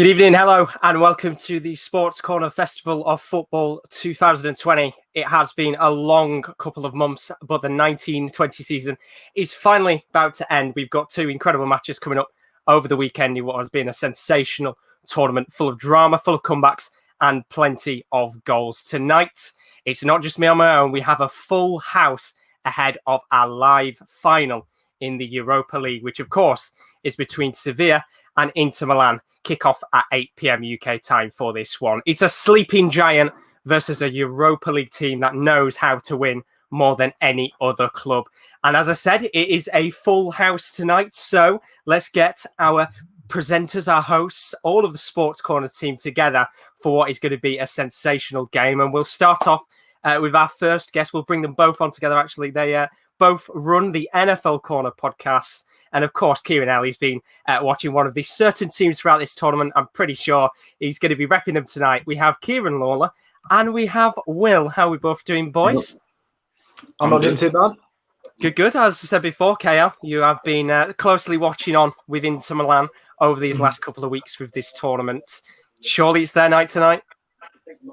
Good evening, hello, and welcome to the Sports Corner Festival of Football 2020. It has been a long couple of months, but the 1920 season is finally about to end. We've got two incredible matches coming up over the weekend in what has been a sensational tournament full of drama, full of comebacks, and plenty of goals. Tonight, it's not just me on my own. We have a full house ahead of our live final in the Europa League, which, of course, is between Sevilla and Inter Milan. Kick-off at 8 p.m. UK time for this one. It's a sleeping giant versus a Europa League team that knows how to win more than any other club. And as I said, it is a full house tonight. So let's get our presenters, our hosts, all of the Sports Corner team together for what is going to be a sensational game. And we'll start off with our first guest. We'll bring them both on together, actually. They both run the NFL Corner podcast. And of course, Kieran Ellie's been watching one of these certain teams throughout this tournament. I'm pretty sure he's going to be repping them tonight. We have Kieran Lawler and we have Will. How are we both doing, boys? I'm not doing too bad. Good. As I said before, KL, you have been closely watching on with Inter Milan over these last couple of weeks with this tournament. Surely it's their night tonight?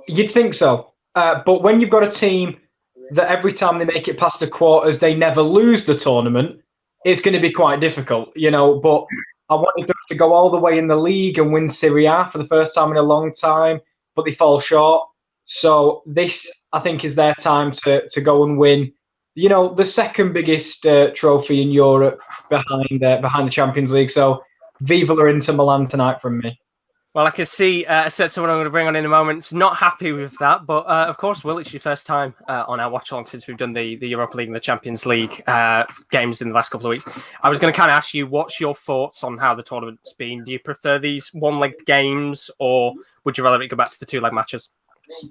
You'd think so. But when you've got a team that every time they make it past the quarters, they never lose the tournament, it's going to be quite difficult, but I wanted them to go all the way in the league and win Serie A for the first time in a long time, but they fall short. So this, I think, is their time to go and win, the second biggest trophy in Europe behind the Champions League. So Viva la Inter Milan tonight from me. Well, I can see someone I'm going to bring on in a moment. It's not happy with that, but of course, Will, it's your first time on our watch along since we've done the Europa League and the Champions League games in the last couple of weeks. I was going to kind of ask you, what's your thoughts on how the tournament's been? Do you prefer these one-legged games, or would you rather it go back to the two-leg matches?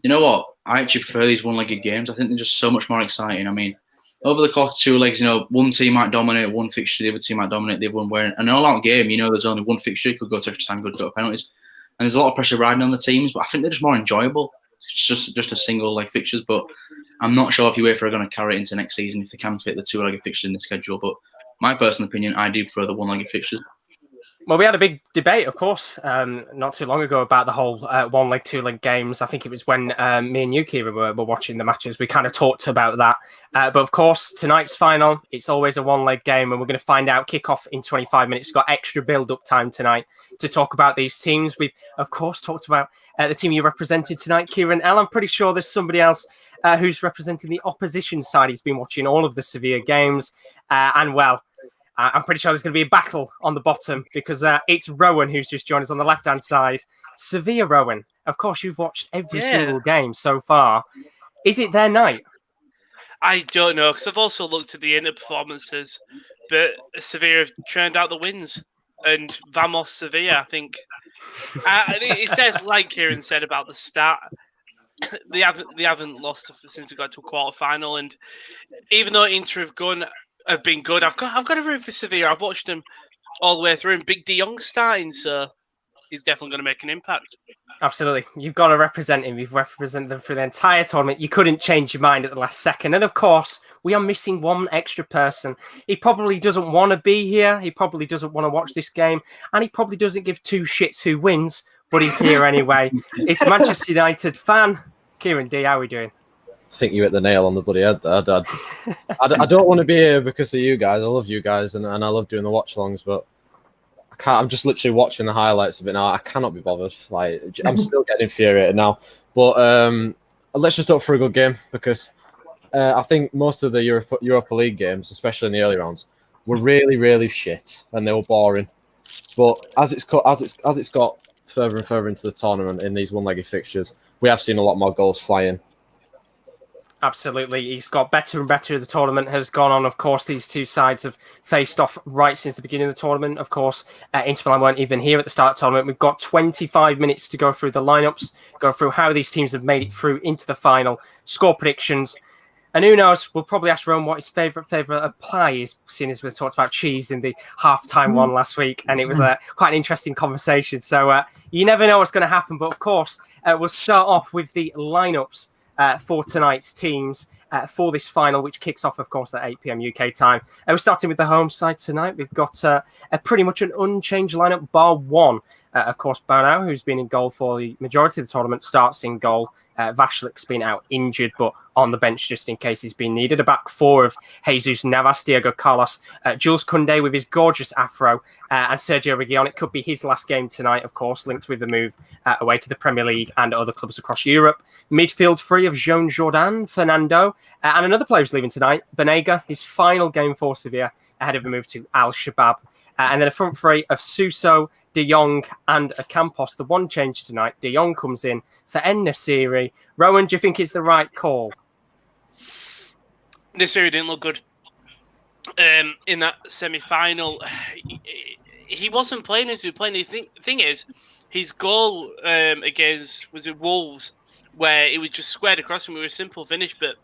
You know what? I actually prefer these one-legged games. I think they're just so much more exciting. I mean, over the course of two legs, one team might dominate one fixture, the other team might dominate the other one. Where an all-out game, there's only one fixture. It could go to extra time, could go to penalties. And there's a lot of pressure riding on the teams, but I think they're just more enjoyable. It's just a single leg fixtures, but I'm not sure if UEFA are going to carry it into next season if they can fit the two-legged fixtures in the schedule. But my personal opinion, I do prefer the one-legged fixtures. Well, we had a big debate, of course, not too long ago about the whole one-leg, two-leg games. I think it was when me and you, Kieran, were watching the matches. We kind of talked about that. But, of course, tonight's final, it's always a one-leg game, and we're going to find out kick-off in 25 minutes. We've got extra build-up time tonight to talk about these teams. We've, of course, talked about the team you represented tonight, Kieran. I'm pretty sure there's somebody else who's representing the opposition side. He's been watching all of the Sevilla games. I'm pretty sure there's going to be a battle on the bottom because it's Rowan who's just joined us on the left-hand side. Sevilla, Rowan, of course, you've watched every single game so far. Is it their night? I don't know, because I've also looked at the inner performances, but Sevilla have churned out the wins. And Vamos Sevilla, I think. It says, like Kieran said about the start, they haven't lost since they got to a quarter-final. And even though Inter have been good, I've got to root for Sevilla. I've watched them all the way through, and Big De Jong's starting, so he's definitely going to make an impact. Absolutely. You've got to represent him. You've represented them through the entire tournament. You couldn't change your mind at the last second. And of course, we are missing one extra person. He probably doesn't want to be here. He probably doesn't want to watch this game. And he probably doesn't give two shits who wins, but he's here anyway. It's Manchester United fan, Kieran D. How are we doing? I think you hit the nail on the bloody head there, Dad. I don't want to be here because of you guys. I love you guys and I love doing the watch-alongs, but I can't. I'm just literally watching the highlights of it now. I cannot be bothered. I'm still getting infuriated now. But let's just hope for a good game because I think most of the Europa League games, especially in the early rounds, were really, really shit and they were boring. But as it's got further and further into the tournament in these one-legged fixtures, we have seen a lot more goals flying. Absolutely. He's got better and better as the tournament has gone on. Of course, these two sides have faced off right since the beginning of the tournament. Of course, Inter Milan weren't even here at the start of the tournament. We've got 25 minutes to go through the lineups, go through how these teams have made it through into the final, score predictions. And who knows, we'll probably ask Rome what his favourite pie is, seeing as we talked about cheese in the half-time one last week. And it was quite an interesting conversation. So you never know what's going to happen. But of course, we'll start off with the lineups for tonight's teams. for this final, which kicks off, of course, at 8 p.m. UK time. We're starting with the home side tonight. We've got a pretty much an unchanged lineup, bar one. Of course, Bernau, who's been in goal for the majority of the tournament, starts in goal. Vashlik's been out injured, but on the bench just in case he's been needed. A back four of Jesus Navas, Diego Carlos, Jules Koundé with his gorgeous afro, and Sergio Reguilon. It could be his last game tonight, of course, linked with the move away to the Premier League and other clubs across Europe. Midfield three of Jean Jordan, Fernando, and another player who's leaving tonight, Banega, his final game for Sevilla ahead of a move to Al Shabab. And then a front three of Suso, De Jong and Campos. The one change tonight, De Jong comes in for En-Nesyri. Rowan, do you think it's the right call? Nesyri didn't look good in that semi-final. He wasn't playing as he was playing. The thing is, his goal against, was it Wolves, where it was just squared across and we were a simple finish, but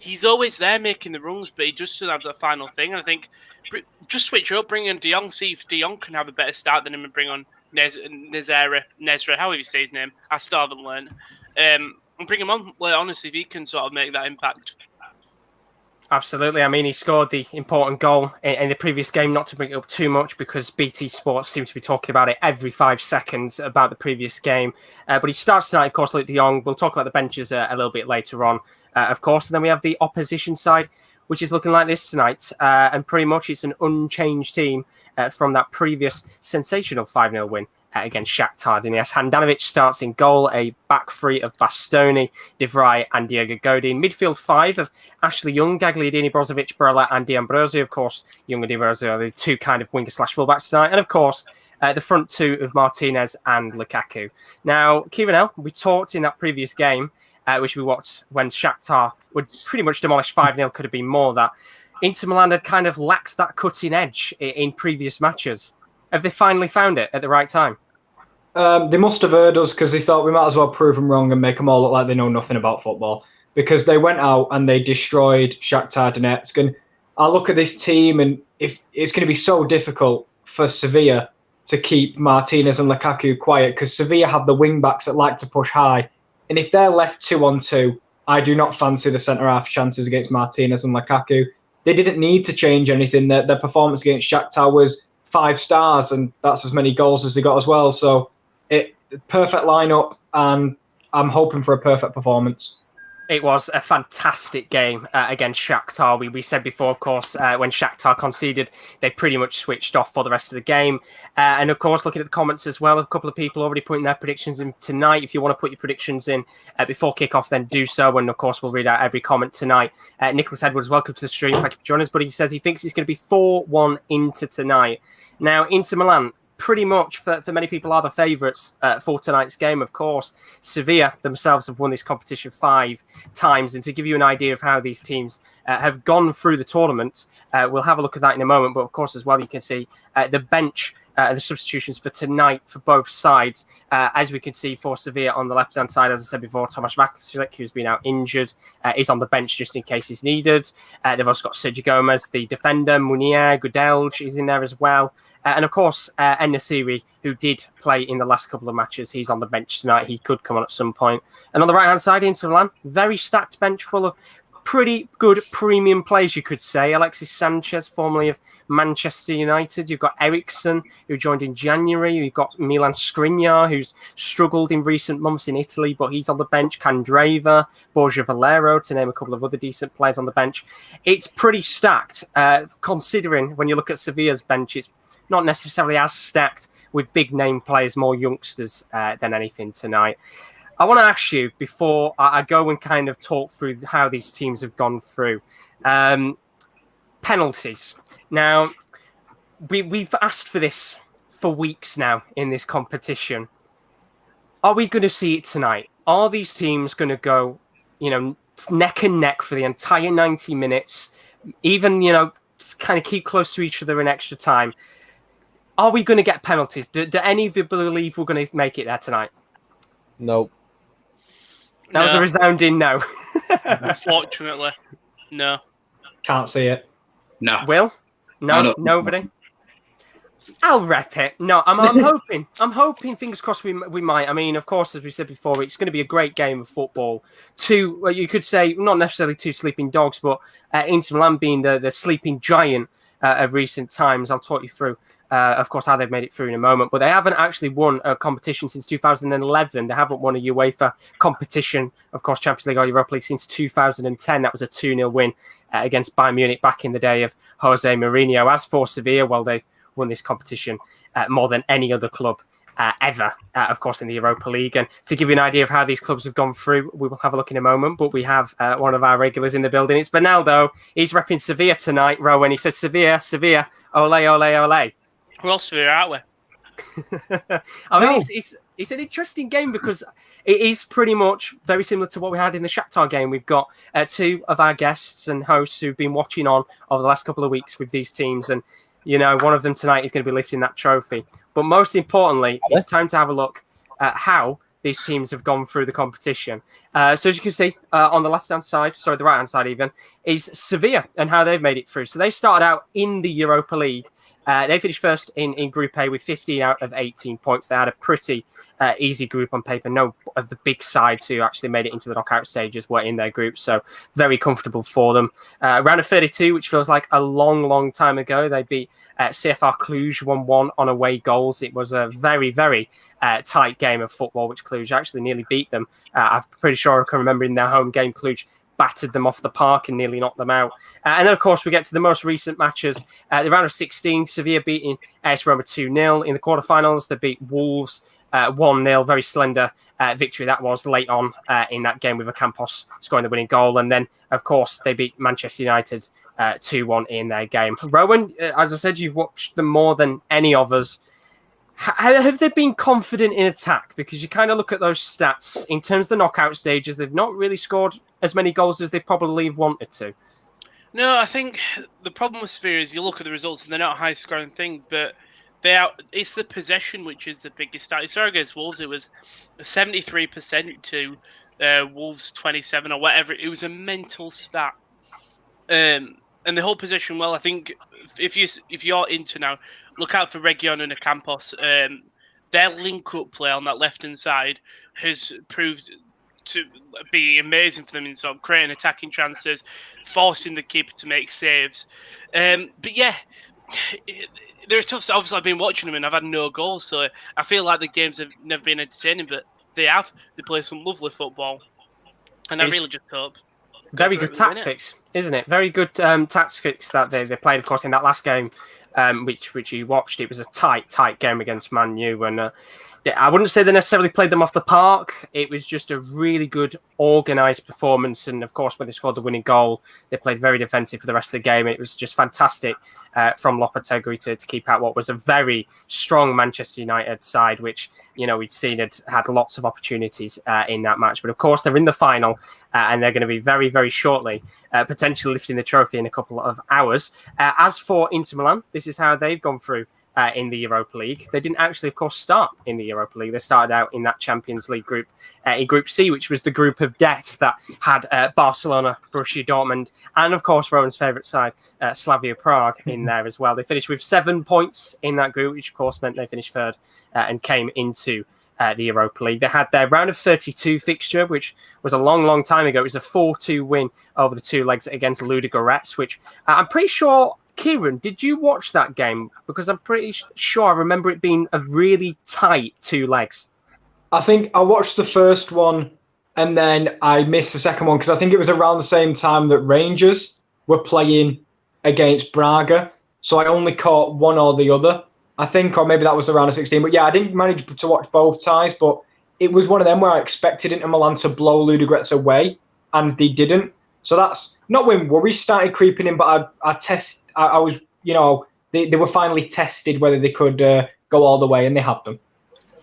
he's always there making the runs, but he just doesn't have that final thing. And I think just switch up, bring in De Jong, see if De Jong can have a better start than him, and bring on Nezra, however you say his name. I still haven't learned. And bring him on, honestly, if he can sort of make that impact. Absolutely. I mean, he scored the important goal in the previous game, not to bring it up too much because BT Sports seem to be talking about it every 5 seconds about the previous game. But he starts tonight, of course, Luke de Jong. We'll talk about the benches a little bit later on, of course. And then we have the opposition side, which is looking like this tonight. And pretty much it's an unchanged team from that previous sensational 5-0 win against Shakhtar Donetsk. Handanovic starts in goal, a back three of Bastoni, De Vrij and Diego Godin. Midfield 5 of Ashley Young, Gagliardini, Brozovic, Barella and D'Ambrosio. Of course, Young and D'Ambrosio are the two kind of winger/fullbacks tonight. And of course, the front two of Martinez and Lukaku. Now, Kieran, we talked in that previous game, which we watched when Shakhtar would pretty much demolish 5-0, could have been more, that Inter Milan had kind of lacked that cutting edge in previous matches. Have they finally found it at the right time? They must have heard us because they thought we might as well prove them wrong and make them all look like they know nothing about football. Because they went out and they destroyed Shakhtar Donetsk. And I look at this team, and if it's going to be so difficult for Sevilla to keep Martinez and Lukaku quiet, because Sevilla have the wing backs that like to push high. And if they're left 2-on-2, I do not fancy the centre half chances against Martinez and Lukaku. They didn't need to change anything. Their performance against Shakhtar was 5 stars, and that's as many goals as they got as well. So perfect lineup, and I'm hoping for a perfect performance. It was a fantastic game against Shakhtar. We said before, of course, when Shakhtar conceded, they pretty much switched off for the rest of the game. And of course, looking at the comments as well, a couple of people already putting their predictions in tonight. If you want to put your predictions in before kickoff, then do so. And of course, we'll read out every comment tonight. Nicholas Edwards, welcome to the stream. Thank you for joining us. But he says he thinks it's going to be 4-1 Inter tonight. Now, Inter Milan, pretty much for many people, are the favourites for tonight's game, of course. Sevilla themselves have won this competition 5 times. And to give you an idea of how these teams have gone through the tournament, we'll have a look at that in a moment. But of course, as well, you can see the bench, the substitutions for tonight for both sides. As we can see for Sevilla on the left-hand side, as I said before, Tomáš Vaclík, who's been out injured, is on the bench just in case he's needed. They've also got Sergio Gomez, the defender, Munier, Gudelj is in there as well. And of course, En-Nesyri, who did play in the last couple of matches, he's on the bench tonight. He could come on at some point. And on the right-hand side, Inter Milan, very stacked bench full of pretty good premium players, you could say. Alexis Sanchez, formerly of Manchester United. You've got Eriksson, who joined in January. You've got Milan Skriniar, who's struggled in recent months in Italy, but he's on the bench. Candreva, Borja Valero, to name a couple of other decent players on the bench. It's pretty stacked, considering when you look at Sevilla's bench, it's not necessarily as stacked with big name players, more youngsters than anything tonight. I want to ask you, before I go and kind of talk through how these teams have gone through, penalties. Now, we've asked for this for weeks now in this competition. Are we going to see it tonight? Are these teams going to go, neck and neck for the entire 90 minutes, even, kind of keep close to each other in extra time? Are we going to get penalties? Do any of you believe we're going to make it there tonight? No. That was a resounding no. Unfortunately, no. Can't see it. No. Will? No, nobody? I'll rep it. No, I'm hoping. I'm hoping. Fingers crossed. We might. I mean, of course, as we said before, it's going to be a great game of football. Well, you could say not necessarily two sleeping dogs, but Inter Milan being the sleeping giant of recent times. I'll talk you through, of course, how they've made it through in a moment. But they haven't actually won a competition since 2011. They haven't won a UEFA competition, of course, Champions League or Europa League since 2010. That was a 2-0 win against Bayern Munich back in the day of Jose Mourinho. As for Sevilla, well, they've won this competition more than any other club ever, of course, in the Europa League. And to give you an idea of how these clubs have gone through, we will have a look in a moment, but we have one of our regulars in the building. It's Bernaldo. He's repping Sevilla tonight, Rowan. He says, Sevilla, ole, ole, ole. We're all Sevilla, aren't we? I mean, it's an interesting game because it is pretty much very similar to what we had in the Shakhtar game. We've got two of our guests and hosts who've been watching on over the last couple of weeks with these teams, and one of them tonight is going to be lifting that trophy. But most importantly, it's time to have a look at how these teams have gone through the competition. So as you can see on the left-hand side, the right-hand side even, is Sevilla and how they've made it through. So they started out in the Europa League. They finished first in Group A with 15 out of 18 points. They had a pretty easy group on paper. No of the big sides who actually made it into the knockout stages were in their group, so very comfortable for them. Round of 32, which feels like a long, long time ago, they beat CFR Cluj 1-1 on away goals. It was a very, very tight game of football, which Cluj actually nearly beat them. I'm pretty sure I can remember in their home game, Cluj battered them off the park and nearly knocked them out. And then, of course, we get to the most recent matches. The round of 16, Sevilla beating AS Roma 2-0. In the quarterfinals, they beat Wolves 1-0. Very slender victory that was late on in that game with Ocampos scoring the winning goal. And then, of course, they beat Manchester United 2-1 in their game. Rowan, as I said, you've watched them more than any of us. Have they been confident in attack? Because you kind of look at those stats. In terms of the knockout stages, they've not really scored as many goals as they probably have wanted to. No, I think the problem with Sevilla is you look at the results and they're not a high-scoring thing, but it's the possession which is the biggest stat. You saw against Wolves, it was 73% to Wolves 27 or whatever. It was a mental stat. And the whole possession, well, I think if you're into now, look out for Region and Ocampos. Their link-up play on that left-hand side has proved to be amazing for them in sort of creating attacking chances, forcing the keeper to make saves. But yeah, they're tough. Obviously, I've been watching them and I've had no goals, so I feel like the games have never been entertaining, but they have. They play some lovely football, and I really just hope. Very good tactics, isn't it? Very good tactics that they played, of course, in that last game, which you watched. It was a tight game against Man U, and I wouldn't say they necessarily played them off the park. It was just a really good, organised performance. And, of course, when they scored the winning goal, they played very defensive for the rest of the game. It was just fantastic from Lopetegui to keep out what was a very strong Manchester United side, which, we'd seen had lots of opportunities in that match. But, of course, they're in the final and they're going to be very, very shortly potentially lifting the trophy in a couple of hours. As for Inter Milan, this is how they've gone through in the Europa League. They didn't actually, of course, start in the Europa League. They started out in that Champions League group, in Group C, which was the group of death that had Barcelona, Borussia Dortmund, and, of course, Rowan's favourite side, Slavia Prague, in there as well. They finished with 7 points in that group, which, of course, meant they finished third and came into the Europa League. They had their round of 32 fixture, which was a long, long time ago. It was a 4-2 win over the two legs against Ludogorets, which I'm pretty sure... Kieran, did you watch that game? Because I'm pretty sure I remember it being a really tight two legs. I think I watched the first one and then I missed the second one because I think it was around the same time that Rangers were playing against Braga. So I only caught one or the other, I think, or maybe that was around 16. But yeah, I didn't manage to watch both ties, but it was one of them where I expected Inter Milan to blow Ludogorets away and they didn't. So that's not when worries started creeping in, but I was, they were finally tested whether they could go all the way, and they have them.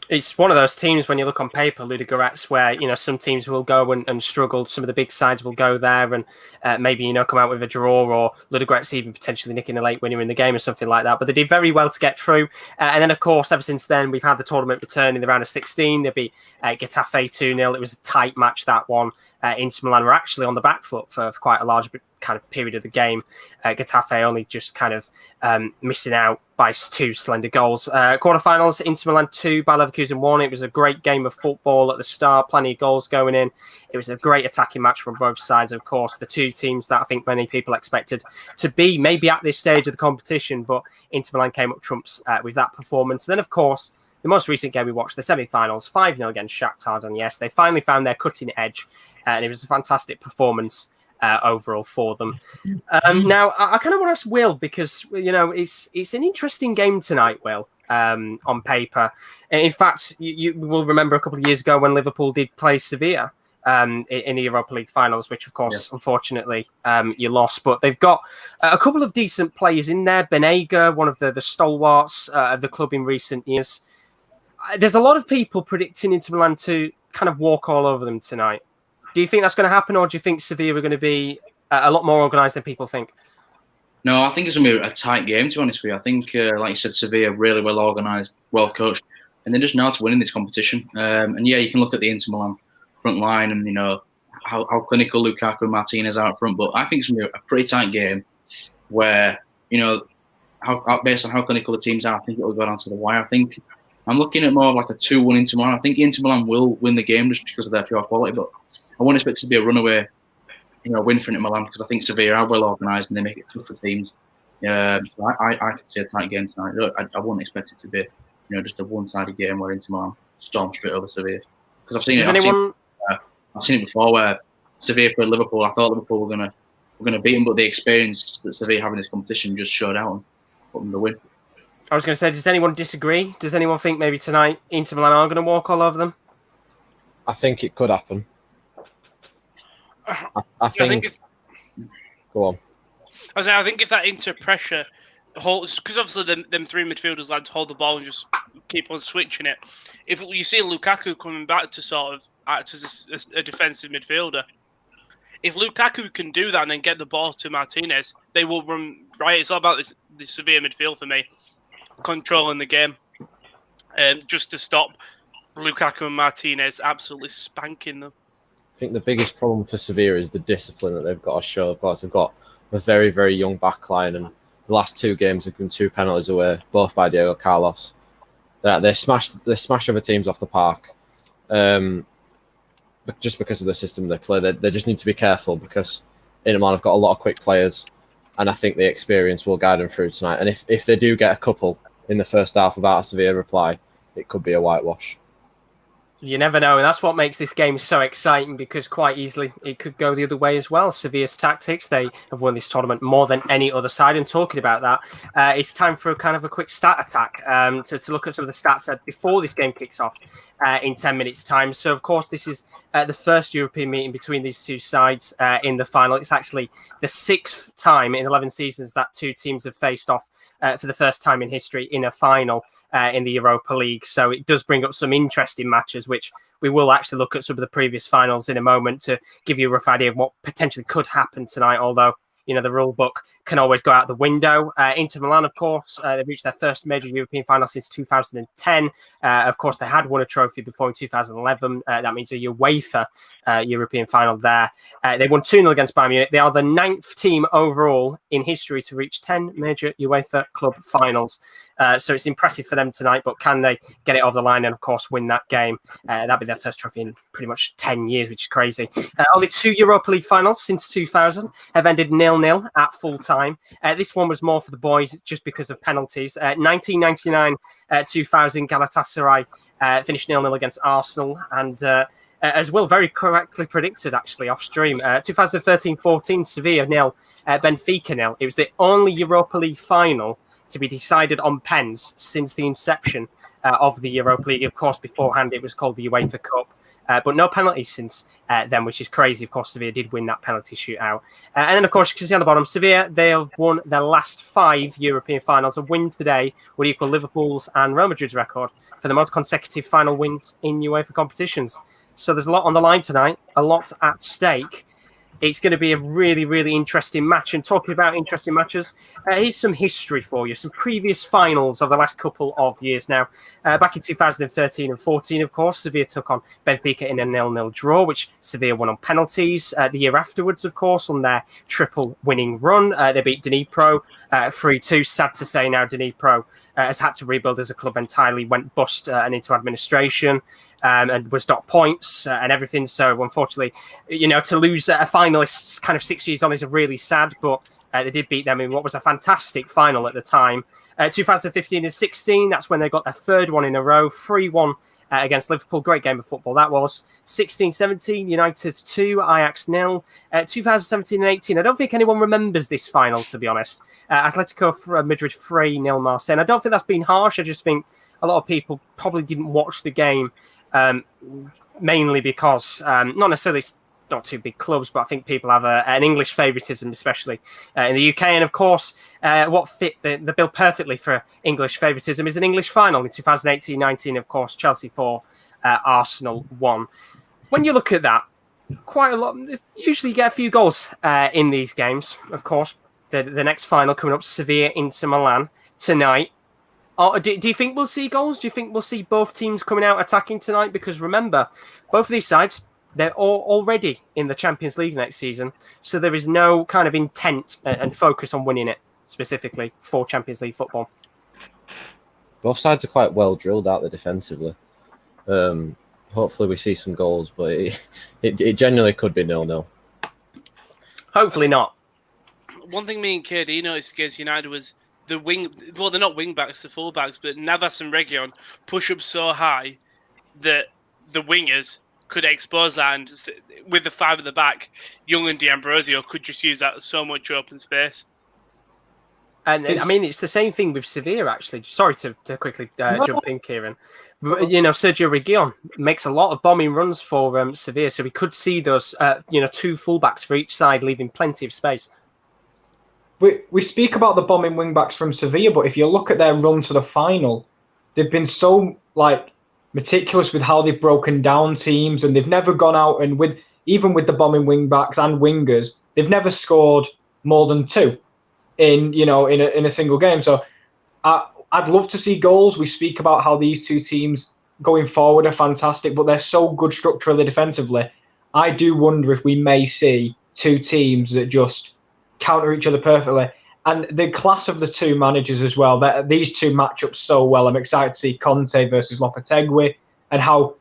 It's one of those teams when you look on paper, Ludogorets, where some teams will go and struggle. Some of the big sides will go there and maybe come out with a draw, or Ludogorets even potentially nicking a late winner in the game or something like that. But they did very well to get through. And then, of course, ever since then, we've had the tournament return in the round of 16. They beat Getafe 2-0. It was a tight match, that one. Inter Milan were actually on the back foot for quite a large kind of period of the game. Getafe only just kind of missing out by 2 slender goals. Quarterfinals, Inter Milan 2, Bayer Leverkusen 1. It was a great game of football at the start, plenty of goals going in. It was a great attacking match from both sides, of course. The two teams that I think many people expected to be maybe at this stage of the competition, but Inter Milan came up trumps with that performance. Then, of course, the most recent game we watched, the semi-finals, 5-0 against Shakhtar Donetsk. They finally found their cutting edge, and it was a fantastic performance overall for them. Now, I kind of want to ask Will, because, it's an interesting game tonight, Will, on paper. In fact, you will remember a couple of years ago when Liverpool did play Sevilla in the Europa League finals, which, of course, unfortunately, you lost. But they've got a couple of decent players in there. Benega, one of the stalwarts of the club in recent years. There's a lot of people predicting Inter Milan to kind of walk all over them tonight. Do you think that's going to happen, or do you think Sevilla are going to be a lot more organised than people think? No, I think it's going to be a tight game, to be honest with you. I think, like you said, Sevilla really well organised, well coached, and they just know how to win in this competition. And yeah, you can look at the Inter Milan front line and, how clinical Lukaku and Martinez are up front, but I think it's going to be a pretty tight game where, based on how clinical the teams are, I think it will go down to the wire. I think I'm looking at more like a 2-1 Inter Milan. I think Inter Milan will win the game just because of their pure quality, but I won't expect it to be a runaway, win for Inter Milan, because I think Sevilla are well organised and they make it tough for teams. So I can see a tight game tonight. I wouldn't expect it to be, just a one-sided game where Inter Milan storm straight over Sevilla. Because I've seen it before where Sevilla played Liverpool. I thought Liverpool were gonna beat them, but the experience that Sevilla have in this competition just showed out and put them to win. I was going to say, does anyone disagree? Does anyone think maybe tonight Inter Milan are going to walk all over them? I think it could happen. I think go on. I think if that Inter pressure holds, because obviously them 3 midfielders lads hold the ball and just keep on switching it. If you see Lukaku coming back to sort of act as a defensive midfielder, if Lukaku can do that and then get the ball to Martinez, they will run right. It's all about the Sevilla midfield for me, controlling the game, just to stop Lukaku and Martinez absolutely spanking them. I think the biggest problem for Sevilla is the discipline that they've got to show. Of course, they've got a very, very young backline, and the last 2 games have been 2 penalties away, both by Diego Carlos. They smash other teams off the park, just because of the system they play. They just need to be careful, because Inter Milan have got a lot of quick players, and I think the experience will guide them through tonight. And if they do get a couple in the first half without a Sevilla reply, it could be a whitewash. You never know, and that's what makes this game so exciting, because quite easily it could go the other way as well. Sevilla's tactics, they have won this tournament more than any other side. And talking about that, it's time for a quick stat attack to look at some of the stats before this game kicks off in 10 minutes' time. So, of course, this is the first European meeting between these two sides in the final. It's actually the 6th time in 11 seasons that 2 teams have faced off for the first time in history in a final in the Europa League. So it does bring up some interesting matches, which we will actually look at some of the previous finals in a moment to give you a rough idea of what potentially could happen tonight, although the rule book can always go out the window. Inter Milan, of course, they've reached their first major European final since 2010. Of course, they had won a trophy before in 2011. That means a UEFA European final there. They won 2-0 against Bayern Munich. They are the 9th team overall in history to reach 10 major UEFA club finals. So it's impressive for them tonight, but can they get it over the line and, of course, win that game? That'll be their first trophy in pretty much 10 years, which is crazy. Only 2 Europa League finals since 2000 have ended 0-0 at full time. This one was more for the boys just because of penalties. 1999-2000, Galatasaray finished 0-0 against Arsenal, and as well, very correctly predicted, actually, off stream. 2013-14, Sevilla 0, Benfica 0. It was the only Europa League final to be decided on pens since the inception of the Europa League. Of course, beforehand, it was called the UEFA Cup. But no penalties since then, which is crazy. Of course, Sevilla did win that penalty shootout. And then, of course, you can see on the bottom, Sevilla, they have won their last 5 European finals. A win today would equal Liverpool's and Real Madrid's record for the most consecutive final wins in UEFA competitions. So there's a lot on the line tonight, a lot at stake. It's going to be a really, really interesting match. And talking about interesting matches, here's some history for you, some previous finals of the last couple of years now. Back in 2013 and 14, of course, Sevilla took on Benfica in a 0-0 draw, which Sevilla won on penalties. The year afterwards, of course, on their triple winning run, they beat Dnipro 3-2. Sad to say now, Dnipro has had to rebuild as a club entirely, went bust and into administration. And was docked points and everything. So unfortunately, to lose a finalist kind of 6 years on is really sad, but they did beat them in what was a fantastic final at the time. 2015 and 16, that's when they got their third one in a row, 3-1 against Liverpool. Great game of football that was. 16-17, United 2, Ajax 0. 2017 and 18, I don't think anyone remembers this final, to be honest. Atletico Madrid 3-0 Marseille. I don't think that's been harsh. I just think a lot of people probably didn't watch the game. Mainly because not necessarily it's not two big clubs, but I think people have an English favouritism, especially in the UK. And of course, what fit the bill perfectly for English favouritism is an English final in 2018-19. Of course, Chelsea 4, Arsenal 1. When you look at that, quite a lot. Usually, you get a few goals in these games. Of course, the next final coming up, Sevilla into Milan tonight. Do you think we'll see goals? Do you think we'll see both teams coming out attacking tonight? Because remember, both of these sides, they're all already in the Champions League next season. So there is no kind of intent and focus on winning it specifically for Champions League football. Both sides are quite well drilled out there defensively. Hopefully we see some goals, but it genuinely could be 0-0. Hopefully not. One thing me and KD noticed against United was they're not wing backs, they're full backs, but Navas and Reguilon push up so high that the wingers could expose that, and just, with the five at the back, Young and D'Ambrosio could just use that so much open space. And I mean, it's the same thing with Sevilla, actually. Sorry to quickly jump in, Kieran. Sergio Reguilon makes a lot of bombing runs for Sevilla, so we could see those, two fullbacks for each side, leaving plenty of space. We speak about the bombing wingbacks from Sevilla, but if you look at their run to the final, they've been so meticulous with how they've broken down teams, and they've never gone out and even with the bombing wingbacks and wingers, they've never scored more than 2 in a single game. So I'd love to see goals. We speak about how these two teams going forward are fantastic, but they're so good structurally defensively. I do wonder if we may see two teams that just counter each other perfectly. And the class of the two managers as well, these two match up so well. I'm excited to see Conte versus Lopetegui, and how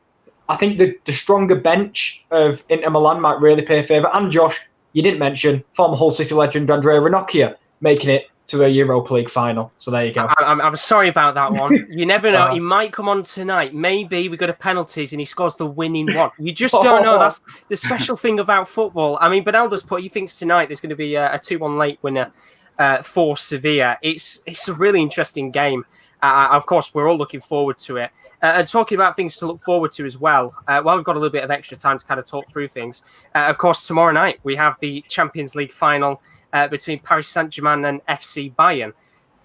I think the stronger bench of Inter Milan might really pay favour. And Josh, you didn't mention former Hull City legend Andrea Ranocchia making it to a Europa League final. So there you go. I'm sorry about that one. You never know. He might come on tonight. Maybe we go to penalties and he scores the winning one. You just don't know. That's the special thing about football. I mean, Bernardo's he thinks tonight there's going to be a 2-1 late winner for Sevilla. It's a really interesting game. Of course, we're all looking forward to it. And talking about things to look forward to as well, while we've got a little bit of extra time to kind of talk through things, of course, tomorrow night we have the Champions League final between Paris Saint-Germain and FC Bayern.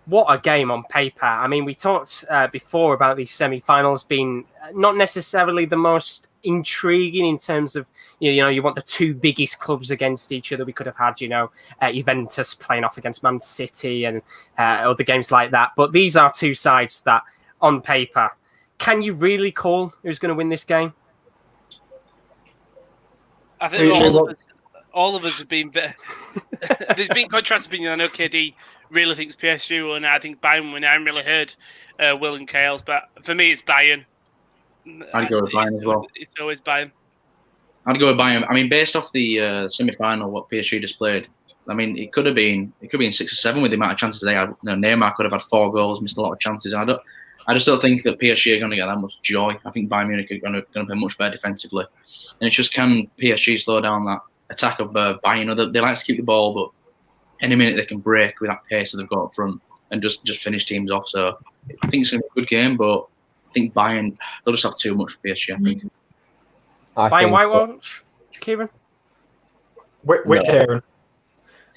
What a game on paper. I mean, we talked before about these semi-finals being not necessarily the most intriguing in terms of, you want the two biggest clubs against each other. We could have had, Juventus playing off against Man City and other games like that. But these are two sides that, on paper, can you really call who's going to win this game? I think all of us have been... There's been contrast opinion. I know KD really thinks PSG will, and I think Bayern will. I haven't really heard Will and Kale's, but for me, it's Bayern. I'd go with Bayern as well. It's always Bayern. I'd go with Bayern. I mean, based off the semi-final, what PSG displayed, I mean, it could have been 6 or 7 with the amount of chances they had. Neymar could have had 4 goals, missed a lot of chances. I just don't think that PSG are going to get that much joy. I think Bayern Munich are going to play much better defensively, and it's just, can PSG slow down that attack of Bayern? They like to keep the ball, but any minute they can break with that pace that they've got up front and just finish teams off. So I think it's going to be a good game, but I think Bayern, they'll just have too much for PSG, I think. Bayern whitewash, Kieran? Wait, Kieran.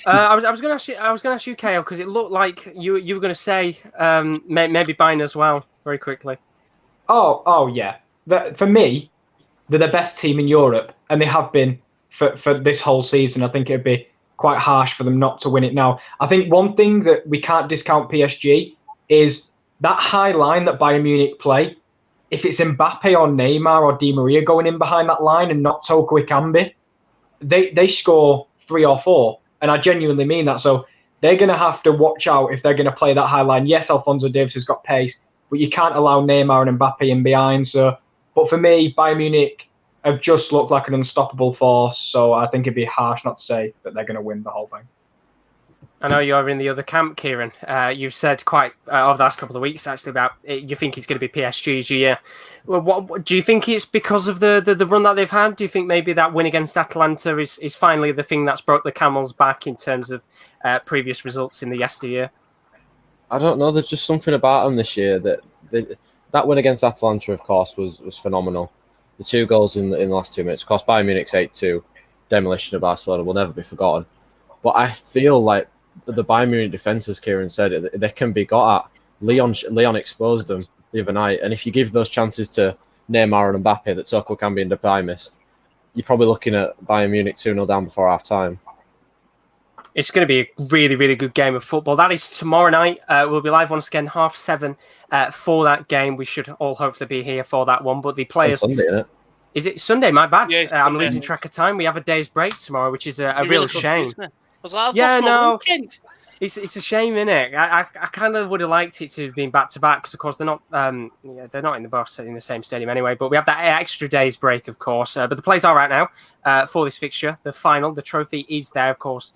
I was going to ask you, Kale, because it looked like you were going to say maybe Bayern as well, very quickly. Oh yeah. For me, they're the best team in Europe, and they have been for this whole season. I think it'd be quite harsh for them not to win it now. I think one thing that we can't discount PSG is that high line that Bayern Munich play. If it's Mbappe or Neymar or Di Maria going in behind that line and not Toko Ekambi, they score 3 or 4. And I genuinely mean that. So they're going to have to watch out if they're going to play that high line. Yes, Alphonso Davies has got pace, but you can't allow Neymar and Mbappe in behind. So, but for me, Bayern Munich have just looked like an unstoppable force. So I think it'd be harsh not to say that they're going to win the whole thing. I know you're in the other camp, Kieran. You've said quite over the last couple of weeks actually about you think it's going to be PSG's year. Well, what do you think it's because of the run that they've had? Do you think maybe that win against Atalanta is finally the thing that's broke the camel's back in terms of previous results in the yesteryear? I don't know. There's just something about them this year that win against Atalanta, of course, was phenomenal. The 2 goals in the last 2 minutes. Of course, Bayern Munich's 8-2 demolition of Barcelona will never be forgotten. But I feel like the Bayern Munich defence, as Kieran said, they can be got at. Leon exposed them the other night, and if you give those chances to Neymar and Mbappe that Toko Ekambi and Depay missed, you're probably looking at Bayern Munich 2-0 down before half-time. It's going to be a really, really good game of football. That is tomorrow night. We'll be live once again, 7:30 for that game. We should all hopefully be here for that one. But the players... It's on Sunday, isn't it? Is it Sunday? My bad. Yeah, I'm losing track of time. We have a day's break tomorrow, which is a real shame. It's a shame, isn't it? I kind of would have liked it to have been back to back because, of course, they're not in the same stadium anyway. But we have that extra day's break, of course. But the players are right now for this fixture. The final, the trophy is there, of course.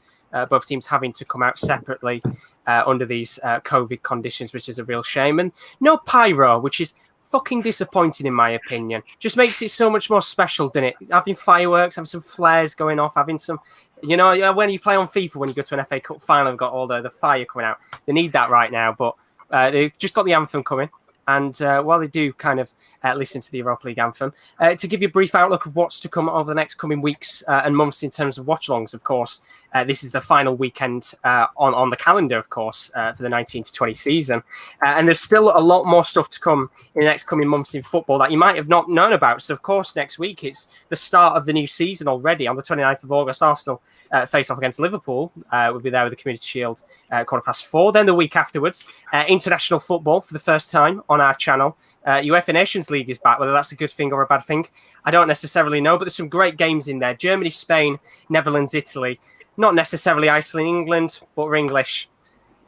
Both teams having to come out separately under these COVID conditions, which is a real shame. And no pyro, which is fucking disappointing in my opinion. Just makes it so much more special, doesn't it? Having fireworks, having some flares going off, having some, when you play on FIFA, when you go to an FA Cup final, they've got all the fire coming out. They need that right now, but they've just got the anthem coming. And while they do kind of listen to the Europa League anthem, to give you a brief outlook of what's to come over the next coming weeks and months in terms of watchalongs, of course, this is the final weekend on the calendar, of course, for the 19 to 20 season. And there's still a lot more stuff to come in the next coming months in football that you might have not known about. So, of course, next week it's the start of the new season already. On the 29th of August, Arsenal face off against Liverpool. We'll be there with the Community Shield 4:15. Then the week afterwards, international football for the first time on our channel. UEFA Nations League is back. Whether that's a good thing or a bad thing, I don't necessarily know, but there's some great games in there. Germany, Spain, Netherlands, Italy. Not necessarily Iceland, England, but we're English.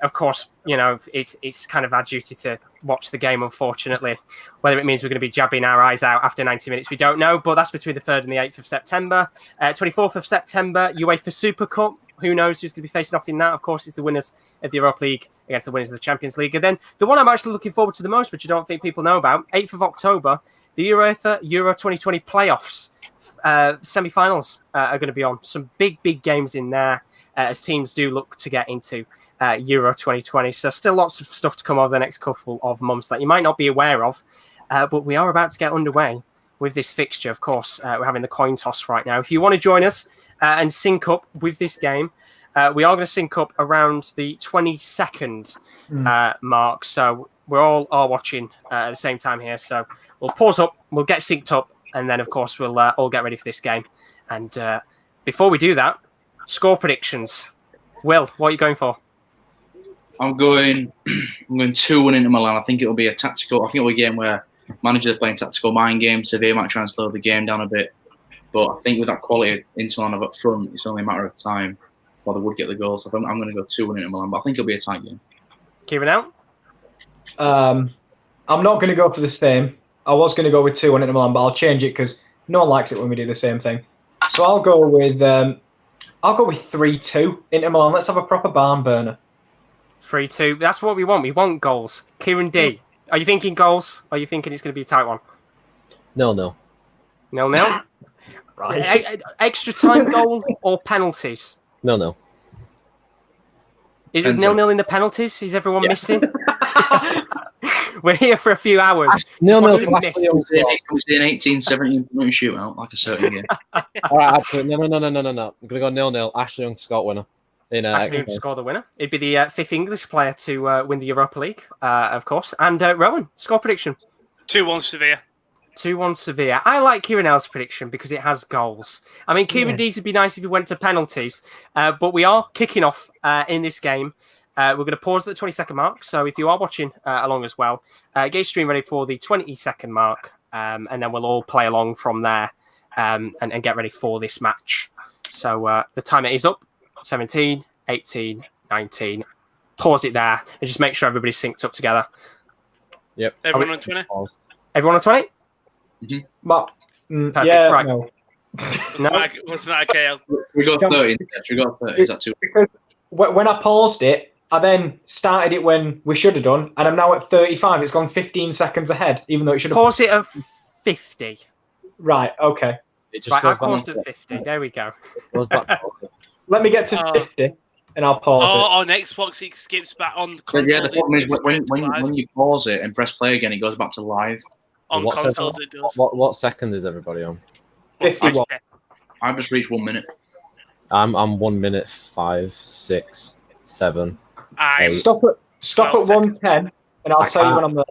Of course, it's kind of our duty to watch the game, unfortunately. Whether it means we're going to be jabbing our eyes out after 90 minutes, we don't know, but that's between the 3rd and the 8th of September. 24th of September, UEFA Super Cup. Who knows who's going to be facing off in that? Of course, it's the winners of the Europa League against the winners of the Champions League. And then the one I'm actually looking forward to the most, which I don't think people know about, 8th of October, the UEFA Euro 2020 playoffs. Semi-finals are going to be on. Some big games in there as teams do look to get into Euro 2020. So still lots of stuff to come over the next couple of months that you might not be aware of. But we are about to get underway with this fixture. Of course, we're having the coin toss right now. If you want to join us and sync up with this game, we are going to sync up around the 22nd mark. So we're all watching at the same time here. So we'll pause up, we'll get synced up, and then, of course, we'll all get ready for this game. And before we do that, score predictions. Will, what are you going for? I'm going 2-1 into Milan. I think it'll be a tactical. I think it'll be a game where managers are playing tactical mind games. Sevilla might try and slow the game down a bit. But I think with that quality Inter Milan up front, it's only a matter of time before they would get the goals. So I'm going to go 2-1 into Milan. But I think it'll be a tight game. Kieran out? I'm not going to go for the same. I was going to go with 2-1 into Milan, but I'll change it because no one likes it when we do the same thing. So I'll go with 3-2 into Milan. Let's have a proper barn burner. 3-2. That's what we want. We want goals. Kieran D, are you thinking goals? Or are you thinking it's going to be a tight one? 0-0. 0-0? Right. Extra time goal or penalties? 0-0. Is it 0-0 in the penalties? Is everyone missing? We're here for a few hours. 0-0 to Ashley Young. Comes in 18, 17 point shootout like a certain game. All right, absolutely. No. I'm going to go 0-0. Ashley Young, Scott winner. Ashley Young score the winner. It'd be the fifth English player to win the Europa League, of course. And Rowan, score prediction. 2-1 Sevilla. 2-1 Sevilla. I like Kieran L's prediction because it has goals. I mean, Kieran D's would be nice if he went to penalties, but we are kicking off in this game. We're going to pause at the 20-second mark. So if you are watching along as well, get your stream ready for the 20-second mark, and then we'll all play along from there and get ready for this match. So the timer is up. 17, 18, 19. Pause it there and just make sure everybody's synced up together. Yep. Everyone on 20? Everyone on 20? Mm-hmm. But, Perfect, yeah, right. no. No? What's that, KL? We got 30. We got 30. Is that too? Because when I paused it, I then started it when we should have done, and I'm now at 35. It's gone 15 seconds ahead, even though it should have. Pause it at 50. Right, okay. It just Right, I goes back. paused at 50. There we go. Goes back to Let me get to 50, and I'll pause it. On Xbox, it skips back on Yeah, consoles. the problem it is skips to live. when you pause it and press play again, it goes back to live. On What consoles, second? it does. What second is everybody on? 51. I've just reached 1 minute. I'm 1 minute 5, 6, 7. I'm Stop at 110, and I'll I tell you when can't. I'm there.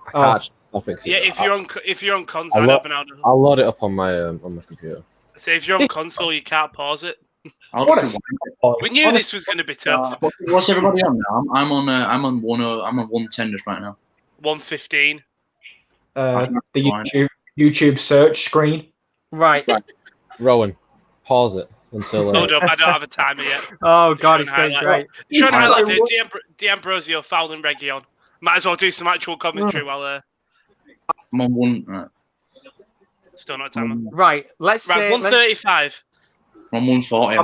I can't actually stop it. 'cause yeah. If you're on console, I'll load it up on my computer. so if you're on console, you can't pause it. I'll What just a rewind We knew this was going to be tough. What's everybody on now? I'm on 110 just right now. 115. The YouTube search screen. Right. Rowan, pause it until. Hold up, I don't have a timer yet. Oh, God, Trying it's to going highlight. great. Trying to Right. highlight the D'Ambrosio fouling Reggie on. Might as well do some actual commentary while I'm on one. still not a timer. Right, let's Right, say... 135. I'm 140.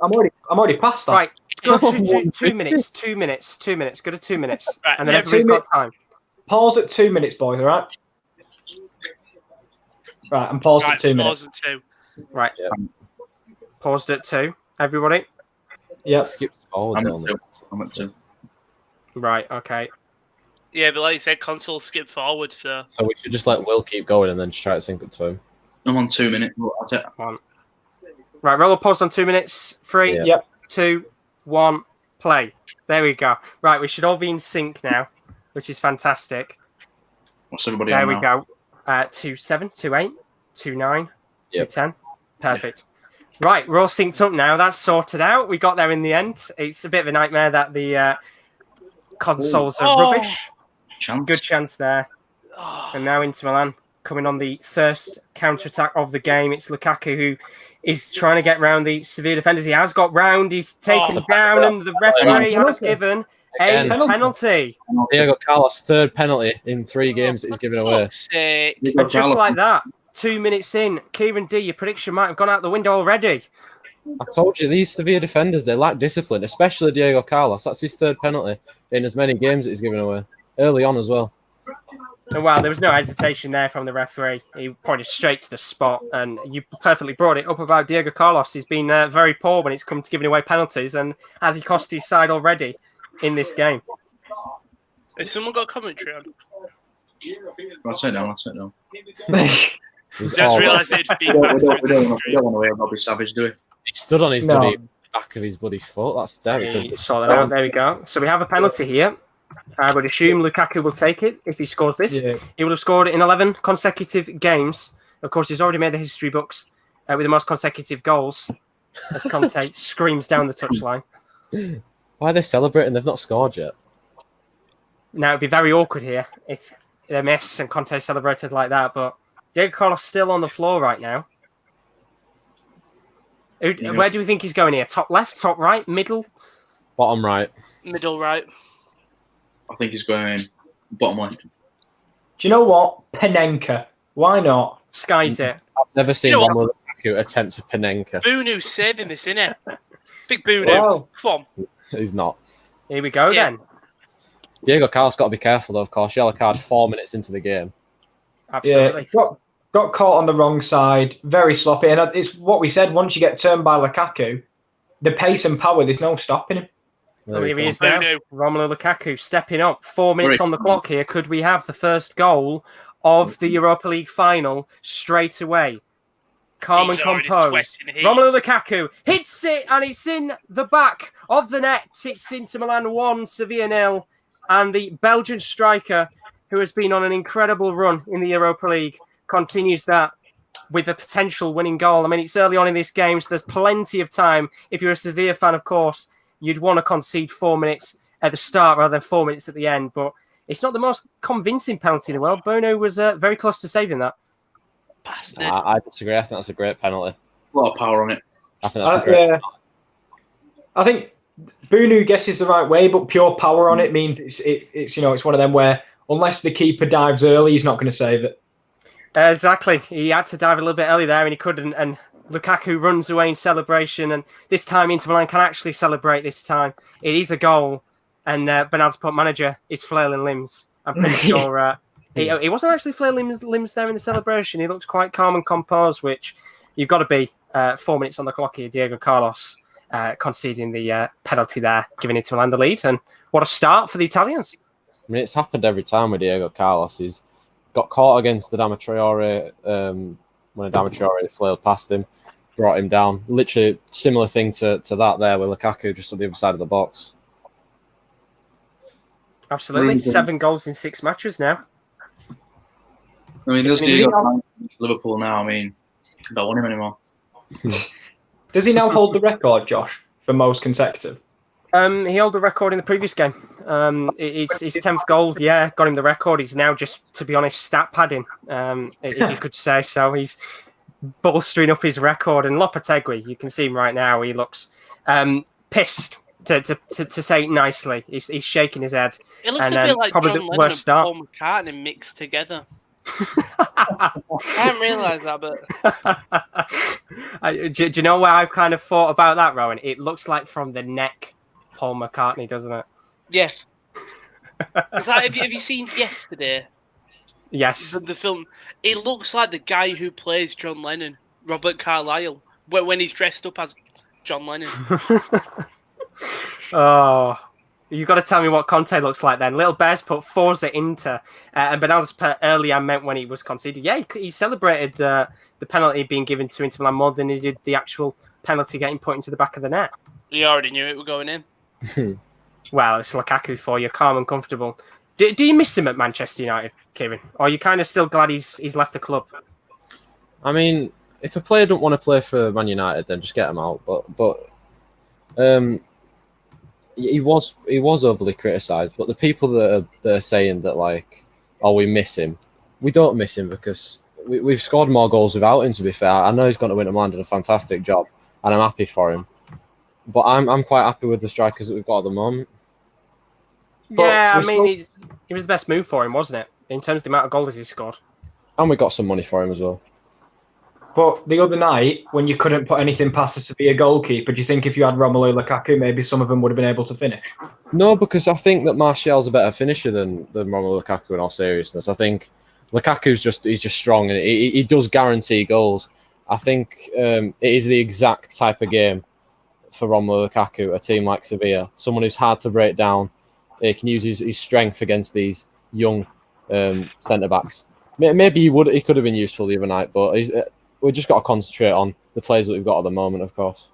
I'm already past that. Right, go to 2 minutes. 2 minutes. 2 minutes. Go to 2 minutes. Right, And then yeah, everybody's 2 got time. Pause at 2 minutes, boys. All right. Right, I'm paused Right, at 2 minutes. pause at 2. Right. Yeah. Paused at 2. Everybody? Yep. Skip forward. I'm Don't at it? 2. I'm at 2. Right, okay. Yeah, but like you said, console skip forward, so... So we should just let Will keep going and then just try to sync up to him. I'm on 2 minutes. I'll take- Right, roll a pause on 2 minutes. 3, Yeah. Yep. 2, 1, play. There we go. Right, we should all be in sync now, which is fantastic. What's everybody There on we now? go. 2-7, 2-8, 2-9, Yep. 2-10. Perfect. Right, we're all synced up now. That's sorted out. We got there in the end. It's a bit of a nightmare that the consoles are rubbish. Chance. Good chance there. And now into Milan, coming on the first counter-attack of the game. It's Lukaku who is trying to get round the Sevilla defenders. He has got round. He's taken down, and the referee has given a Again. penalty. Diego Carlos, third penalty in 3 games that he's given away. Fuck's sake. And just like that, 2 minutes in, Kieran D, your prediction might have gone out the window already. I told you, these Sevilla defenders, they lack discipline, especially Diego Carlos. That's his third penalty in as many games that he's given away. Early on as well. And well, there was no hesitation there from the referee. He pointed straight to the spot, and you perfectly brought it up about Diego Carlos. He's been very poor when it's come to giving away penalties, and has he cost his side already in this game? Has someone got commentary on? I'll take it down. I'll take it down. He's Just all- realised it'd We feedback through don't the want to stream. wear Robbie Savage, do we? He stood on his No. back of his bloody foot. That's there. It says He saw that out. There we go. So we have a penalty here. I would assume Lukaku will take it if he scores this. Yeah. He will have scored in 11 consecutive games. Of course, he's already made the history books with the most consecutive goals as Conte screams down the touchline. Why are they celebrating? They've not scored yet. Now, it'd be very awkward here if they miss and Conte celebrated like that, but Diego Carlos still on the floor right now. Where do we think he's going here? Top left, top right, middle? Bottom right. Middle right. I think he's going bottom left. Do you know what? Panenka. Why not? Skies it. I've never seen You know Romelu Lukaku attempt a Panenka. Bunu's saving this, innit? Big Bunu. Well, Come on. He's not. Here we go Yeah. then. Diego Carlos got to be careful though, of course. Yellow card 4 minutes into the game. Absolutely. yeah, got caught on the wrong side. Very sloppy. And it's what we said. Once you get turned by Lukaku, the pace and power, there's no stopping him. There we Here he go. is now. Bunu. Romelu Lukaku stepping up. 4 minutes Right. on the clock here. Could we have the first goal of the Europa League final straight away? Calm He's and already composed. sweating heaps. Romelu Lukaku hits it, and it's in the back of the net. It's into Milan 1, Sevilla 0. And the Belgian striker, who has been on an incredible run in the Europa League, continues that with a potential winning goal. I mean, it's early on in this game, so there's plenty of time. If you're a Sevilla fan, of course, you'd want to concede 4 minutes at the start rather than 4 minutes at the end. But it's not the most convincing penalty in the world. Bono was very close to saving that. Bastard. I disagree. I think that's a great penalty. A lot of power on it. I think that's a great. Yeah. I think Bunu guesses the right way, but pure power on it means it's it's one of them where unless the keeper dives early, he's not going to save it. Exactly. He had to dive a little bit early there, and he couldn't. And Lukaku runs away in celebration, and this time Inter Milan can actually celebrate this time. It is a goal, and Bernardo Sport manager is flailing limbs. I'm pretty sure he wasn't actually flailing limbs there in the celebration. He looked quite calm and composed, which you've got to be. 4 minutes on the clock here, Diego Carlos conceding the penalty there, giving Inter Milan the lead. And what a start for the Italians. I mean, it's happened every time with Diego Carlos. He's got caught against Adama Traore when Adama Traore flailed past him, brought him down. Literally similar thing to that there with Lukaku just on the other side of the box. Absolutely. 7 goals in 6 matches now. I mean, there's Diego Liverpool now. I mean, I don't want him anymore. Does he now hold the record, Josh, for most consecutive? He held the record in the previous game. It's his 10th goal. Yeah, got him the record. He's now just, to be honest, stat padding, if you could say so. He's bolstering up his record. And Lopetegui, you can see him right now. He looks pissed, to say it nicely. He's shaking his head. It looks a bit like probably John the Lennon worst and start. Paul McCartney mixed together. I hadn't realised that, but do you know where I've kind of thought about that, Rowan? It looks like from the neck, Paul McCartney, doesn't it? yeah. It's like, have you seen Yesterday? Yes. The film. It looks like the guy who plays John Lennon, Robert Carlyle, when he's dressed up as John Lennon. Oh, you've got to tell me what Conte looks like then. Little Bears put Forza Inter, and Bernardo's earlier meant when he was conceded. Yeah, he celebrated the penalty being given to Inter Milan more than he did the actual penalty getting put into the back of the net. You already knew it were going in. Well, it's Lukaku for you, calm and comfortable. Do you miss him at Manchester United, Kieran? Or are you kind of still glad he's left the club? I mean, if a player don't want to play for Man United, then just get him out. But he was overly criticised. But the people that are saying that, like, oh, we miss him, we don't miss him because we've scored more goals without him. To be fair, I know he's going to win. Milan did a fantastic job, and I'm happy for him. But I'm quite happy with the strikers that we've got at the moment. Yeah, I mean, it was the best move for him, wasn't it? In terms of the amount of goals he scored. And we got some money for him as well. But the other night, when you couldn't put anything past a Sevilla goalkeeper, do you think if you had Romelu Lukaku, maybe some of them would have been able to finish? No, because I think that Martial's a better finisher than Romelu Lukaku in all seriousness. I think Lukaku's just strong and he does guarantee goals. I think it is the exact type of game for Romelu Lukaku, a team like Sevilla. Someone who's hard to break down. He can use his strength against these young centre-backs. Maybe he could have been useful the other night, but we've just got to concentrate on the players that we've got at the moment, of course.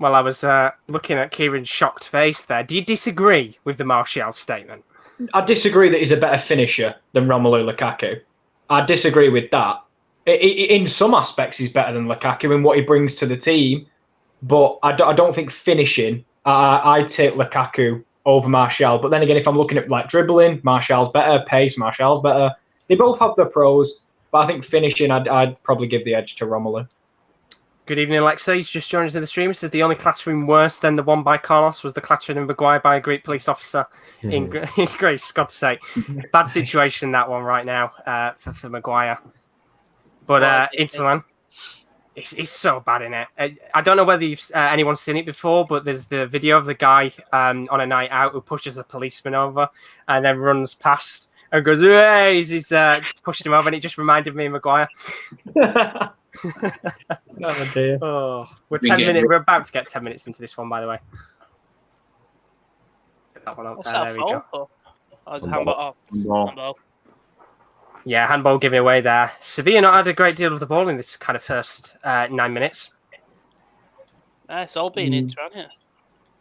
Well, I was looking at Kieran's shocked face there. Do you disagree with the Martial statement? I disagree that he's a better finisher than Romelu Lukaku. I disagree with that. In some aspects, he's better than Lukaku in what he brings to the team, but I don't think finishing, I'd take Lukaku over Martial. But then again, if I'm looking at like dribbling, Martial's better, pace, Martial's better. They both have their pros, but I think finishing, I'd probably give the edge to Romelu. Good evening, Alexa. He's just joined us in the stream. He says the only clattering worse than the one by Carlos was the clattering in Maguire by a Greek police officer in Greece. God's sake. Bad situation, that one right now for Maguire. But Inter Milan, it's so bad in it. I don't know whether anyone's seen it before, but there's the video of the guy on a night out who pushes a policeman over and then runs past and goes, hey, he's pushing him over, and it just reminded me of Maguire. Oh dear. Oh, we're about to get 10 minutes into this one, by the way. Get that one up. What's there that we go. for? Oh, it's a handball. Handball. Yeah, handball giving away there. Sevilla not had a great deal of the ball in this kind of first 9 minutes. It's all been Inter, hasn't it?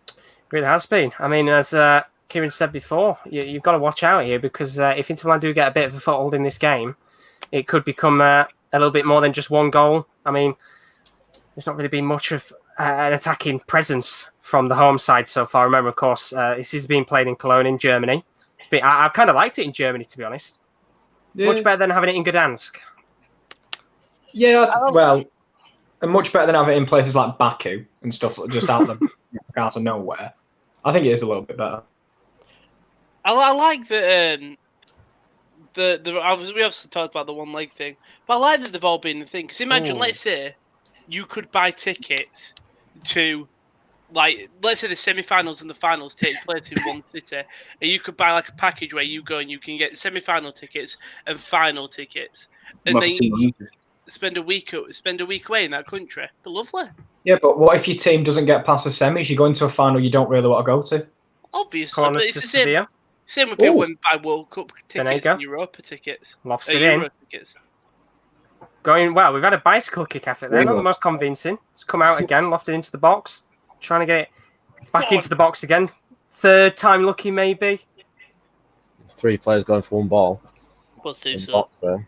It really has been. I mean, as Kieran said before, you've got to watch out here because if Inter Milan do get a bit of a foothold in this game, it could become a little bit more than just one goal. I mean, there's not really been much of an attacking presence from the home side so far. Remember, of course, this is being played in Cologne in Germany. I've kind of liked it in Germany, to be honest. Yeah. Much better than having it in Gdansk. Yeah, well, and much better than having it in places like Baku and stuff, just out of nowhere. I think it is a little bit better. I like that. We obviously talked about the one leg thing, but I like that they've all been the thing. Because imagine, let's say, you could buy tickets to, like, let's say the semi-finals and the finals take place in one city, and you could buy like a package where you go and you can get semi-final tickets and final tickets, and then you spend a week away in that country. But lovely. Yeah, but what if your team doesn't get past the semis? You go into a final you don't really want to go to. Obviously, but it's the same. Sevilla. Same with people when buy World Cup tickets and Europa tickets. Lofts it in. Tickets. Going well. We've had a bicycle kick effort there. Not the most convincing. It's come out again, lofted into the box. Trying to get it back into the box again. Third time lucky, maybe. 3 players going for one ball. Well, seriously. Better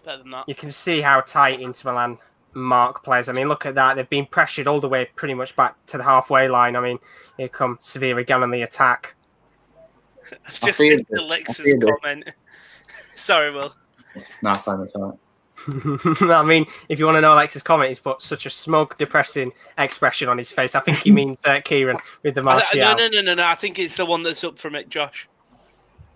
than that. You can see how tight Inter Milan mark players. I mean, look at that. They've been pressured all the way pretty much back to the halfway line. I mean, here come Sevilla again on the attack. I've just seen Alexa's comment. Sorry, Will. Nah, fine, that's all right. I mean, if you want to know Alexa's comment, he's put such a smug, depressing expression on his face. I think he means Kieran with the Martial. No. I think it's the one that's up from it, Josh.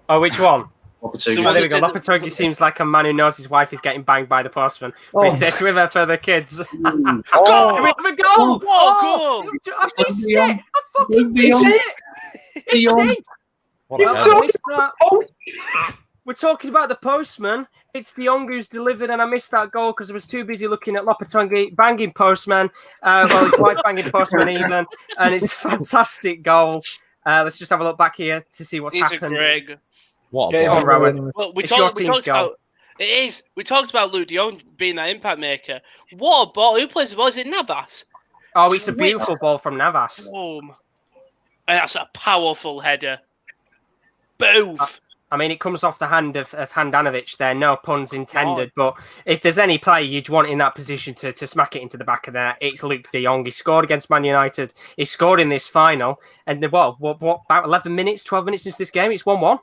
Oh, which one? Lopetegui. Oh, there we go. Lopetegui seems like a man who knows his wife is getting banged by the postman. But he stays with her for the kids. Goal! We have a goal! Goal! I missed it! I fucking missed it! We're talking about the postman. It's De Jong who's delivered, and I missed that goal because I was too busy looking at Lopetegui banging postman, while his wife banging postman even, and it's a fantastic goal. Let's just have a look back here to see what's happened. It's a great. What a ball. Rowan. Well, we talked about it is. We talked about Luke De Jong being that impact maker. What a ball! Who plays the ball? Is it Navas? Oh, it's a beautiful ball from Navas. Boom! And that's a powerful header. Boof! I mean, it comes off the hand of Handanovic there, no puns intended. But if there's any player you'd want in that position to smack it into the back of there, it's Luke De Jong. He scored against Man United. He scored in this final. And what about 11 minutes, 12 minutes into this game? It's 1-1.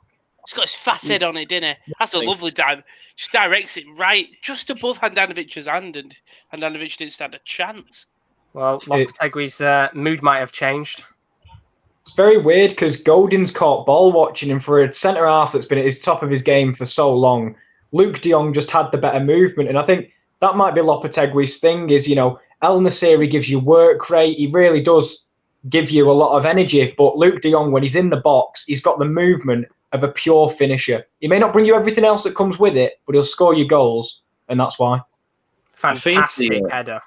He's got his fat head on it, didn't he? That's a lovely dive. Just directs it right, just above Handanovic's hand, and Handanovic didn't stand a chance. Well, Lopetegui's mood might have changed. It's very weird because Godin's caught ball watching, and for a centre half that's been at his top of his game for so long, Luke De Jong just had the better movement, and I think that might be Lopetegui's thing. Is El Nassiri gives you work rate, he really does give you a lot of energy, but Luke De Jong, when he's in the box, he's got the movement of a pure finisher. He may not bring you everything else that comes with it, but he'll score you goals, and that's why. Fantastic header.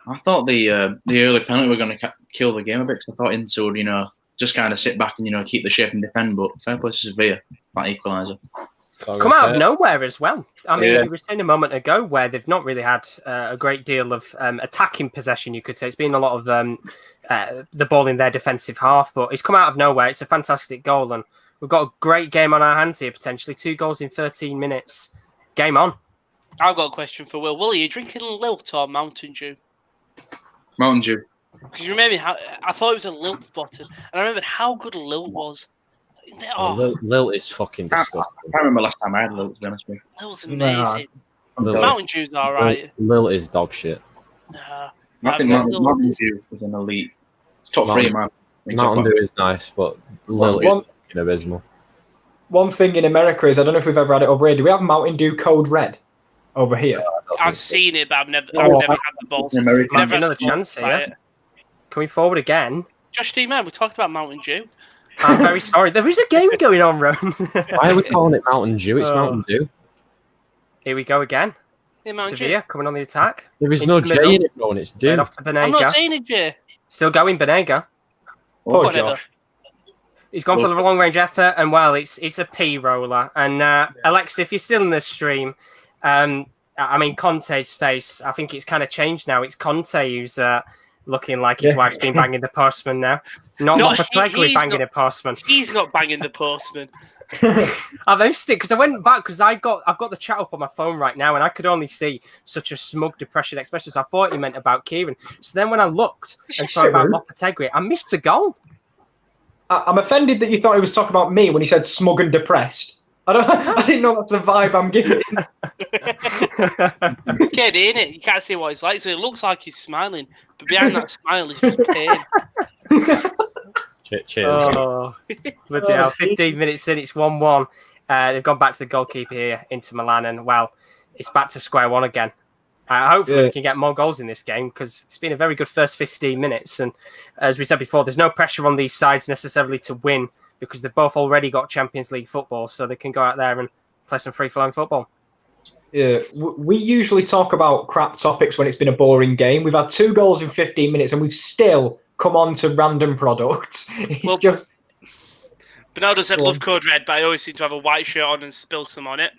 I thought the early penalty were going to kill the game a bit, because I thought Inter would, just kind of sit back and, keep the shape and defend, but fair play to Sevilla, that equaliser. Come out of nowhere as well. I mean, we were saying a moment ago where they've not really had a great deal of attacking possession, you could say. It's been a lot of the ball in their defensive half, but it's come out of nowhere. It's a fantastic goal, and we've got a great game on our hands here, potentially. 2 goals in 13 minutes. Game on. I've got a question for Will. Will, are you drinking Lilt or Mountain Dew? Mountain Dew. Because you remember how I thought it was a Lilt bottle, and I remembered how good Lilt was. Lilt is fucking disgusting. I can't remember last time I had Lilt, to be honest with you. Lilt's amazing. Mountain Dew's alright. Lilt is dog shit. I think Mountain Dew is an elite. It's top 3, man. Mountain Dew is nice, but Lilt is fucking abysmal. One thing in America is, I don't know if we've ever had it over here. Do we have Mountain Dew Code Red over here? I've seen it, but I've never had the balls. Never had another chance here. Can we forward again? Josh D. Man, we talked about Mountain Dew. I'm very sorry. There is a game going on, Ron. Why are we calling it Mountain Dew? It's Mountain Dew. Here we go again. Yeah, Sevilla coming on the attack. There is no J in it, Ron. It's Dew. Off to Banega. I'm not saying it, J. Still going, Banega. Whatever. He's gone for the long-range effort, and it's a P roller. And Alexa, if you're still in the stream, Conte's face, I think it's kind of changed now. It's Conte who's looking like his wife's been banging the postman now. Not Lopetegui banging the postman. He's not banging the postman. I missed it because I went back because I've got the chat up on my phone right now and I could only see such a smug depression expression. So I thought he meant about Kieran. So then when I looked and saw about Lopetegui, I missed the goal. I'm offended that you thought he was talking about me when he said smug and depressed. I didn't know that's the vibe I'm giving. Kid, ain't it? You can't see what he's like, so it looks like he's smiling, but behind that smile is just pain. Cheers. Oh, bloody hell. 15 minutes in, it's 1-1. They've gone back to the goalkeeper here, into Milan, and well, it's back to square one again. Hopefully we can get more goals in this game because it's been a very good first 15 minutes. And as we said before, there's no pressure on these sides necessarily to win because they've both already got Champions League football, so they can go out there and play some free-flowing football. Yeah, we usually talk about crap topics when it's been a boring game. We've had 2 goals in 15 minutes and we've still come on to random products. Well, just... Bernardo said, love Code Red, but I always seem to have a white shirt on and spill some on it.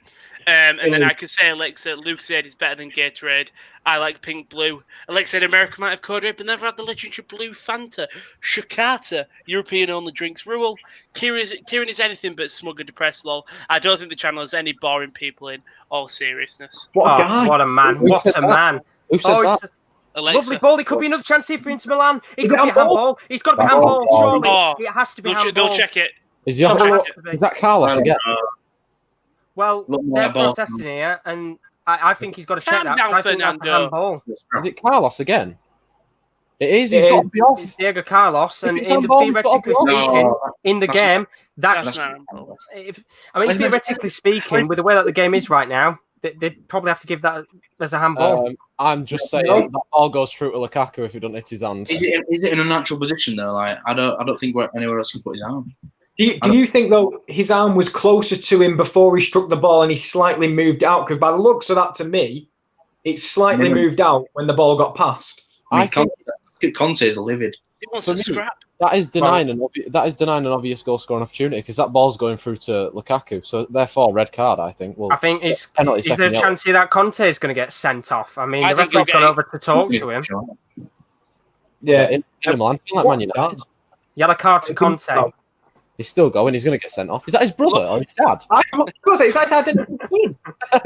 And then I could say, Alexa, Luke said is better than Gatorade. I like pink blue. Alexa said America might have Code Red, but never had the legendary blue Fanta. Shakata, European only drinks rule. Kieran is anything but smug and depressed, lol. I don't think the channel has any boring people in all seriousness. What a guy. What a man. What a man. Who said that? Alexa. Lovely ball. It could be another chance here for Inter Milan. It could be a handball. It's got to be handball, surely. It has to be handball. They'll check it. Is that Carlos again? Well, they're protesting here, and I think he's got to check that. I think that's the handball. Is it Carlos again? It is. He's got to be off. It's Diego Carlos, and theoretically speaking, in the game, that's handball. Theoretically speaking, with the way that the game is right now, they'd probably have to give that as a handball. I'm just saying that ball goes through to Lukaku if he doesn't hit his hand. Is it in a natural position though? Like I don't think anywhere else can put his arm. Do you think though his arm was closer to him before he struck the ball and he slightly moved out? Because by the looks of that, to me, it slightly moved out when the ball got past. I think Conte is livid. He wants to scrap. That is denying an obvious goal scoring opportunity because that ball's going through to Lukaku. So therefore, red card. I think. Well, I think is there a chance that Conte is going to get sent off? I mean, the referee's gone over to talk to him. Yeah, in Milan, like Man United. Yellow card to Conte. He's still going. He's going to get sent off. Is that his brother or his dad? Of course, it's like I didn't win. Look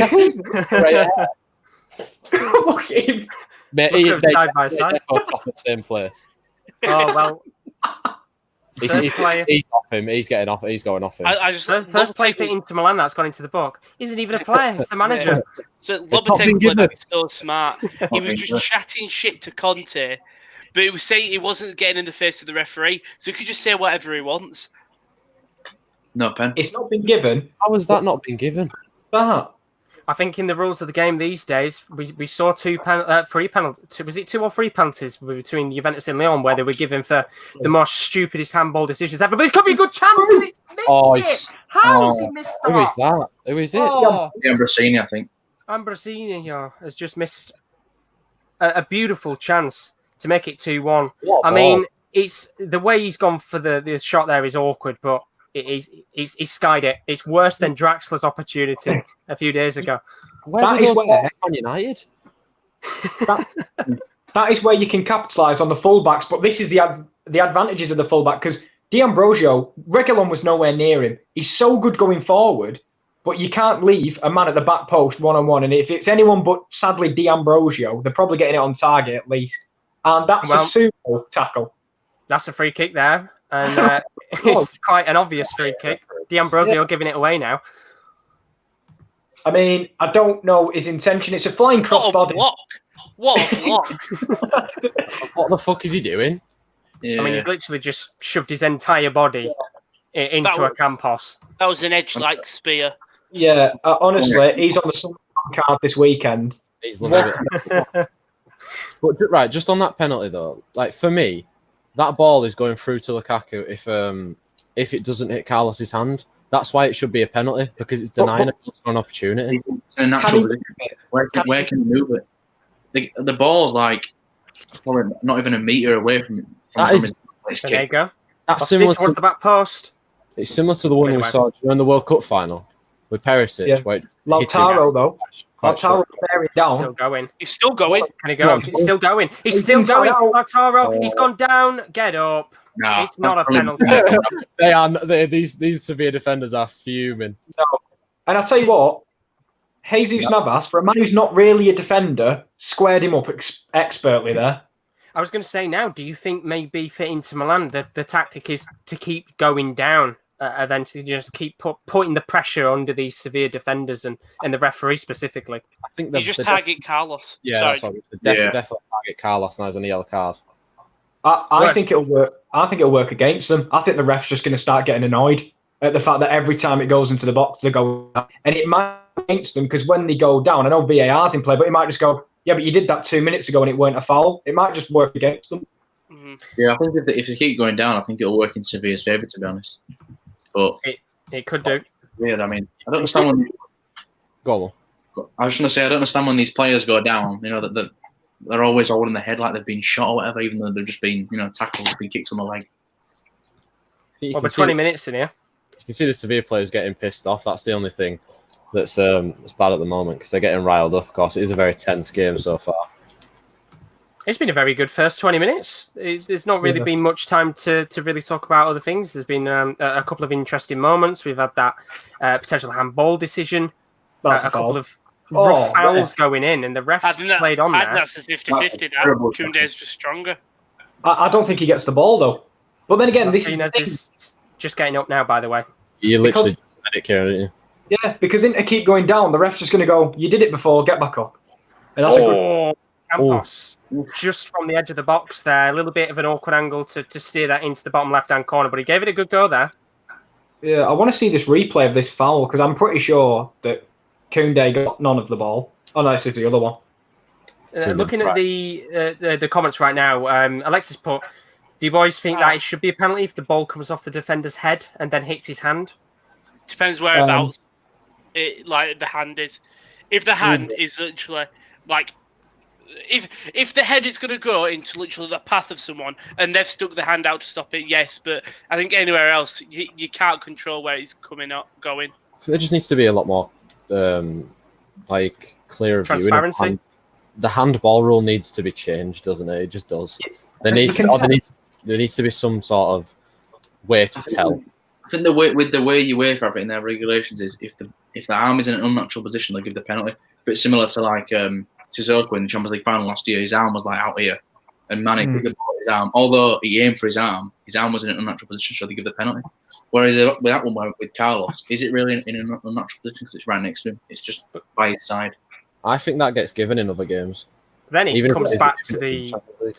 at him. Side by side. Off the same place. Oh well. He's off him. He's getting off. He's going off him. First play for Inter Milan that's gone into the book isn't even a player. It's the manager. So Lopetegui is so smart. He was just chatting shit to Conte, but he was saying he wasn't getting in the face of the referee, so he could just say whatever he wants. No pen. It's not been given. How has that not been given? I think in the rules of the game these days, we saw three penalties. Was it 2 or 3 penalties between Juventus and Lyon where they were given for the most stupidest handball decisions ever? But it's got to be a good chance and it's missed it. How has he missed that? Who is that? Who is it? Ambrosini, I think. Ambrosini has just missed a beautiful chance to make it 2-1. I mean, it's the way he's gone for the shot there is awkward, but he's skied it. It's worse than Draxler's opportunity a few days ago. That is where Man United. That is where you can capitalise on the fullbacks, but this is the advantages of the fullback because D'Ambrosio, Reguilón was nowhere near him. He's so good going forward, but you can't leave a man at the back post one-on-one. And if it's anyone but, sadly, D'Ambrosio, they're probably getting it on target at least. And that's a super tackle. That's a free kick there. And it's quite an obvious free kick. D'Ambrosio giving it away now. I mean, I don't know his intention. It's a flying crossbody. What a block. What the fuck is he doing? Yeah. I mean, he's literally just shoved his entire body into a Campos. That was an edge-like spear. Yeah, honestly, he's on the Sunderland card this weekend. He's loving it. But right, just on that penalty though, like for me, that ball is going through to Lukaku if it doesn't hit Carlos's hand. That's why it should be a penalty because it's denying an opportunity. It's a natural position. Where can you move it? The ball's like probably not even a metre away from it. There you go. That's similar towards the back post. It's similar to the one we saw during the World Cup final with Perisic. Yeah. Lautaro though. Lautaro bearing down. Still going. He's still going. Can he go? He's still going. He's still going. Lautaro. He's gone down. Get up. Nah, It's not a that's penalty. These Sevilla defenders are fuming. No. And I'll tell you what, Jesus Navas, for a man who's not really a defender, squared him up expertly there. I was going to say now, do you think maybe for Inter Milan, the tactic is to keep going down, eventually just keep putting the pressure under these Sevilla defenders and the referee specifically? I think You just target Carlos. Yeah, Sorry. that's what definitely target Carlos now as a yellow card. I think it'll work. I think it'll work against them. I think the ref's just going to start getting annoyed at the fact that every time it goes into the box, they go down. And it might be against them because when they go down, I know VAR's in play, but it might just go, yeah, but you did that 2 minutes ago and it weren't a foul. It might just work against them. Mm-hmm. Yeah, I think if they keep going down, I think it'll work in Sevilla's favour, to be honest. But it could do. weird. I mean, I don't understand when. Go on. I was just going to say, I don't understand when these players go down. You know that they're always holding their head like they've been shot or whatever, even though they've just been, tackled, been kicked on the leg. Well, we're 20 minutes in here. You can see the Sevilla players getting pissed off. That's the only thing that's bad at the moment because they're getting riled up. Of course, it is a very tense game so far. It's been a very good first 20 minutes. There's not really been much time to really talk about other things. There's been a couple of interesting moments. We've had that potential handball decision, a couple of rough fouls going in, and the refs played on there. That's a 50-50 now. Koundé's just stronger. I don't think he gets the ball, though. But then again, this is just getting up now, by the way. You literally said it, Kieran, didn't you? Yeah, because Inter keep going down, the ref's just going to go, you did it before, get back up. And that's a good... Campos, just from the edge of the box there, a little bit of an awkward angle to steer that into the bottom left-hand corner, but he gave it a good go there. Yeah, I want to see this replay of this foul, because I'm pretty sure that Koundé got none of the ball. Oh, no, this is the other one. Looking at the comments right now, Alexis put, do you boys think that it should be a penalty if the ball comes off the defender's head and then hits his hand? Depends whereabouts the hand is. If the hand is literally like, if the head is going to go into literally the path of someone and they've stuck the hand out to stop it, yes. But I think anywhere else, you can't control where it's going. There just needs to be a lot more clear transparency. The handball rule needs to be changed, doesn't it? It just does. There needs to be some sort of way to tell. I think the way UEFA have it in their regulations is if the arm is in an unnatural position, they give the penalty. A bit similar to Sissoko in the Champions League final last year. His arm was out here, and Mane picked the ball with his arm. Although he aimed for his arm was in an unnatural position, so they give the penalty. Whereas with that one with Carlos, is it really in an unnatural position because it's right next to him? It's just by his side. I think that gets given in other games. Then it comes back to the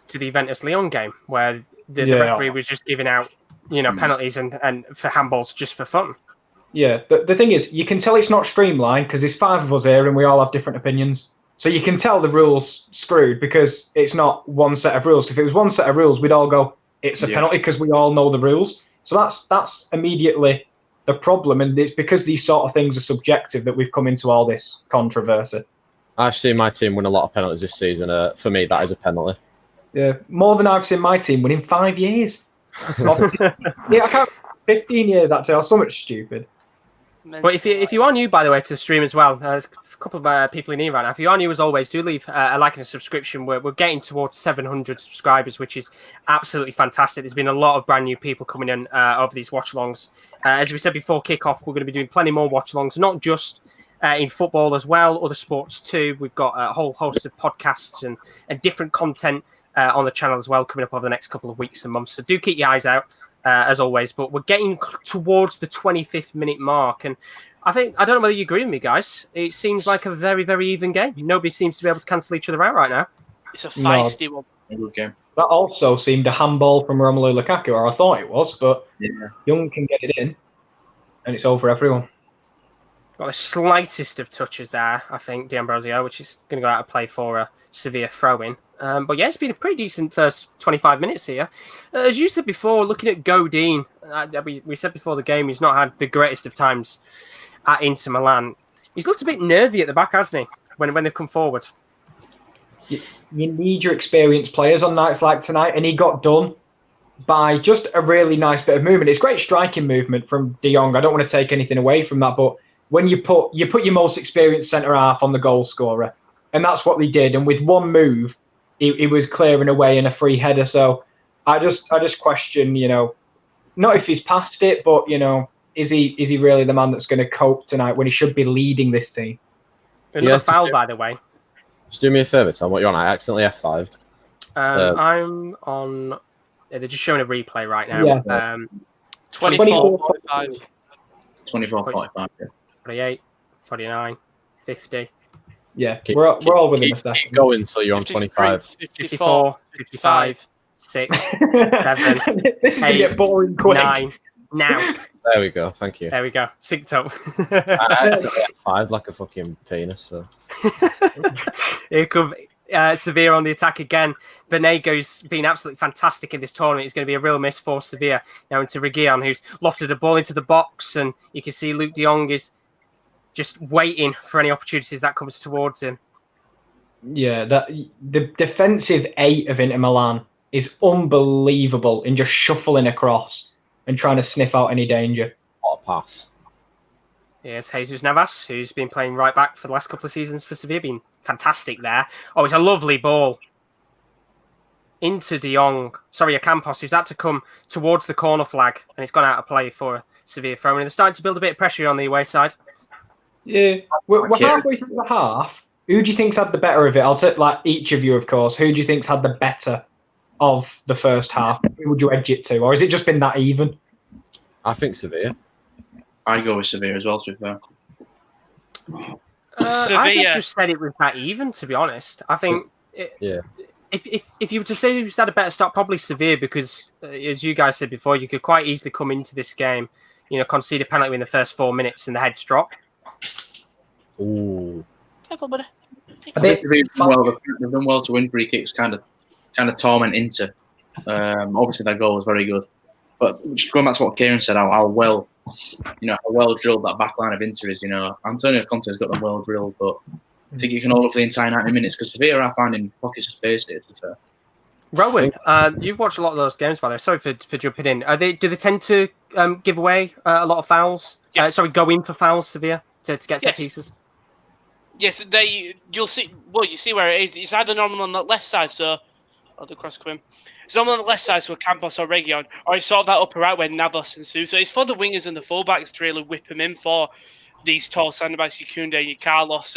Juventus Lyon game where the referee was just giving out, penalties and for handballs just for fun. Yeah, but the thing is, you can tell it's not streamlined because there's 5 of us here and we all have different opinions. So you can tell the rules screwed because it's not one set of rules. If it was one set of rules, we'd all go, it's a penalty because we all know the rules. So that's immediately the problem, and it's because these sort of things are subjective that we've come into all this controversy. I've seen my team win a lot of penalties this season. For me, that is a penalty. Yeah, more than I've seen my team win in 5 years. I can't. 15 years actually. I was so much stupid. But if you are new, by the way, to the stream as well, there's a couple of people in here right now. If you are new, as always, do leave a like and a subscription. We're getting towards 700 subscribers, which is absolutely fantastic. There's been a lot of brand new people coming in over these watch-alongs. As we said before kickoff, we're going to be doing plenty more watch-alongs, not just in football as well, other sports too. We've got a whole host of podcasts and different content on the channel as well coming up over the next couple of weeks and months. So do keep your eyes out. As always, but we're getting towards the 25th minute mark, and I don't know whether you agree with me, guys. It seems like a very, very even game. Nobody seems to be able to cancel each other out right now. It's a feisty one. Good game. That also seemed a handball from Romelu Lukaku, or I thought it was, but Young can get it in, and it's over everyone. Got the slightest of touches there, I think, D'Ambrosio, which is going to go out of play for a Sevilla throw-in. But yeah, it's been a pretty decent first 25 minutes here. As you said before, looking at Godin, we said before the game, he's not had the greatest of times at Inter Milan. He's looked a bit nervy at the back, hasn't he, when they've come forward? You need your experienced players on nights like tonight, and he got done by just a really nice bit of movement. It's great striking movement from De Jong. I don't want to take anything away from that, but when you put your most experienced centre-half on the goal scorer, and that's what they did, and with one move, he was clearing away in a free header. So I just question, not if he's past it, but is he really the man that's going to cope tonight when he should be leading this team? Another foul, by the way. Just do me a favour, Tom. What you're on? I accidentally F5'd. I'm on. They're just showing a replay right now. Yeah. 24-45. 24-45. 48, 49, 50. Yeah, we're all within a second. Keep going until you're on 25. 54, 55, 6, 7, This is going to 8, get boring quick. 9. Now. There we go. Thank you. There we go. Synced up. I accidentally F5'd like a fucking penis. So. Here come Sevilla on the attack again. Benego's been absolutely fantastic in this tournament. He's going to be a real miss for Sevilla. Now into Reguilon, who's lofted a ball into the box, and you can see Luke de Jong is just waiting for any opportunities that comes towards him. Yeah, the defensive 8 of Inter Milan is unbelievable in just shuffling across and trying to sniff out any danger. What a pass. Here's Jesus Navas, who's been playing right back for the last couple of seasons for Sevilla, been fantastic there. Oh, it's a lovely ball. Into De Jong. Sorry, Ocampos, who's had to come towards the corner flag, and it's gone out of play for Sevilla throw. And they're starting to build a bit of pressure on the away side. Yeah, we're halfway through the half. Who do you think's had the better of it? I'll take each of you, of course. Who do you think's had the better of the first half? Who would you edge it to, or has it just been that even? I think Sevilla. I'd go with Sevilla as well, to be fair. I just said it was that even, to be honest. I think if you were to say who's had a better start, probably Sevilla, because as you guys said before, you could quite easily come into this game, concede a penalty in the first 4 minutes and the heads drop. Ooh. Careful, buddy. They've done well to win free kicks, kind of torment Inter. Obviously, their goal was very good, but just going back to what Kieran said, how well drilled that back line of Inter is. Antonio Conte's got them well drilled, but I think you can hold up for the entire 90 minutes because Sevilla are finding pockets of space here, to be fair. Rowan, you've watched a lot of those games, by the way. Sorry for jumping in. Do they tend to give away a lot of fouls? Yes. Go in for fouls, Sevilla, to get set pieces? Yes, you'll see. Well, you see where it is. It's either normal on the left side, so the cross come in. It's normal on the left side, so Campos or Reguilon, or it's sort of that upper right where Navas and Sousa. It's for the wingers and the fullbacks to really whip them in for these tall centre backs, your Koundé, your Carlos.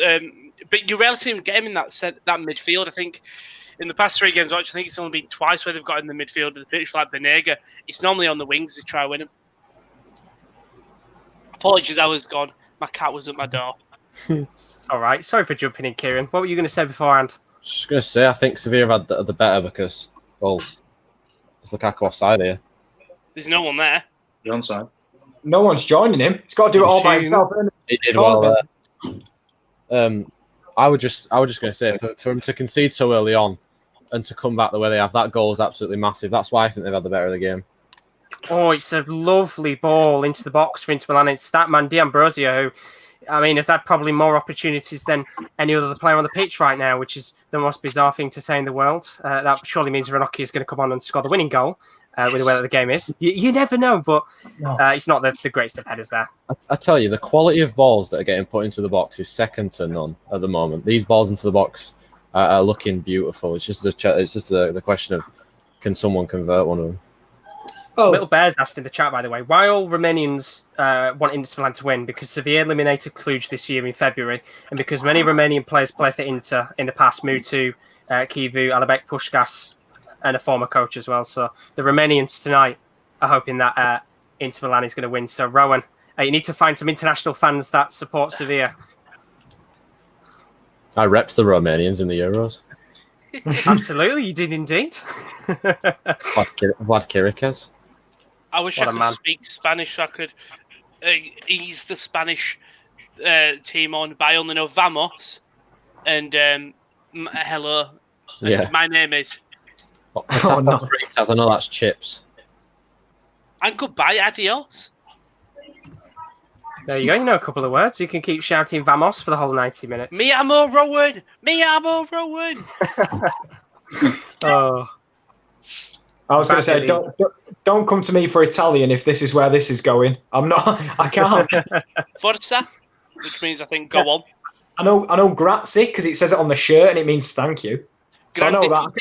But you rarely see them get him in that midfield. I think in the past 3 games, I think it's only been twice where they've got in the midfield of the pitch, like Benega. It's normally on the wings to try and win him. Apologies, I was gone. My cat was at my door. All right. Sorry for jumping in, Kieran. What were you going to say beforehand? Just going to say, I think Sevilla have had the better because, it's Lukaku offside here. There's no one there. The onside. No one's joining him. He's got to do it all by himself. He did well there. I was just going to say, for him to concede so early on and to come back the way they have, that goal is absolutely massive. That's why I think they've had the better of the game. Oh, it's a lovely ball into the box for Inter Milan. It's that man, D'Ambrosio, who, has had probably more opportunities than any other player on the pitch right now, which is the most bizarre thing to say in the world. That surely means Ranocchi is going to come on and score the winning goal with the way that the game is. You never know, but it's not the greatest of headers there. I tell you, the quality of balls that are getting put into the box is second to none at the moment. These balls into the box are looking beautiful. It's just the question of, can someone convert one of them? Oh. Little Bears asked in the chat, by the way, why all Romanians want Inter Milan to win? Because Sevilla eliminated Cluj this year in February, and because many Romanian players play for Inter in the past, Mutu, Kivu, Alabek, Puskás, and a former coach as well. So the Romanians tonight are hoping that Inter Milan is going to win. So Rowan, you need to find some international fans that support Sevilla. I repped the Romanians in the Euros. Absolutely, you did indeed. Vlad Kirikes. I wish I could speak Spanish so I could ease the Spanish team on, but I only know vamos and hello. And my name is. I know that's chips. And goodbye, adios. There you go. You know a couple of words. You can keep shouting vamos for the whole 90 minutes. Mi amo Rowan. Mi amo Rowan. Oh. I was going to say, don't come to me for Italian if this is where this is going. I can't. Forza, which means I think go on. I know grazie because it says it on the shirt and it means thank you. So I know that.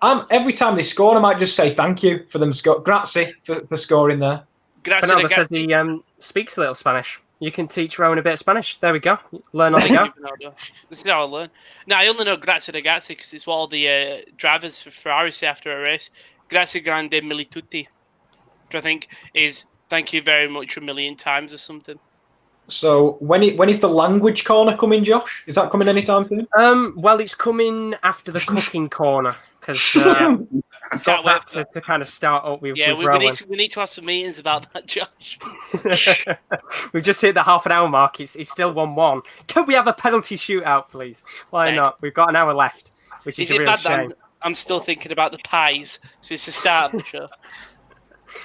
Every time they score, I might just say thank you for them. Grazie for scoring there. Grazie Ronaldo says ragazzi. he speaks a little Spanish. You can teach Rowan a bit of Spanish. There we go. Learn on the go. This is how I learn. No, I only know grazie ragazzi because it's what all the drivers for Ferrari say after a race. Grazie grande mille tutti, which I think is thank you very much a million times or something. So when is the language corner coming, Josh? Is that coming anytime soon? Well, it's coming after the cooking corner because got that to kind of start up with. Yeah, with we need to have some meetings about that, Josh. We've just hit the half-an-hour mark. It's still 1-1. Can we have a penalty shootout, please? Why not? We've got an hour left, which is a real shame. I'm still thinking about the pies since the start of the show.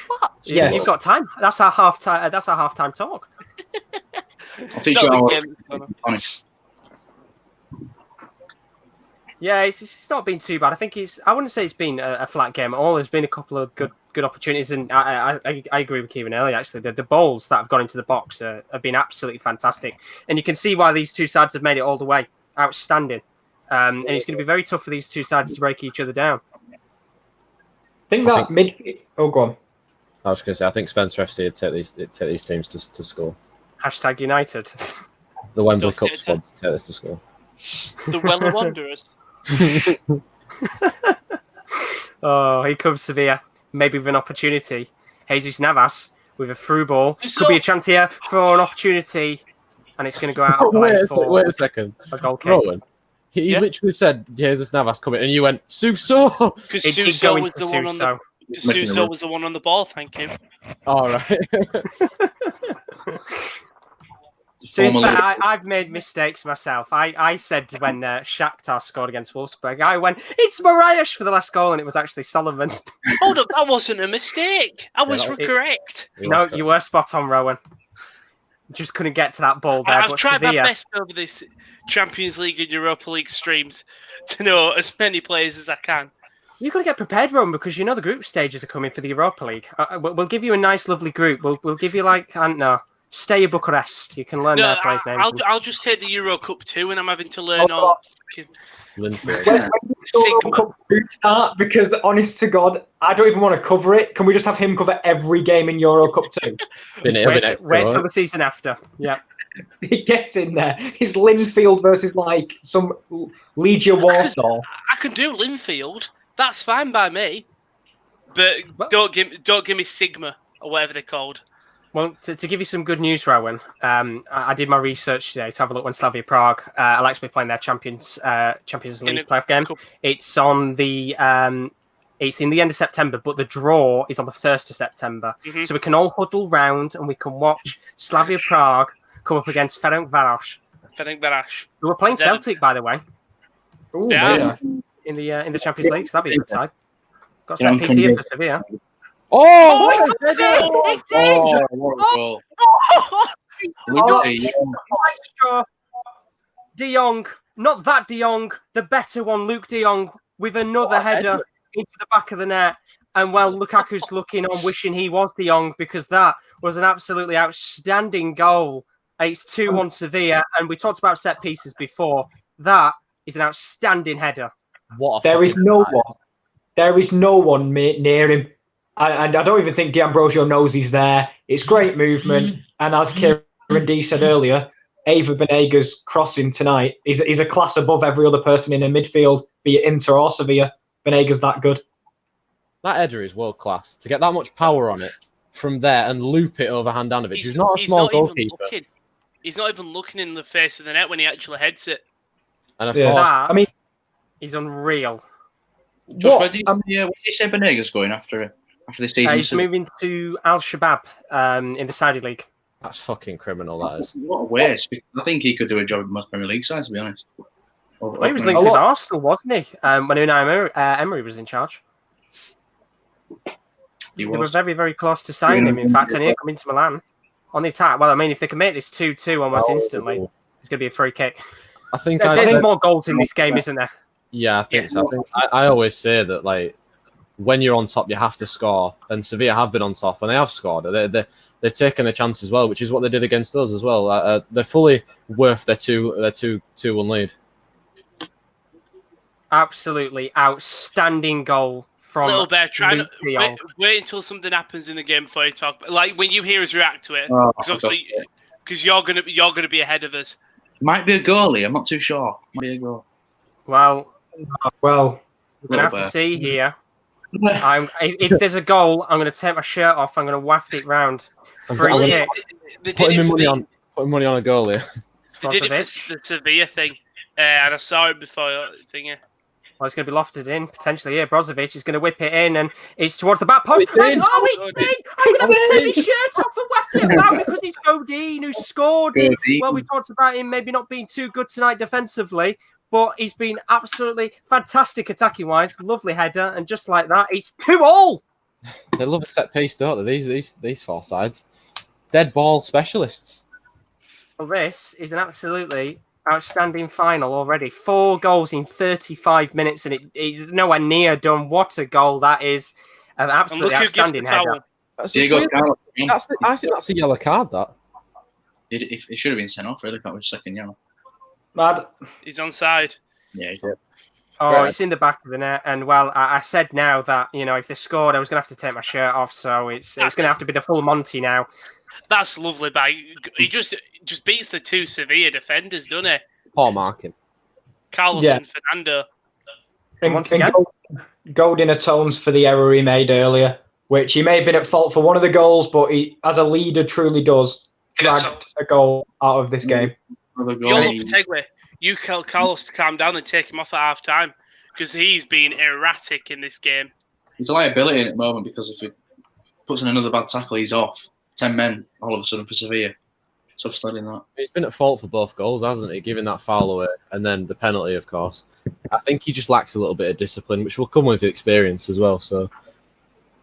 What? Yeah, you've got time. That's our half-time. That's our half-time talk. I'll teach you how. Yeah, it's not been too bad. I think I wouldn't say it's been a flat game at all. There's been a couple of good opportunities, and I agree with Kieran earlier. Actually, the balls that have gone into the box have been absolutely fantastic, and you can see why these two sides have made it all the way. Outstanding, and it's going to be very tough for these two sides to break each other down. Oh, go on. I was going to say, I think Spencer FC would take these teams to score. Hashtag United. The Wembley Cup squad to take this to score. The Weller Wanderers. Oh, here comes Sevilla. Maybe with an opportunity. Jesus Navas with a through ball. Could be a chance here for an opportunity. And it's going to go out. Wait a second. A goal kick. Rowan, he literally said, Jesus Navas coming, and you went, Suso! Because Suso was the one on the... Suso was the one on the ball, thank you. All right. I've made mistakes myself. I said when Shakhtar scored against Wolfsburg, I went, it's Moraes for the last goal, and it was actually Solomon. Hold up, that wasn't a mistake. I was correct. No, you were spot on, Rowan. Just couldn't get to that ball there. I've tried my best over this Champions League and Europa League streams to know as many players as I can. You've got to get prepared, Rowan, because you know the group stages are coming for the Europa League. We'll give you a nice, lovely group. We'll give you I don't know, Stay Bucharest. You can learn their players' names. I'll just take the Euro Cup 2 and I'm having to learn all Sigma. Because honest to God, I don't even want to cover it. Can we just have him cover every game in Euro Cup 2? Wait till the season after. Yeah. He gets in there. It's Linfield versus some Legia Warsaw. I can do Linfield. That's fine by me. But don't give me Sigma or whatever they're called. Well, to give you some good news, Rowan, I did my research today to have a look when Slavia Prague are actually playing their Champions League playoff game. It's on the it's in the end of September, but the draw is on the 1st of September. Mm-hmm. So we can all huddle round and we can watch Slavia Prague come up against Ferencváros. Who are playing Celtic, by the way. Ooh, yeah. In the Champions League, so that'd be a good time. Got set piece here for Sevilla. It's De Jong, not that De Jong, the better one, Luke De Jong, with another header into the back of the net. And Lukaku's looking on, wishing he was De Jong, because that was an absolutely outstanding goal. It's 2-1 Sevilla, and we talked about set pieces before. That is an outstanding header. There is no one near him. And I don't even think D'Ambrosio knows he's there. It's great movement. And as Kieran D said earlier, Ava Benega's crossing tonight is a class above every other person in a midfield, be it Inter or Sevilla. Benega's that good. That header is world class. To get that much power on it from there and loop it over Handanovic, who's not a small goalkeeper. He's not even looking in the face of the net when he actually heads it. And of course, he's unreal. Josh, where do you say Benega's going after this season? He's moving to Al Shabab in the Saudi League. That's fucking criminal, that is. What a waste. I think he could do a job in most Premier League sides, to be honest. He was linked with Arsenal, wasn't he? When Unai Emery was in charge. They were very, very close to signing him, in fact, and he'll come into Milan on the attack. Well, I mean, if they can make this 2-2 almost instantly, it's going to be a free kick. I think there's more goals in this game, isn't there? Yeah, I think so. I always say that, when you're on top, you have to score. And Sevilla have been on top, and they have scored. They've taken the chance as well, which is what they did against us as well. They're fully worth their 2-1 lead. Absolutely outstanding goal from Little Bear, try Luke to de Jong. wait until something happens in the game before you talk. Like when you hear us react to it, Oh, because you're gonna be ahead of us. Might be a goalie. I'm not too sure. Might be a goal. Well, Well, we're going to have to see here. If there's a goal, I'm going to take my shirt off. I'm going to waft it round. Free I'm kick. They did Putting it money for on. Putting money on a goalie. They did it for the Sevilla thing, and I saw it before thingy. Well, it's going to be lofted in, potentially here. Brozovic is going to whip it in, and it's towards the back post. And, it's in! I'm going to have to take my shirt off and waft it about because it's Godin who scored. Well, we talked about him maybe not being too good tonight defensively, but he's been absolutely fantastic attacking-wise. Lovely header, and just like that, it's 2-2. They love a set piece, don't they? These four sides. Dead ball specialists. Well, this is an absolutely outstanding final already. 4 goals in 35 minutes, and it's nowhere near done. What a goal that is. An absolutely outstanding header. I think that's a yellow card, that. It should have been sent off, really. That was second yellow. Mad. He's onside. Yeah, he did. Oh, it's in the back of the net. And, well, I said now that, if they scored, I was going to have to take my shirt off. So it's going to have to be the full Monty now. That's lovely, but he just beats the 2 Sevilla defenders, doesn't he? Poor marking. Carlos and Fernando. Once again, Godin atones for the error he made earlier, which he may have been at fault for one of the goals, but he, as a leader, truly does drag a goal out of this game. You tell Carlos to calm down and take him off at half time because he's been erratic in this game. He's a liability at the moment because if he puts in another bad tackle, he's off. 10 men all of a sudden for Sevilla. Tough sledding that. He's been at fault for both goals, hasn't he? Giving that foul away and then the penalty, of course. I think he just lacks a little bit of discipline, which will come with experience as well. So,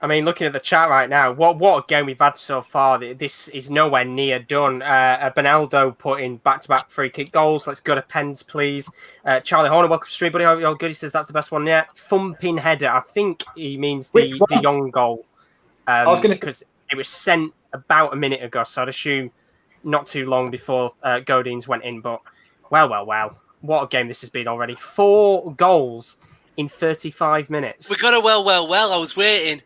I mean, looking at the chat right now, what a game we've had so far. This is nowhere near done. Benaldo putting back-to-back free kick goals. Let's go to pens, please. Charlie Horner, welcome to stream, buddy. How good? He says that's the best one yet. Thumping header. I think he means the De Jong goal. Because it was sent about a minute ago, so I'd assume not too long before Godin's went in. But, well. What a game this has been already. 4 goals in 35 minutes. We got a well. I was waiting.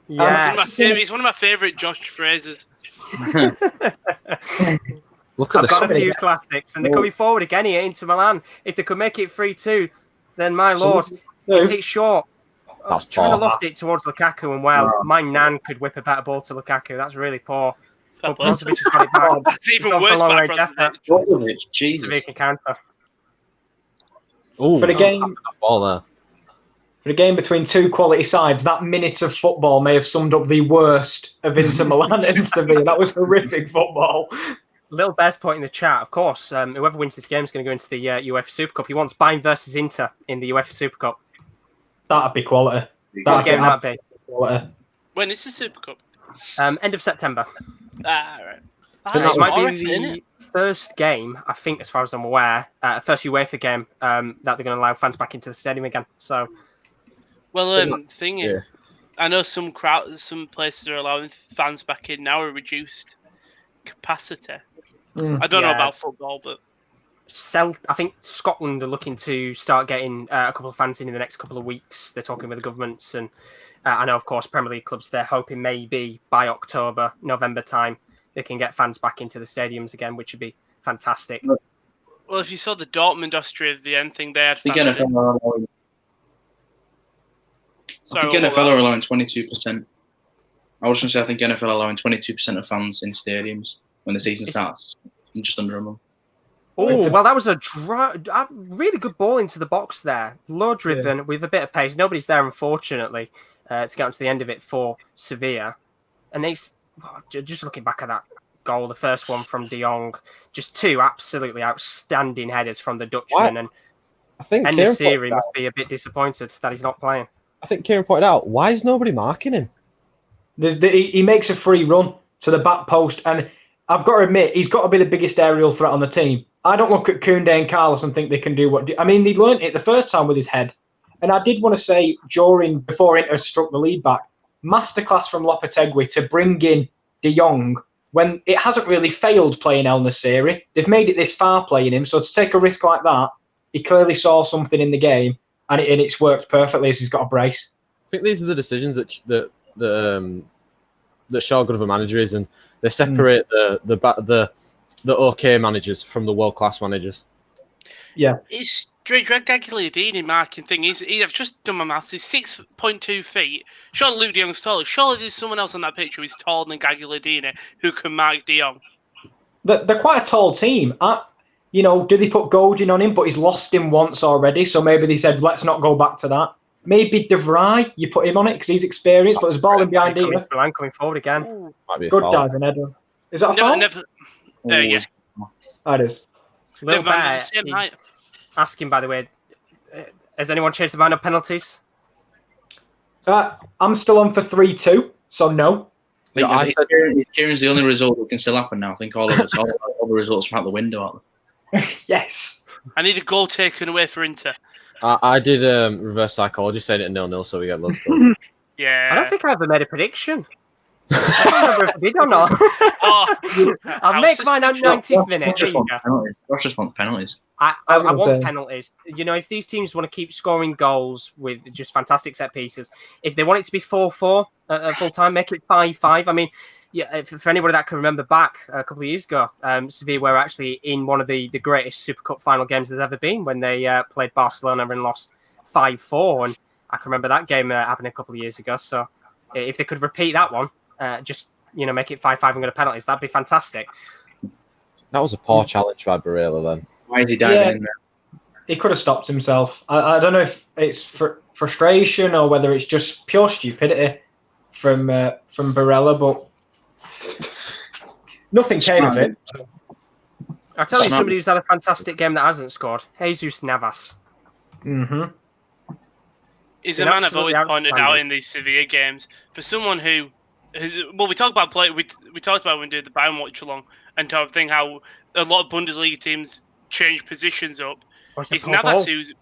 Yes. It's one of my favourite Josh phrases. look at I've got a few classics, and they're coming forward again here into Milan. If they could make it 3-2, then my lord, it's hit short. That's trying to poor. loft it towards Lukaku, and my nan could whip a better ball to Lukaku. That's really poor. But Brozovic has got it back. That's even worse by Brozovic. Jesus. Sevilla can counter. Ooh, For the game, ball there. for a game between 2 quality sides, that minute of football may have summed up the worst of Inter Milan and Sevilla. That was horrific football. Little Bear's point in the chat, of course. Whoever wins this game is going to go into the UEFA Super Cup. He wants Bayern versus Inter in the UEFA Super Cup. That'd be quality. What game would that be? Quality. When is the Super Cup? End of September. Right. It might be the first game, I think, as far as I'm aware, first UEFA game that they're going to allow fans back into the stadium again. So, I know some places are allowing fans back in now, a reduced capacity. I don't know about football, but I think Scotland are looking to start getting a couple of fans in the next couple of weeks. They're talking with the governments, and I know, of course, Premier League clubs, they're hoping maybe by October, November time, they can get fans back into the stadiums again, which would be fantastic. Well, if you saw the Dortmund Austria Vienna thing, they had fans. I think NFL are allowing 22%. I was going to say, I think NFL are allowing 22% of fans in stadiums when the season starts in just under a month. Oh, well, that was a really good ball into the box there. Low driven with a bit of pace. Nobody's there, unfortunately, to get onto the end of it for Sevilla. And it's just looking back at that goal, the first one from De Jong, just 2 absolutely outstanding headers from the Dutchman. And I think En-Nesyri must be a bit disappointed that he's not playing. I think Kieran pointed out, why is nobody marking him? He makes a free run to the back post, and I've got to admit, he's got to be the biggest aerial threat on the team. I don't look at Koundé and Carlos and think they can do what... I mean, they learnt it the first time with his head. And I did want to say, before Inter struck the lead back, masterclass from Lopetegui to bring in De Jong when it hasn't really failed playing El Nassiri. They've made it this far playing him, so to take a risk like that, He clearly saw something in the game, and it's worked perfectly as he's got a brace. I think these are the decisions that show how good of a manager is, and they separate the okay managers from the world class managers. Yeah, It's Gagliardini marking thing. I've just done my maths. He's 6.2 feet. Surely Luke de Jong's taller. Surely there's someone else on that picture who's taller than Gagliardini who can mark de Jong. they're quite a tall team. Do they put Godin on him? But he's lost him once already, so maybe they said, let's not go back to that. Maybe De Vrij, you put him on it because he's experienced, but there's ball in behind here. Milan coming forward again. Might be a Good foul. diving header. Is that a foul? Yeah. That is. Little They're around Bear the same height. is asking, by the way, has anyone changed the amount of penalties? I'm still on for 3-2, so no. Yeah, I said Kieran's the only result that can still happen now. I think all of us, all the results are out the window. Aren't they? Yes. I need a goal taken away for Inter. I did reverse psychology, saying it 0-0, so we get lots of goals. Yeah. I don't think I ever made a prediction. I don't remember if I did or not. I'll make mine at 90th minute. There you go. Josh just wants penalties. I I was gonna want say. penalties. If these teams want to keep scoring goals with just fantastic set pieces, if they want it to be 4-4 at full time, make it 5-5. I mean, yeah, for anybody that can remember back a couple of years ago, Sevilla were actually in one of the greatest Super Cup final games there's ever been when they played Barcelona and lost 5-4. And I can remember that game happening a couple of years ago. So if they could repeat that one, just make it 5-5 and go to penalties, that'd be fantastic. That was a poor challenge by Barella then. Why is he diving in there? He could have stopped himself. I don't know if it's frustration or whether it's just pure stupidity from Barella, but nothing came of it. I'll tell you somebody who's had a fantastic game that hasn't scored. Jesus Navas. Mm-hmm. He's Been a man I've always absolutely pointed out outstanding. in these Sevilla games. For someone who we talked about we talked about when we did the Bayern Watchalong and type of thing, how a lot of Bundesliga teams change positions up. It's Navas who's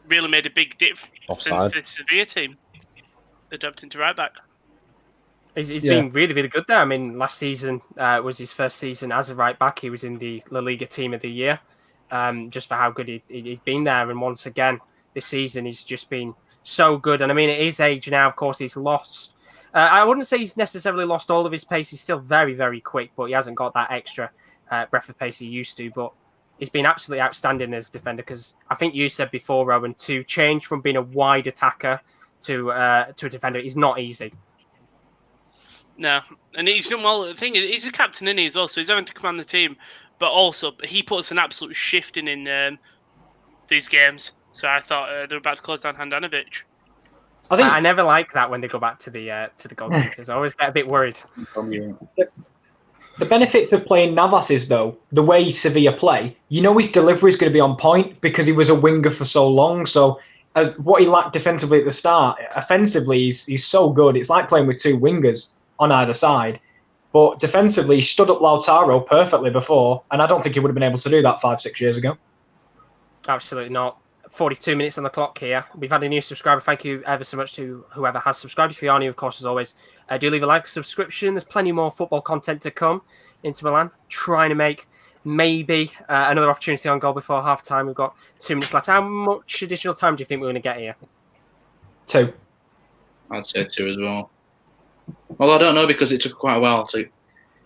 really made a big difference Offside. to the Sevilla team adapting to right back. He's been really, really good there. I mean, last season was his first season as a right back. He was in the La Liga Team of the Year, just for how good he'd been there. And once again, this season, he's just been so good. And I mean, at his age now, of course, he's lost. I wouldn't say he's necessarily lost all of his pace. He's still very, very quick, but he hasn't got that extra breath of pace he used to. But he's been absolutely outstanding as a defender because I think you said before, Rowan, to change from being a wide attacker to a defender is not easy. No, and he's done well. The thing is, he's a captain in as well, so he's having to command the team. But also, he puts an absolute shift in these games. So I thought they were about to close down Handanovic. I never like that when they go back to the goalkeepers. I always get a bit worried. The benefits of playing Navas is, though, the way Sevilla play, his delivery is going to be on point because he was a winger for so long. So as what he lacked defensively at the start, offensively, he's so good. It's like playing with two wingers on either side. But defensively, he stood up Lautaro perfectly before, and I don't think he would have been able to do that 5-6 years ago. Absolutely not. 42 minutes on the clock here. We've had a new subscriber. Thank you ever so much to whoever has subscribed. If you are new, of course, as always, do leave a like, subscription. There's plenty more football content to come into Milan. Trying to make maybe another opportunity on goal before half time. We've got 2 minutes left. How much additional time do you think we're going to get here? 2. I'd say 2 as well. Well, I don't know because it took quite a while to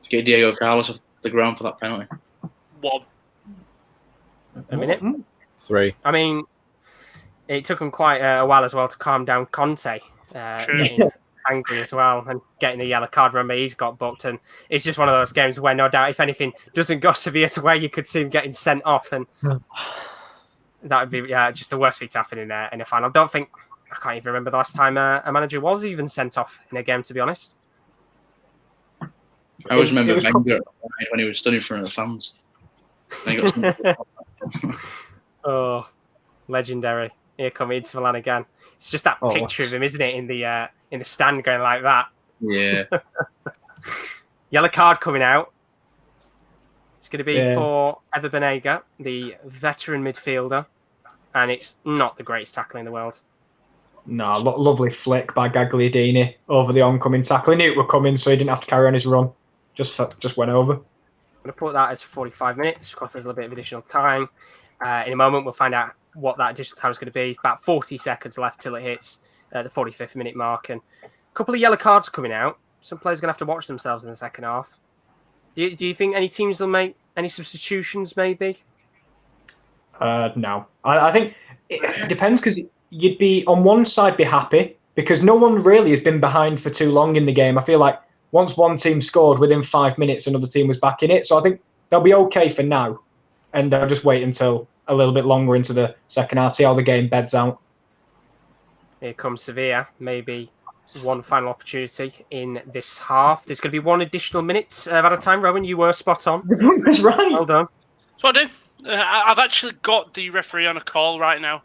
get Diego Carlos off the ground for that penalty. 1. A minute? 3. I mean, it took him quite a while as well to calm down Conte. Getting angry as well and getting the yellow card. Remember, he's got booked, and it's just one of those games where no doubt, if anything doesn't go Sevilla to where you could see him getting sent off, and that would be just the worst thing to happen in a final. I can't even remember the last time a manager was even sent off in a game, to be honest. I always remember Wenger when he was stood in front of the fans. And he got Oh, legendary! Here coming into Milan again. It's just that picture of him, isn't it, in the stand going like that? Yeah. Yellow card coming out. It's going to be for Ever Banega, the veteran midfielder, and it's not the greatest tackle in the world. No, lovely flick by Gagliardini over the oncoming tackle. He knew it were coming, so he didn't have to carry on his run. Just went over. I'm going to put that as 45 minutes. Of course, there's a little bit of additional time. In a moment, we'll find out what that additional time is going to be. About 40 seconds left till it hits the 45th minute mark. And a couple of yellow cards coming out. Some players are going to have to watch themselves in the second half. Do you think any teams will make any substitutions, maybe? No. I think it depends, because you'd be, on one side, be happy, because no one really has been behind for too long in the game. I feel like once one team scored, within 5 minutes, another team was back in it. So I think they'll be okay for now. And they'll just wait until a little bit longer into the second half, see how the game beds out. Here comes Sevilla, maybe one final opportunity in this half. There's going to be one additional minute at a time. Rowan, you were spot on. That's right. Well done. So I do. I've actually got the referee on a call right now.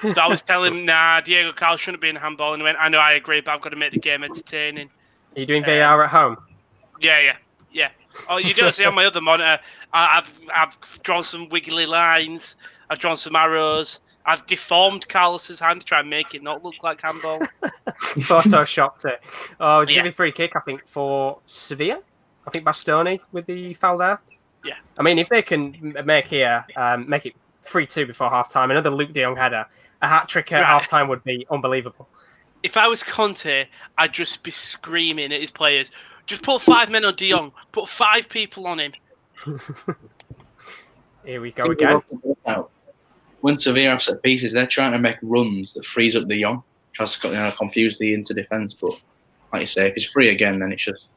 So I was telling him, nah, Diego Carl shouldn't be in handball. And he went, I know, I agree, but I've got to make the game entertaining. Are you doing VAR at home? Yeah. Oh, you don't see on my other monitor, I've drawn some wiggly lines. I've drawn some arrows. I've deformed Carlos's hand to try and make it not look like handball. You photoshopped it. Oh, it's going to be a free kick, I think, for Sevilla. I think Bastoni with the foul there. Yeah. I mean, if they can make it 3-2 before half-time, another Luke de Jong header, a hat-trick at half-time would be unbelievable. If I was Conte, I'd just be screaming at his players, just put 5 men on de Jong, put 5 people on him. Here we go again. When Sevilla have set pieces, they're trying to make runs that frees up de Jong, tries to confuse the inter-defence, but like you say, if he's free again, then it's just...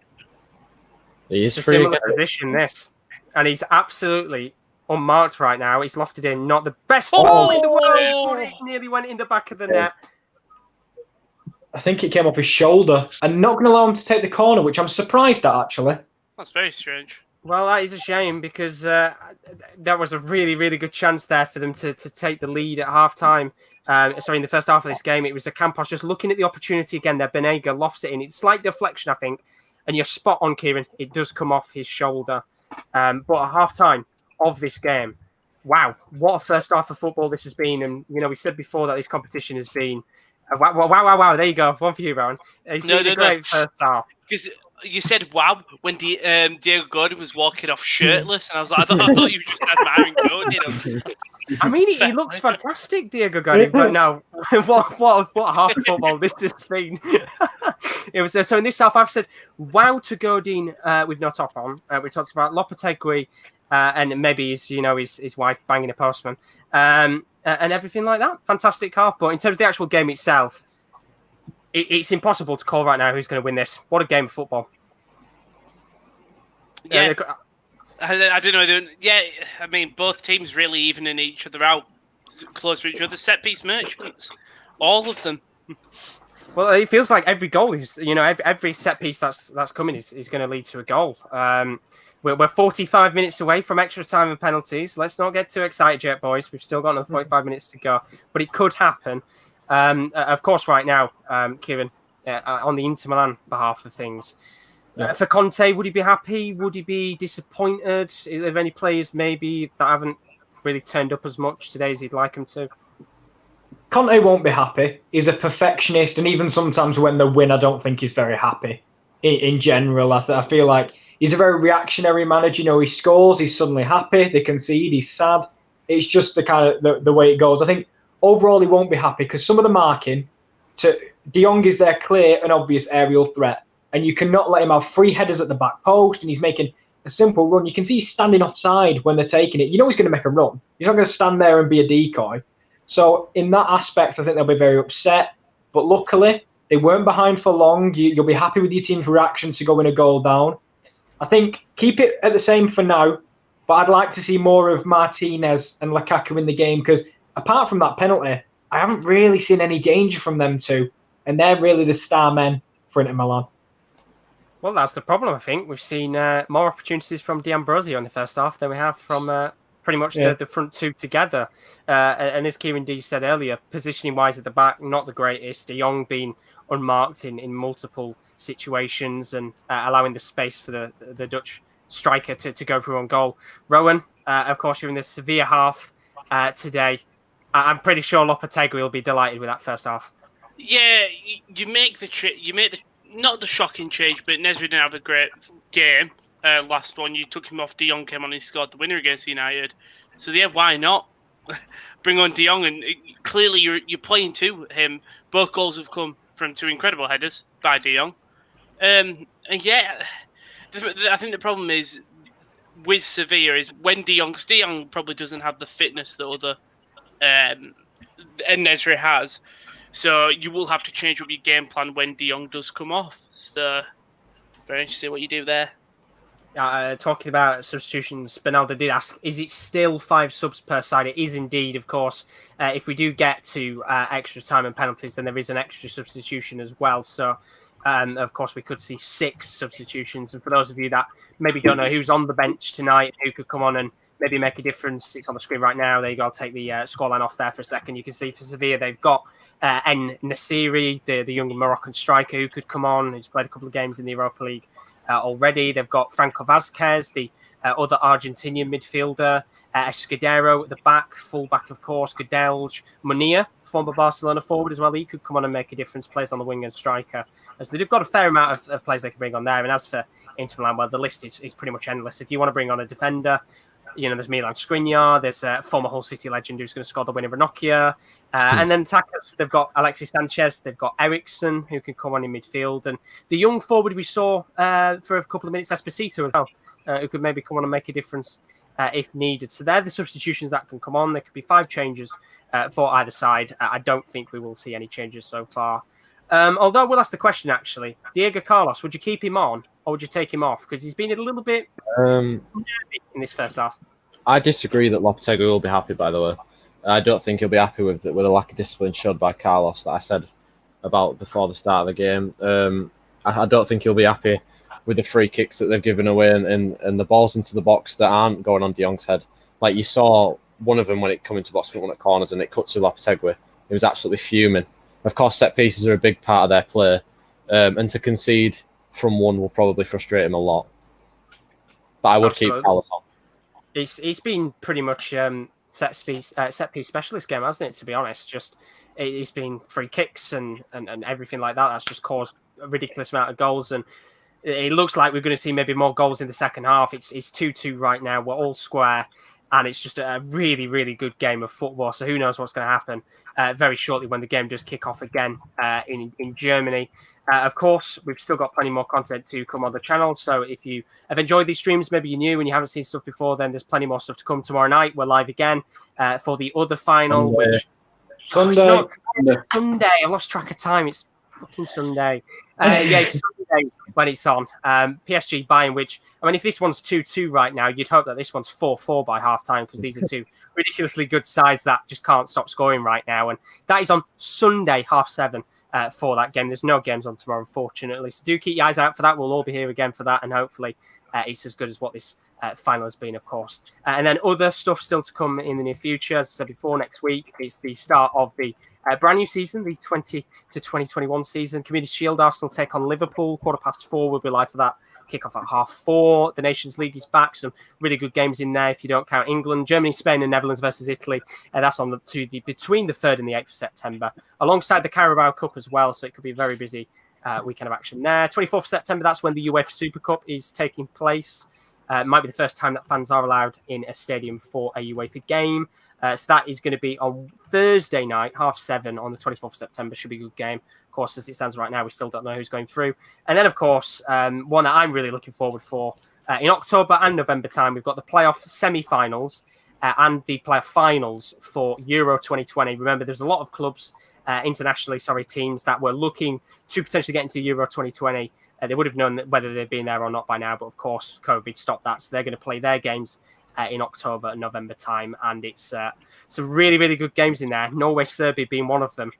It's a similar position, this. And he's absolutely unmarked right now. He's lofted in, not the best ball in the world, but it nearly went in the back of the net. I think it came off his shoulder, and not going to allow him to take the corner, which I'm surprised at, actually. That's very strange. Well, that is a shame, because that was a really, really good chance there for them to take the lead at half-time. In the first half of this game, it was Campos just looking at the opportunity again there. Benega lofts it in. It's slight deflection, I think. And you're spot on, Kieran. It does come off his shoulder. But at half-time of this game, wow, what a first half of football this has been. And, we said before that this competition has been... Wow. There you go. One for you, Rowan. It's been a great first half. Because you said wow when Diego Godin was walking off shirtless, and I was like, I thought you were just admiring Godin. I mean, he looks fantastic, Diego Godin, but no, what a half of football this has been. It was so in this half, I've said wow to Godin with no top on. We talked about Lopetegui and maybe his wife banging a postman and everything like that. Fantastic half, but in terms of the actual game itself, it's impossible to call right now who's going to win this. What a game of football. Yeah, I don't know. Yeah, I mean, both teams really evening each other out, close to each other. Set-piece merchants, all of them. Well, it feels like every goal is, every set-piece that's coming is going to lead to a goal. We're 45 minutes away from extra time and penalties. Let's not get too excited yet, boys. We've still got another 45 minutes to go, but it could happen. Of course, right now, Kieran, on the Inter Milan behalf of things, for Conte, would he be happy? Would he be disappointed? Are there any players maybe that haven't really turned up as much today as he'd like them to? Conte won't be happy. He's a perfectionist, and even sometimes when they win, I don't think he's very happy. In general, I feel like he's a very reactionary manager. He scores, he's suddenly happy. They concede, he's sad. It's just the kind of the way it goes. I think overall, he won't be happy because some of the marking to de Jong is their clear and obvious aerial threat. And you cannot let him have 3 headers at the back post, and he's making a simple run. You can see he's standing offside when they're taking it. He's going to make a run. He's not going to stand there and be a decoy. So in that aspect, I think they'll be very upset. But luckily, they weren't behind for long. You'll be happy with your team's reaction to going a goal down. I think keep it at the same for now, but I'd like to see more of Martinez and Lukaku in the game, because apart from that penalty, I haven't really seen any danger from them two, and they're really the star men for Inter Milan. Well, that's the problem, I think. We've seen more opportunities from D'Ambrosio in the first half than we have from pretty much the front two together. And as Kieran D said earlier, positioning-wise at the back, not the greatest. De Jong being unmarked in multiple situations and allowing the space for the Dutch striker to go through on goal. Rowan, of course, you're in the Sevilla half today. I'm pretty sure Lopetegui will be delighted with that first half. Yeah, you make not the shocking change, but Nesri didn't have a great game. Last one, you took him off. De Jong came on and scored the winner against United. So yeah, why not bring on De Jong? And clearly you're playing to him. Both goals have come from two incredible headers by De Jong. And yeah, I think the problem is with Sevilla is when De Jong probably doesn't have the fitness that other and Nesri has. So you will have to change up your game plan when De Jong does come off. So very interesting what you do there. Talking about substitutions, Bernaldo did ask, is it still 5 subs per side? It is indeed, of course. If we do get to extra time and penalties, then there is an extra substitution as well. So, of course, we could see 6 substitutions. And for those of you that maybe don't know who's on the bench tonight, who could come on and maybe make a difference, it's on the screen right now. There you go. I'll take the scoreline off there for a second. You can see for Sevilla, they've got En Nasiri, the young Moroccan striker who could come on, who's played a couple of games in the Europa League. Already. They've got Franco Vázquez, the other Argentinian midfielder, Escudero at the back, full back, of course, Gudelj, Munir, former Barcelona forward as well. He could come on and make a difference, plays on the wing and striker. So they've got a fair amount of players they can bring on there. And as for Inter Milan, well, the list is pretty much endless. If you want to bring on a defender, there's Milan Skriniar, there's a former Hull City legend who's going to score the winner, Ranocchia. And then attackers, they've got Alexis Sanchez, they've got Ericsson, who can come on in midfield. And the young forward we saw for a couple of minutes, Esposito as well, who could maybe come on and make a difference if needed. So they're the substitutions that can come on. There could be 5 changes for either side. I don't think we will see any changes so far. Although we'll ask the question, actually. Diego Carlos, would you keep him on or would you take him off? Because he's been a little bit nervy in this first half. I disagree that Lopetegui will be happy, by the way. I don't think he'll be happy with the lack of discipline showed by Carlos that I said about before the start of the game. I don't think he'll be happy with the free kicks that they've given away and the balls into the box that aren't going on De Jong's head. Like you saw one of them when it come into box front one at corners and it cuts to Lopetegui. He was absolutely fuming. Of course, set pieces are a big part of their play, and to concede from one will probably frustrate him a lot. But I would keep Carlos on. He's been pretty much set piece specialist game, hasn't it? To be honest, just he's been free kicks and everything like that. That's just caused a ridiculous amount of goals, and it looks like we're going to see maybe more goals in the second half. It's 2-2 right now. We're all square, and it's just a really, really good game of football. So who knows what's going to happen very shortly when the game does kick off again in Germany. Of course, we've still got plenty more content to come on the channel. So if you have enjoyed these streams, maybe you're new and you haven't seen stuff before, then there's plenty more stuff to come tomorrow night. We're live again for the other final, Sunday. I lost track of time. It's fucking Sunday. It's Sunday when it's on. PSG Bayern, which, I mean, if this one's 2-2 right now, you'd hope that this one's 4-4 by half-time because these are two ridiculously good sides that just can't stop scoring right now. And that is on Sunday, 7:30. For that game. There's no games on tomorrow, unfortunately. So do keep your eyes out for that. We'll all be here again for that. And hopefully it's as good as what this final has been, of course. And then other stuff still to come in the near future. As I said before, next week, it's the start of the brand new season, the 20 to 2021 season. Community Shield, Arsenal take on Liverpool. 4:15. We'll be live for that. Kick-off at 4:30. The Nations League is back. Some really good games in there if you don't count England. Germany, Spain and Netherlands versus Italy. That's on between the 3rd and the 8th of September. Alongside the Carabao Cup as well. So it could be a very busy weekend of action there. 24th of September, that's when the UEFA Super Cup is taking place. It might be the first time that fans are allowed in a stadium for a UEFA game. So that is going to be on Thursday night, 7:30 on the 24th of September. Should be a good game. Of course, as it stands right now, we still don't know who's going through. And then, of course, one that I'm really looking forward for in October and November time, we've got the playoff semi-finals and the playoff finals for Euro 2020. Remember, there's a lot of clubs internationally, teams that were looking to potentially get into Euro 2020. They would have known whether they'd been there or not by now, but of course, COVID stopped that. So they're going to play their games in October and November time. And it's some really, really good games in there. Norway, Serbia being one of them.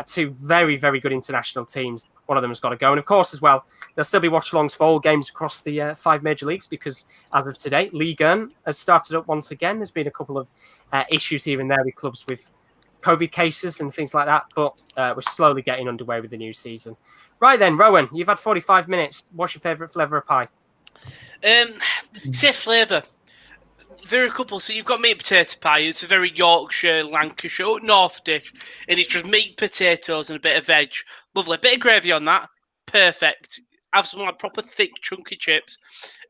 2 very, very good international teams. One of them has got to go. And of course, as well, there'll still be watch-alongs for all games across the 5 major leagues because as of today, Ligue 1 has started up once again. There's been a couple of issues here and there with clubs with COVID cases and things like that, but we're slowly getting underway with the new season. Right then, Rowan, you've had 45 minutes. What's your favourite flavour of pie? Say flavour. There are a couple. So you've got meat potato pie. It's a very Yorkshire, Lancashire, up north dish. And it's just meat, potatoes and a bit of veg. Lovely. Bit of gravy on that. Perfect. Have some like proper thick, chunky chips.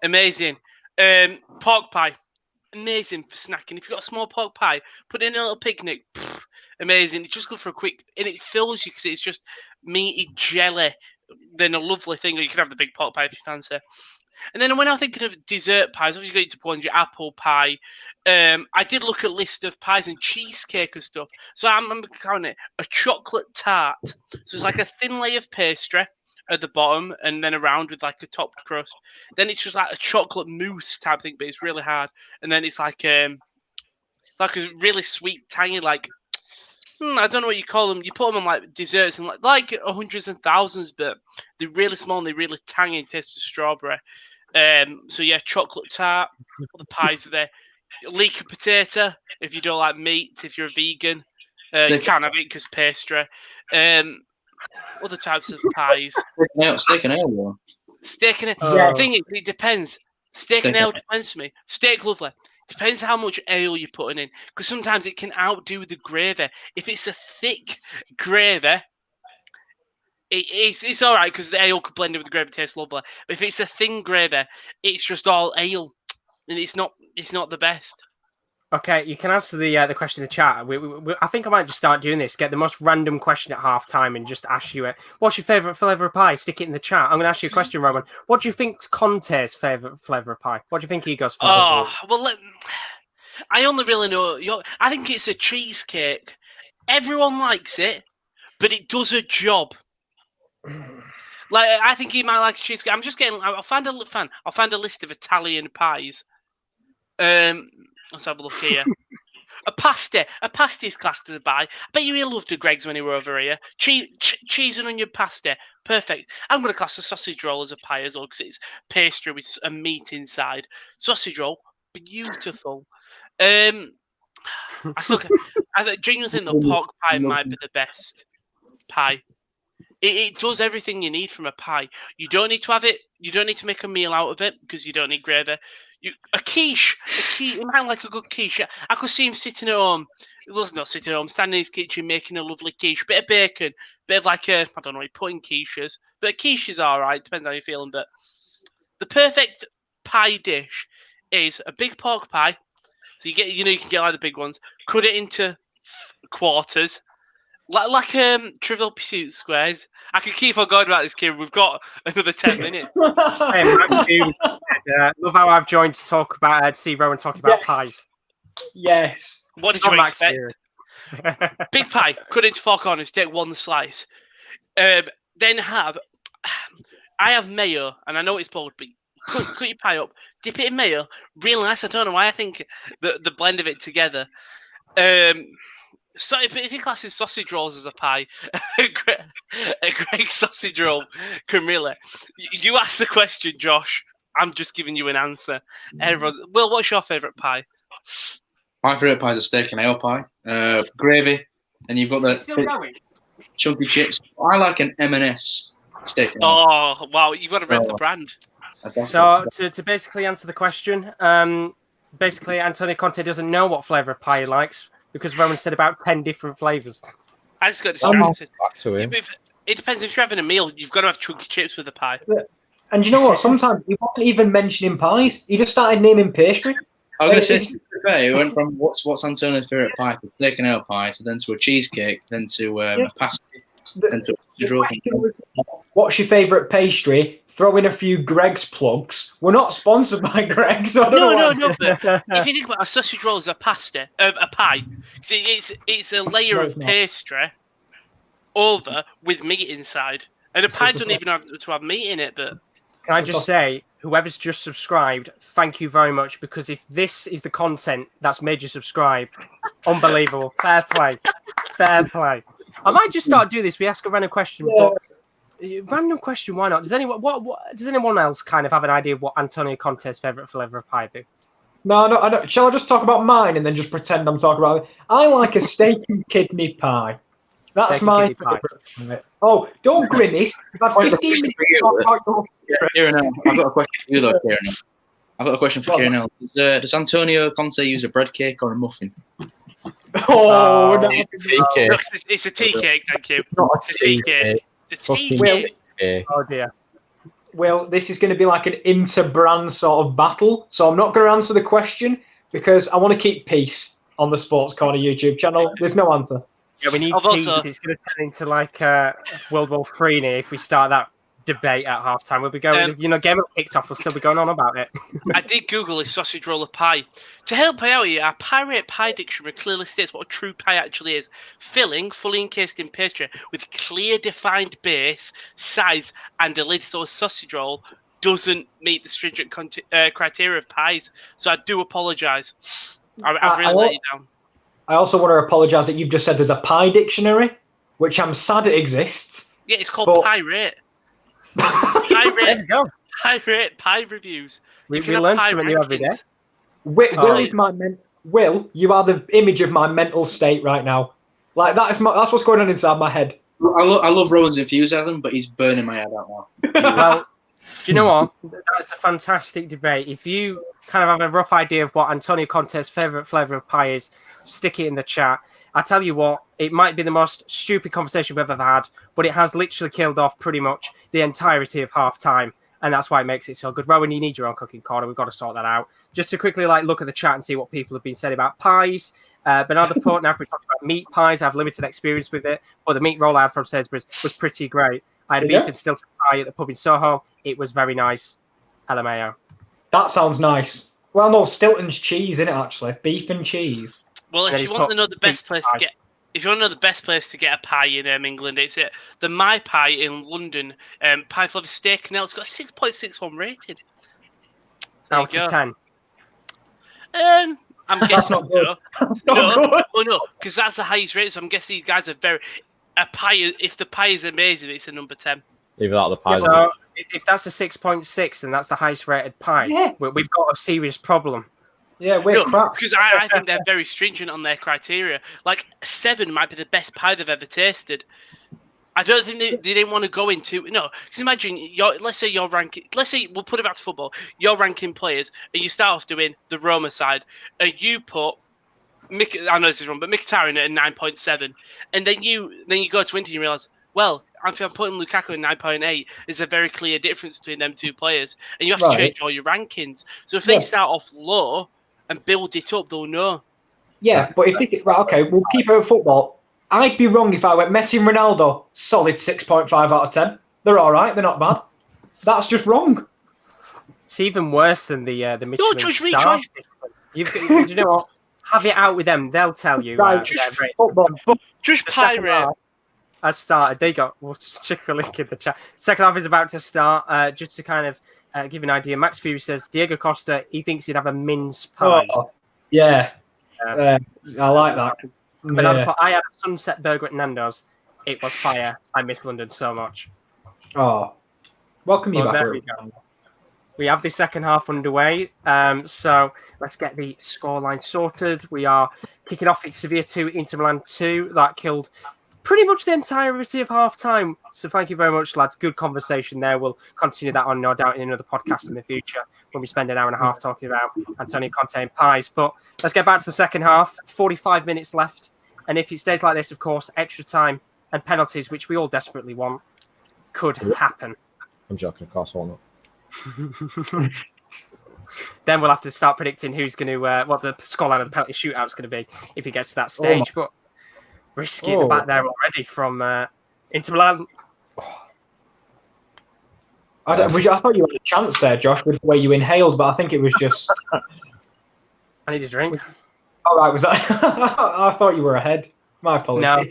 Amazing. Pork pie. amazing for snacking. If you've got a small pork pie, put it in a little picnic. Amazing. It's just good for a quick, and it fills you because it's just meaty jelly. Then a lovely thing. Or you can have the big pork pie if you fancy. And then when I'm thinking of dessert pies, obviously you got to point your apple pie. I did look at a list of pies and cheesecake and stuff. So I'm calling it a chocolate tart. So it's like a thin layer of pastry at the bottom and then around with like a top crust. Then it's just like a chocolate mousse type thing, but it's really hard. And then it's like a really sweet, tiny, like, I don't know what you call them. You put them on like desserts and like hundreds and thousands, but they're really small and they're really tangy and taste of strawberry. So yeah, chocolate tart. All the pies are there. Leek of potato if you don't like meat. If you're a vegan, you can't have it because pastry. Other types of pies. Steak and ale. Steak and ale. The thing is, it depends. Steak and ale depends for me. Steak, lovely. Depends how much ale you're putting in, because sometimes it can outdo the gravy. If it's a thick gravy, it's all right because the ale could blend in with the gravy, tastes lovely. But if it's a thin gravy, it's just all ale, and it's not the best. Okay, you can answer the question in the chat. I think I might just start doing this. Get the most random question at half time and just ask you it. What's your favourite flavour of pie? Stick it in the chat. I'm going to ask you a question, Roman. What do you think's Conte's favourite flavour of pie? What do you think he goes for? I only really know. I think it's a cheesecake. Everyone likes it, but it does a job. Like I think he might like a cheesecake. I'll find a list of Italian pies. Let's have a look here. A pasty is classed as a pie. I bet you he loved the Greggs when he were over here. Cheese and onion pasty, perfect. I'm going to class a sausage roll as a pie as well because it's pastry with a meat inside. Sausage roll, beautiful. I genuinely think the pork pie might be the best pie. It does everything you need from a pie. You don't need to have it. You don't need to make a meal out of it because you don't need gravy. A quiche. He might like a good quiche. I could see him sitting at home. He was not sitting at home, standing in his kitchen making a lovely quiche. Bit of bacon, bit of I don't know, he put in quiches. But a quiche is all right, depends how you're feeling. But the perfect pie dish is a big pork pie. So you can get like the big ones. Cut it into quarters. Like Trivial Pursuit squares. I could keep on going about this, Kieran. We've got another 10 minutes. Love how I've joined to talk about see Rowan talking about pies. Yes. What did you expect? Big pie, cut into 4 corners, take 1 slice. Then I have mayo, and I know it's bold, but cut your pie up, dip it in mayo, real nice. I don't know why I think the blend of it together. So if you class his sausage rolls as a pie, a Gregg sausage roll can really. You asked the question, Josh. I'm just giving you an answer. Will, what's your favourite pie? My favourite pie is a steak and ale pie. Gravy, and you've got the chunky chips. I like an M&S steak and ale. Oh, wow. You've got to rep the brand. So to basically answer the question, basically Antonio Conte doesn't know what flavour of pie he likes, because Roman said about 10 different flavours. I just got distracted. It depends. If you're having a meal, you've got to have chunky chips with the pie. And you know what? Sometimes he wasn't even mentioning pies. He just started naming pastry. I was going to say, it went from what's Antonio's favourite pie to steak and ale pie, so then to a cheesecake, then to a pasty, then to a what's your favourite pastry? Throw in a few Greggs plugs. We're not sponsored by Greggs. So No. But if you think about a sausage roll as a pie, it's a layer of pastry over with meat inside, and a pie doesn't even have to have meat in it. But can I just say, whoever's just subscribed, thank you very much, because if this is the content that's made you subscribe, unbelievable. Fair play. I might just start doing this. We ask a random question, but. Random question, why not? Does anyone else kind of have an idea of what Antonio Conte's favourite flavour of pie be? No, I don't. Shall I just talk about mine and then just pretend I'm talking about it? I like a steak and kidney pie. That's my favourite. Oh, don't grimace. I've had 15 minutes. Kieran, I've got a question for you though, Kieran. I've got a question for Kieran. Does Antonio Conte use a bread cake or a muffin? Oh, no. It's a tea cake, thank you. Not a tea cake. Oh dear. Well, this is going to be like an inter-brand sort of battle, so I'm not going to answer the question, because I want to keep peace on the Sports Corner YouTube channel. There's no answer. Yeah, we need I've peace. also- It's going to turn into like World War III here if we start that debate at halftime. We'll be going, game will kicked off. We'll still be going on about it. I did Google a sausage roll of pie. To help out here, our Pie Pie Dictionary clearly states what a true pie actually is. Filling, fully encased in pastry, with clear defined base, size, and a lid, so a sausage roll doesn't meet the stringent criteria of pies. So I do apologise. I've really let you down. I also want to apologise that you've just said there's a pie dictionary, which I'm sad it exists. Yeah, it's called Pie Rate. Pie There Rate. we go. Pie Rate. Pie reviews. We learn something new every day. Will, you are the image of my mental state right now. Like that's what's going on inside my head. I love Rowan's enthusiasm, but he's burning my head out now. Well, do you know what? That's a fantastic debate. If you kind of have a rough idea of what Antonio Conte's favourite flavour of pie is, stick it in the chat. I tell you what, it might be the most stupid conversation we've ever had, but it has literally killed off pretty much the entirety of half time. And that's why it makes it so good. Rowan, you need your own cooking corner. We've got to sort that out. Just to quickly look at the chat and see what people have been saying about pies. Bernardo Port, now we talked about meat pies. I have limited experience with it, but the meat roll I had from Sainsbury's was pretty great. I had a beef and stilton pie at the pub in Soho. It was very nice. LMAO. That sounds nice. Well, no, Stilton's cheese, isn't it, actually? Beef and cheese. Well, if you want to know the best place to get, a pie in England, it's the My Pie in London. Pie flavour steak. Now it's got a 6.61 rating. Out of 10. I'm guessing so. No, because that's the highest rating. So I'm guessing these guys are if the pie is amazing, it's a number 10. Leave that the pie. So if that's a 6.6 and that's the highest rated pie, we've got a serious problem. Yeah, we're crap. Because I think they're very stringent on their criteria. Like 7 might be the best pie they've ever tasted. I don't think they didn't want to go into because imagine let's say we'll put it back to football. You're ranking players and you start off doing the Roma side and you put I know this is wrong, but Mkhitaryan at a 9.7, and then you go to Inter and you realise, well, if I'm putting Lukaku at 9.8, there's a very clear difference between them two players, and you have to change all your rankings. So if they start off low and build it up, they'll know. Yeah, but if this okay, we'll keep it at football. I'd be wrong if I went Messi and Ronaldo, solid 6.5 out of 10. They're all right. They're not bad. That's just wrong. It's even worse than the Michelin Don't judge me, star Josh. system. Do you know what? Have it out with them. They'll tell you. Just pirate. Has started. They got. We'll just check a link in the chat. Second half is about to start. Just to kind of give an idea. Max Fury says Diego Costa. He thinks he'd have a mince pie. Oh, yeah. I like that. But I had a sunset burger at Nando's. It was fire. I miss London so much. Oh, welcome you back. There we go. We have the second half underway. So let's get the scoreline sorted. We are kicking off at Sevilla 2, Inter Milan 2. That killed pretty much the entirety of half time. So thank you very much, lads. Good conversation there. We'll continue that on, no doubt, in another podcast in the future when we spend an hour and a half talking about Antonio Conte and pies. But let's get back to the second half. 45 minutes left. And if it stays like this, of course, extra time and penalties, which we all desperately want, could happen. I'm joking, of course, won't it? Then we'll have to start predicting who's going to, what the scoreline of the penalty shootout is going to be if it gets to that stage. But risky at the back there already from Inter Milan. I thought you had a chance there, Josh, with the way you inhaled, but I think it was just. I need a drink. All right, was that? I thought you were ahead. My apologies. No,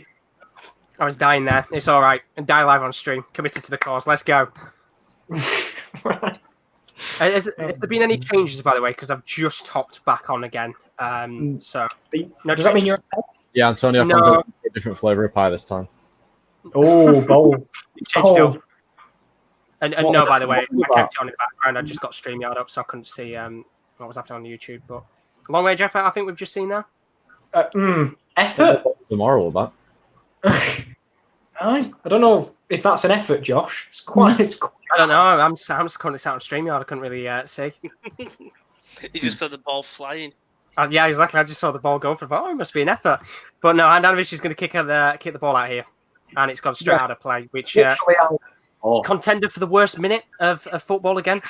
I was dying there. It's all right. And die live on stream. Committed to the cause. Let's go. Has there been any changes, by the way? Because I've just hopped back on again. So no. Does that mean you're ahead? Yeah, Antonio comes up with a different flavour of pie this time. Oh, bold. Changed it up. And no, by the way, I kept it on in the background. I just got StreamYard up, so I couldn't see what was happening on YouTube. But long way, Jeff. I think we've just seen that. Effort. Tomorrow about. I don't know if that's an effort, Josh. It's quite. I don't know. I'm just currently sat on StreamYard. I couldn't really see. You just saw the ball flying. Yeah, exactly. I just saw the ball go up. I thought, it must be an effort. But no, Handanovic is going to kick the ball out here, and it's gone straight out of play. Which contender for the worst minute of football again.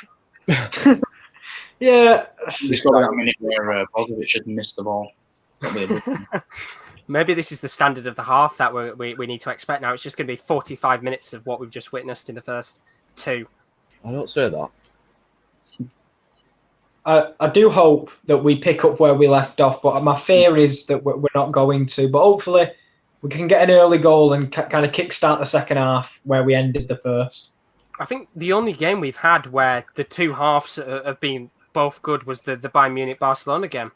Yeah. There's probably that minute where Bogovic had missed the ball. Maybe this is the standard of the half that we need to expect now. It's just going to be 45 minutes of what we've just witnessed in the first two. I don't say that. I do hope that we pick up where we left off, but my fear is that we're not going to. But hopefully we can get an early goal and kind of kickstart the second half where we ended the first. I think the only game we've had where the two halves have been both good was the Bayern Munich-Barcelona game.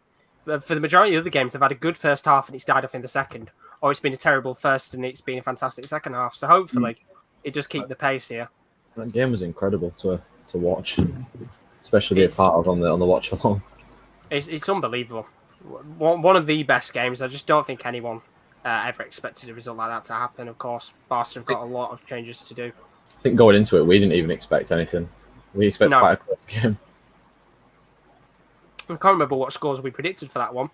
For the majority of the games, they've had a good first half and it's died off in the second. Or it's been a terrible first and it's been a fantastic second half. So hopefully it just keep the pace here. That game was incredible to watch, especially be a part of on the watchalong. It's unbelievable. One of the best games. I just don't think anyone ever expected a result like that to happen. Of course, Barca have got a lot of changes to do. I think going into it, we didn't even expect anything. We expected quite a close game. I can't remember what scores we predicted for that one.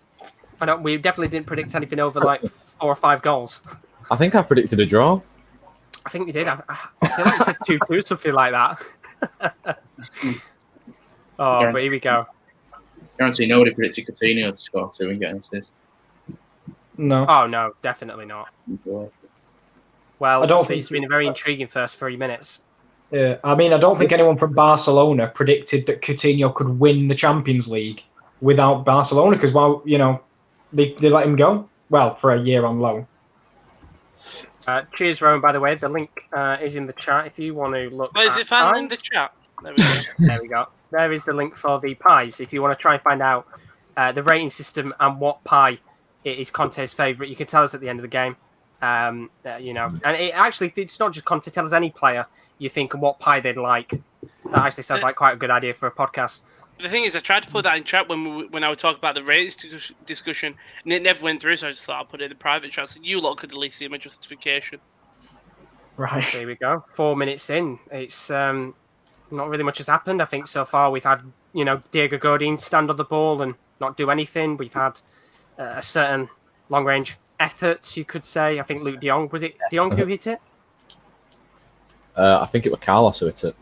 We definitely didn't predict anything over like 4 or 5 goals. I think I predicted a draw. I think you did. I feel like you said 2-2, something like that. But here we go. Guarantee nobody predicted Coutinho to score 2 and get an assist. No. Oh, no, definitely not. Well, it's been a very intriguing first 3 minutes. Yeah, I mean, I don't think anyone from Barcelona predicted that Coutinho could win the Champions League without Barcelona because, well, they let him go. Well, for a year on loan. Cheers, Rowan, by the way. The link is in the chat if you want to look. Is it finally in the chat? There we go. There we go. There is the link for the pies. If you want to try and find out the rating system and what pie is Conte's favourite, you can tell us at the end of the game. And it's not just Conte. Tell us any player you think and what pie they'd like. That actually sounds like quite a good idea for a podcast. The thing is, I tried to put that in chat when I would talk about the ratings discussion, and it never went through, so I just thought I'd put it in the private chat, so you lot could at least see my justification. Right. Here we go. 4 minutes in. It's not really much has happened. I think so far we've had, Diego Godin stand on the ball and not do anything. We've had a certain long-range effort, you could say. I think Luke de Jong, was it de Jong who hit it? I think it was Carlos who hit it.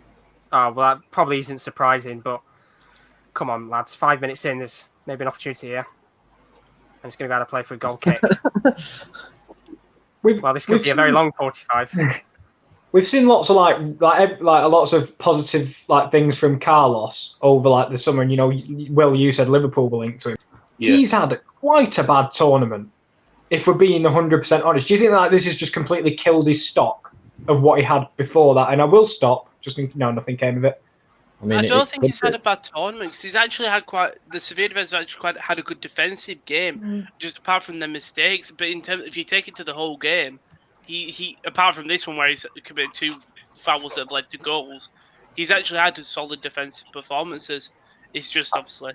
Oh, well, that probably isn't surprising, but come on, lads. 5 minutes in, there's maybe an opportunity here. And it's going to go out of play for a goal kick. This could be a very long 45. We've seen lots of lots of positive things from Carlos over the summer, and you said Liverpool were linked to him. Yeah. He's had quite a bad tournament. If we're being 100% honest, do you think this has just completely killed his stock of what he had before that? And I will stop. Nothing came of it. I don't think he's had a bad tournament because he's actually had the Sevilla defense has actually had a good defensive game, just apart from their mistakes. But in terms, if you take it to the whole game, he apart from this one where he's committed 2 fouls that have led to goals, he's actually had solid defensive performances. It's just obviously,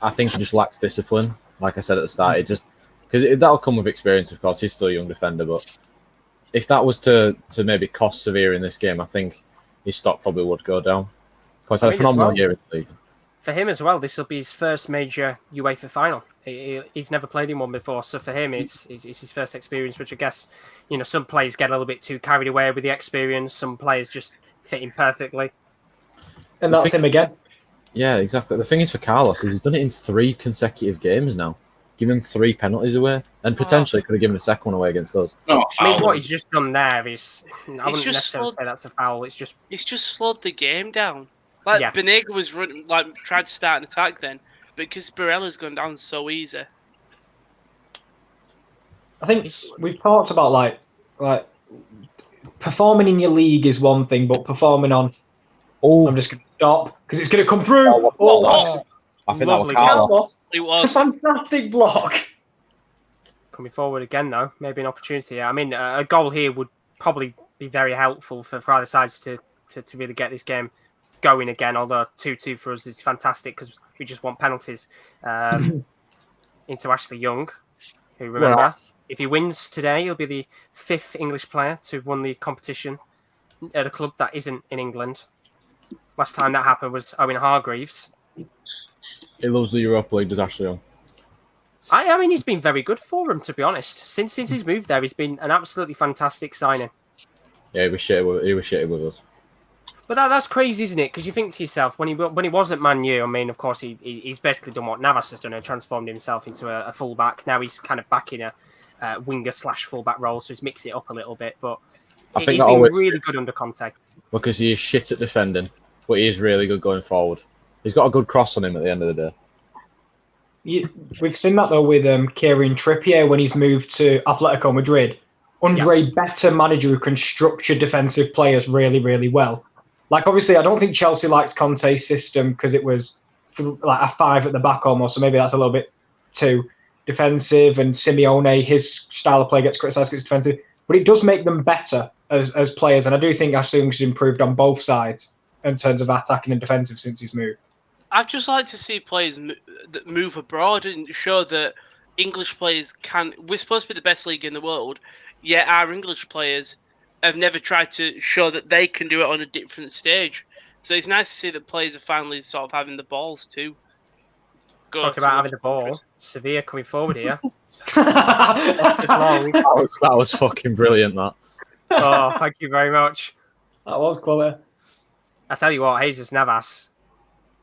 I think he just lacks discipline. Like I said at the start, because that'll come with experience. Of course, he's still a young defender, but if that was to maybe cost Sevilla in this game, I think his stock probably would go down. Because had a phenomenal year in the league. For him as well, this will be his first major UEFA final. He's never played in one before, so for him, it's his first experience. Which I guess, some players get a little bit too carried away with the experience. Some players just fit in perfectly. And that's him again. Yeah, exactly. The thing is for Carlos is he's done it in 3 consecutive games now, giving 3 penalties away, and potentially could have given a second one away against us. I mean, what he's just done there is, I wouldn't necessarily say that's a foul. It's just slowed the game down. Banega was running, tried to start an attack then, but because Barella's gone down so easy. I think we've talked about performing in your league is one thing, but performing on. I'm just going to stop because it's going to come through. I think that was Carlos. It was a fantastic block. Coming forward again, though, maybe an opportunity. I mean, a goal here would probably be very helpful for either sides to really get this game going again, although 2-2 for us is fantastic because we just want penalties into Ashley Young, who, remember, if he wins today, he'll be the 5th English player to have won the competition at a club that isn't in England. Last time that happened was Owen Hargreaves. He loves the Europa League, does Ashley Young. I mean, he's been very good for him, to be honest. Since he's moved there, he's been an absolutely fantastic signing. Yeah, he was shitty with us. But that's crazy, isn't it? Because you think to yourself, when he was at Man U, I mean, of course, he's basically done what Navas has done and transformed himself into a fullback. Now he's kind of back in a winger/fullback role, so he's mixed it up a little bit. But I think he's been really good under Conte. Because he is shit at defending, but he is really good going forward. He's got a good cross on him at the end of the day. We've seen that though with Kieran Trippier when he's moved to Atletico Madrid. Under a better manager who can structure defensive players really, really well. Like, obviously, I don't think Chelsea liked Conte's system because it was like a 5 at the back almost, so maybe that's a little bit too defensive. And Simeone, his style of play gets criticised because it's defensive. But it does make them better as players. And I do think Ashley Young's improved on both sides in terms of attacking and defensive since he's moved. I'd just like to see players that move abroad and show that English players can... We're supposed to be the best league in the world, yet our English players have never tried to show that they can do it on a different stage. So it's nice to see that players are finally sort of having the balls to go. Talking about having the ball, Sevilla coming forward here. That was fucking brilliant, that. Oh, thank you very much. That was quality. I tell you what, Jesus Navas,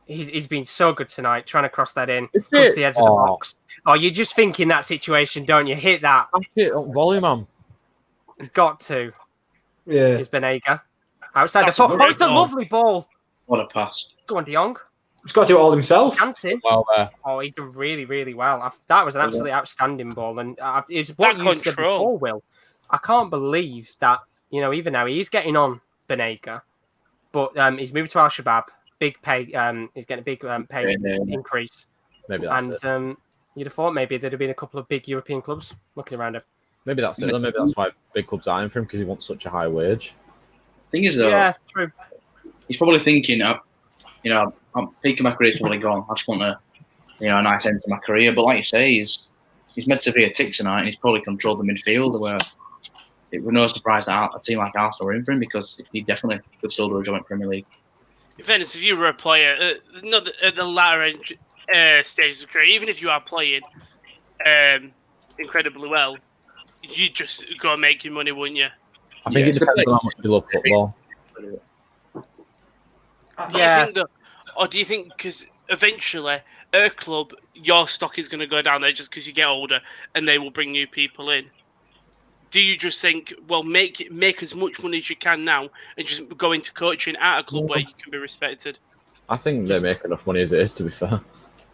he's been so good tonight, trying to cross that in, cross the edge of the box. Oh, you just think in that situation, don't you? Hit that. Hit volley, man. He's got to. Yeah. Is Benega. Outside That's the post. a great Oh, it's a ball. lovely ball. What a pass. Go on, De Jong. He's got to do it all himself. Dancing. Well, Oh, he's done really, really well. That was an absolutely outstanding ball. And it's what That you said control. before, Will. I can't believe that, even now, he's getting on Benega. But he's moved to Al-Shabaab. Big pay. He's getting a big pay increase. maybe that's it. And you'd have thought maybe there'd have been a couple of big European clubs looking around him. Maybe that's it. Maybe that's why big clubs are in for him, because he wants such a high wage. Thing is, though, Yeah, true. he's probably thinking, I'm peaking my career's probably gone. I just want a nice end to my career. But like you say, he's made Sevilla tick tonight, and he's probably controlled the midfield. Where it was no surprise that a team like Arsenal were in for him, because he definitely could still do a job in Premier League. In fairness, if you were a player, not at the latter stages of career, even if you are playing incredibly well, you'd just go and make your money, wouldn't you? I think it depends on how much you love football. Yeah. Do you think because eventually at a club your stock is going to go down there just because you get older and they will bring new people in? Do you just think, well, make as much money as you can now and just go into coaching at a club where you can be respected? I think they make enough money as it is, to be fair.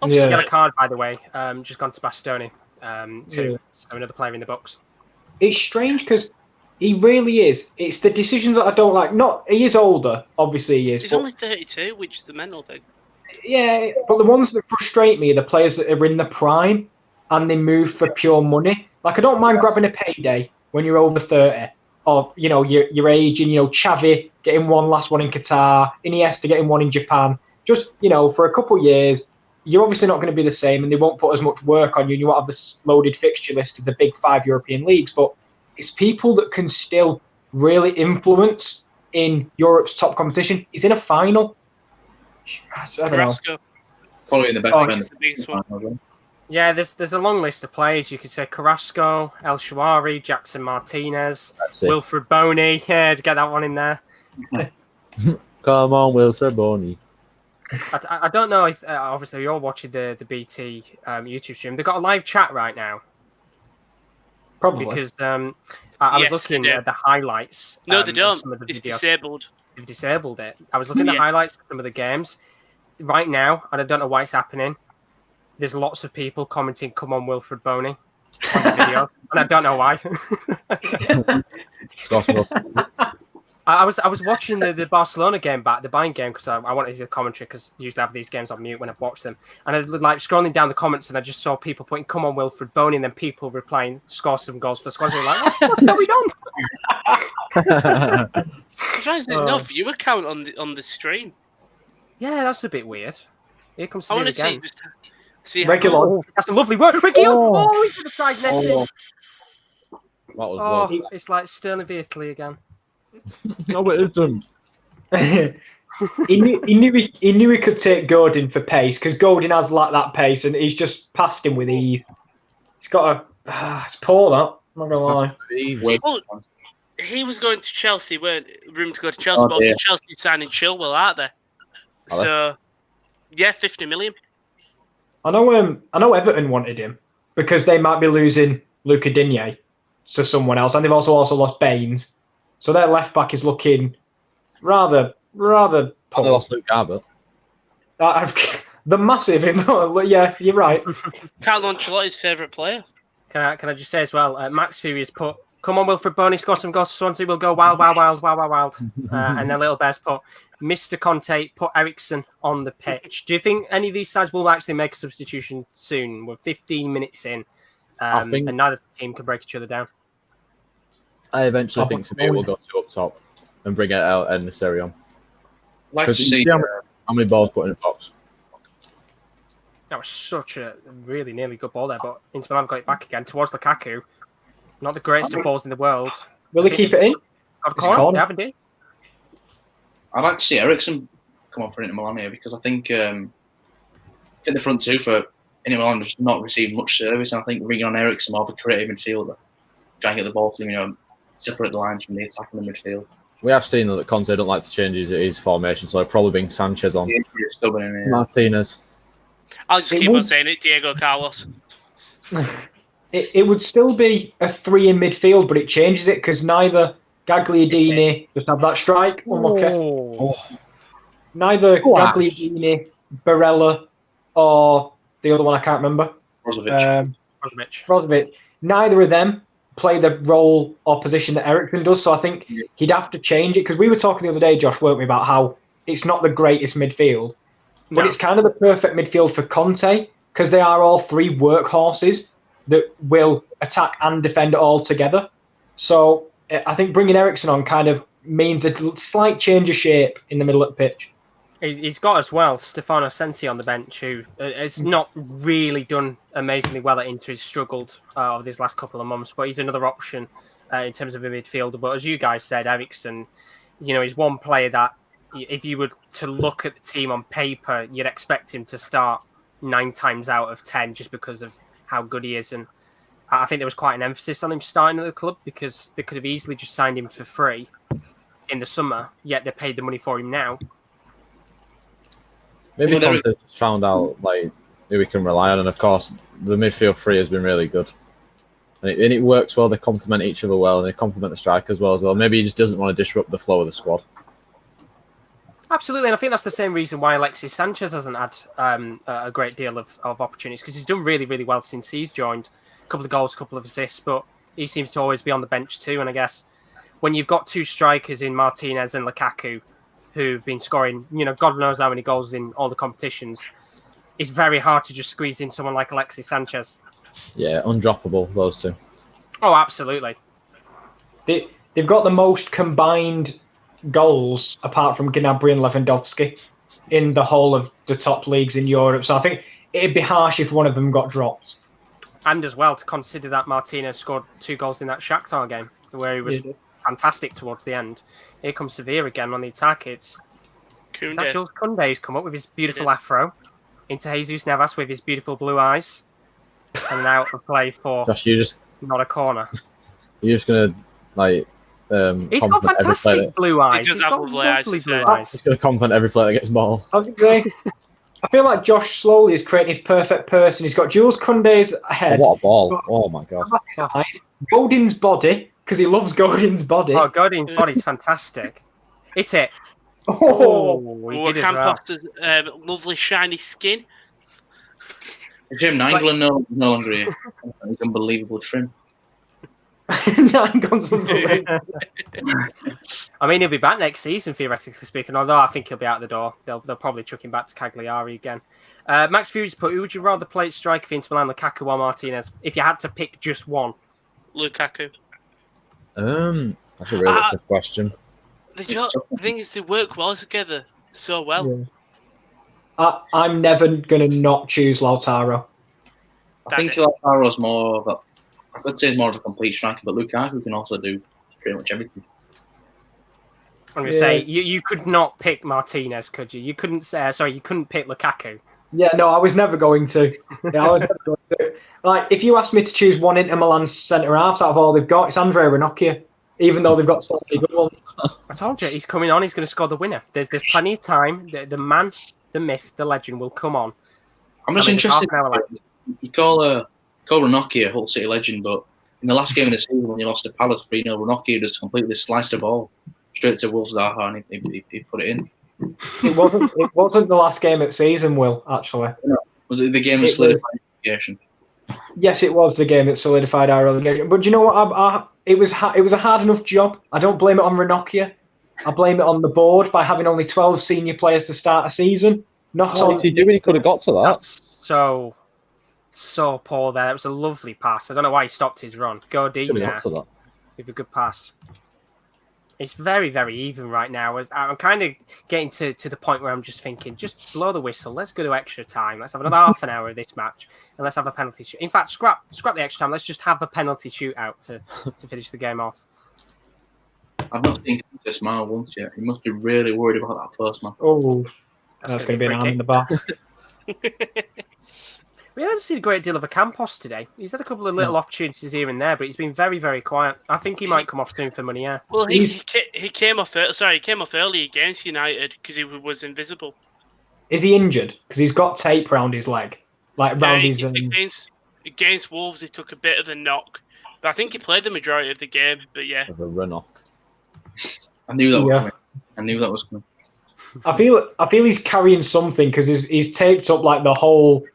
Obviously, got a card, by the way. Just gone to Bastoni. So another player in the box. It's strange because he really is. It's the decisions that I don't like. He is older, obviously he is. He's only 32, which is the mental thing. Yeah, but the ones that frustrate me are the players that are in the prime and they move for pure money. Like, I don't mind grabbing a payday when you're over 30, or your age, and Xavi getting one last one in Qatar, Iniesta getting one in Japan. Just for a couple of years, you're obviously not going to be the same, and they won't put as much work on you. And you won't have this loaded fixture list of the big 5 European leagues. But it's people that can still really influence in Europe's top competition. He's in a final. I don't know. Carrasco. Probably in the best friend. That's the biggest one. Yeah, there's a long list of players. You could say Carrasco, El Shawari, Jackson Martinez, Wilfred Boney. Yeah, to get that one in there. Come on, Wilfred Boney. I don't know if obviously you're watching the BT YouTube stream. They've got a live chat right now. Probably. Because I was looking at the highlights. No, they don't. Some of the It's videos. disabled. They've disabled it. I was looking at the highlights of some of the games right now, and I don't know why it's happening. There's lots of people commenting, "Come on, Wilfred Boney," on the videos, and I don't know why. I was watching the Barcelona game back, the Bayern game, because I wanted to see the commentary, because usually I have these games on mute when I've watched them. And I was like scrolling down the comments, and I just saw people putting "Come on, Wilfred Boney," and then people replying, "Score some goals for Squadron." Like, what's going on? There's no viewer count on the stream. Yeah, that's a bit weird. Here comes I want Sevilla to again. see Regular. That's a lovely word. Ricky, he's to the side netting. That was well. It's like Sterling v Italy again. No, it isn't. he knew he could take Godin for pace, because Godin has like that pace, and he's just passed him with ease. He's got it's poor, that. I'm not gonna lie. he was going to Chelsea, weren't room to go to Chelsea, but dear. Chelsea signing Chilwell, aren't they? So, yeah, 50 million. I know Everton wanted him because they might be losing Luca Digne to someone else, and they've also lost Baines, so their left back is looking rather poor. They lost Luke Garbutt. The massive, yeah, you're right. Carlo Ancelotti's favourite player. Can I just say as well, Max Fury has put, come on, Wilfred Boney, score some goals. Swansea will go wild. And then Little Bear's put, Mr. Conte, put Ericsson on the pitch. Do you think any of these sides will actually make a substitution soon? We're 15 minutes in, and neither team can break each other down. I eventually think Sevilla will go to up top and bring it out and the Serie on. Like to see how many balls put in the box. That was such a really nearly good ball there, but Inter Milan got it back again towards Lukaku. Not the greatest of balls in the world. Will he keep it in? They haven't, did. I'd like to see Ericsson come on for Inter Milan here because I think the front two for Inter Milan has not received much service, and I think bringing on Ericsson, more of a creative midfielder, trying to get the ball to him, separate the lines from the attack and the midfield. We have seen that Conte don't like to change his formation, so he'll probably bring Sanchez on. Martinez. I'll just keep on saying it, Diego Carlos. It would still be a 3 in midfield, but it changes it because neither Gagliardini just have that strike. Neither Gagliardini, Barella, or the other one I can't remember. Brozovic. Neither of them play the role or position that Ericsson does, so I think he'd have to change it because we were talking the other day, Josh, weren't we, about how it's not the greatest midfield, but it's kind of the perfect midfield for Conte because they are all 3 workhorses that will attack and defend it all together. So I think bringing Ericsson on kind of means a slight change of shape in the middle of the pitch. He's got as well Stefano Sensi on the bench, who has not really done amazingly well at Inter. He's struggled over these last couple of months, but he's another option in terms of a midfielder. But as you guys said, Ericsson, he's one player that if you were to look at the team on paper, you'd expect him to start 9 times out of 10 just because of how good he is. And I think there was quite an emphasis on him starting at the club because they could have easily just signed him for free in the summer, yet they paid the money for him now. Maybe Conte found out who we can rely on, and of course the midfield 3 has been really good, and it works well. They complement each other well, and they complement the strikers well as well. Maybe he just doesn't want to disrupt the flow of the squad. Absolutely, and I think that's the same reason why Alexis Sanchez hasn't had a great deal of opportunities because he's done really, really well since he's joined. A couple of goals, a couple of assists, but he seems to always be on the bench too. And I guess when you've got 2 strikers in Martinez and Lukaku, who've been scoring, God knows how many goals in all the competitions, it's very hard to just squeeze in someone like Alexis Sanchez. Yeah, undroppable, those 2. Oh, absolutely. They've got the most combined goals, apart from Gnabry and Lewandowski, in the whole of the top leagues in Europe. So I think it'd be harsh if one of them got dropped. And as well, to consider that Martinez scored 2 goals in that Shakhtar game, where he was fantastic towards the end. Here comes Sevilla again on the attack. It's that Jules Koundé who's come up with his beautiful afro into Jesus Navas with his beautiful blue eyes, and now to play for Josh, not a corner. You're just gonna he's got fantastic blue eyes. He does have lovely blue eyes. He's gonna compliment every player that gets ball. I was gonna say, I feel like Josh slowly is creating his perfect person. He's got Jules Koundé's head. Oh, what a ball! Oh my god! Godin's body. Because he loves Godin's body. Oh, Godin's body's fantastic. It's it. He did as well. Campos' lovely shiny skin. Jim Nainggolan no longer here. He's unbelievable trim. Nainggolan's unbelievable. I mean, he'll be back next season, theoretically speaking, although I think he'll be out the door. They'll probably chuck him back to Cagliari again. Max Fury's put, who would you rather play at striker for Inter Milan, Lukaku or Martinez? If you had to pick just one. Lukaku. That's a really tough question. The thing is, they work well together so well. Yeah. I'm never going to not choose Lautaro. I think Lautaro's more of I would say more of a complete striker, but Lukaku can also do pretty much everything. I'm going to say, you could not pick Martinez, could you? You couldn't say, you couldn't pick Lukaku. Yeah, no, I was never going to. Like, if you asked me to choose one Inter Milan centre halves out of all they've got, it's Andrea Ranocchia. even though they've got so many good ones. I told you, he's coming on. He's going to score the winner. There's plenty of time. The man, the myth, the legend will come on. I'm just interested. You call Ranocchia Hull City legend, but in the last game of the season when you lost to Palace 3-0, Ranocchia just completely sliced the ball straight to Wolves Zaha and he put it in. It wasn't the last game of the season, Will, actually. No. Was it the game that solidified relegation? Yes, it was the game that solidified our relegation. But do you know what? It was a hard enough job. I don't blame it on Ranocchia. I blame it on the board by having only 12 senior players to start a season. Not What was he doing? He could have got to that. That's so poor there. It was a lovely pass. I don't know why he stopped his run. Go deep now with a good pass. It's very, very even right now. I'm kind of getting to the point where I'm just thinking, just blow the whistle. Let's go to extra time. Let's have another half an hour of this match, and let's have a penalty shoot. In fact, scrap the extra time. Let's just have a penalty shootout to finish the game off. I've not seen him smile once yet. He must be really worried about that first man. Oh, that's going to be an arm in the back. We haven't seen a great deal of Ocampos today. He's had a couple of little opportunities here and there, but he's been very, very quiet. I think he might come off soon for money, yeah. Well, he came off. He came off early against United because he was invisible. Is he injured? Because he's got tape round his leg, like round his. Against Wolves, he took a bit of a knock, but I think he played the majority of the game. But yeah, of a run-off. I knew that was coming. I knew that was coming. I feel he's carrying something because he's taped up like the whole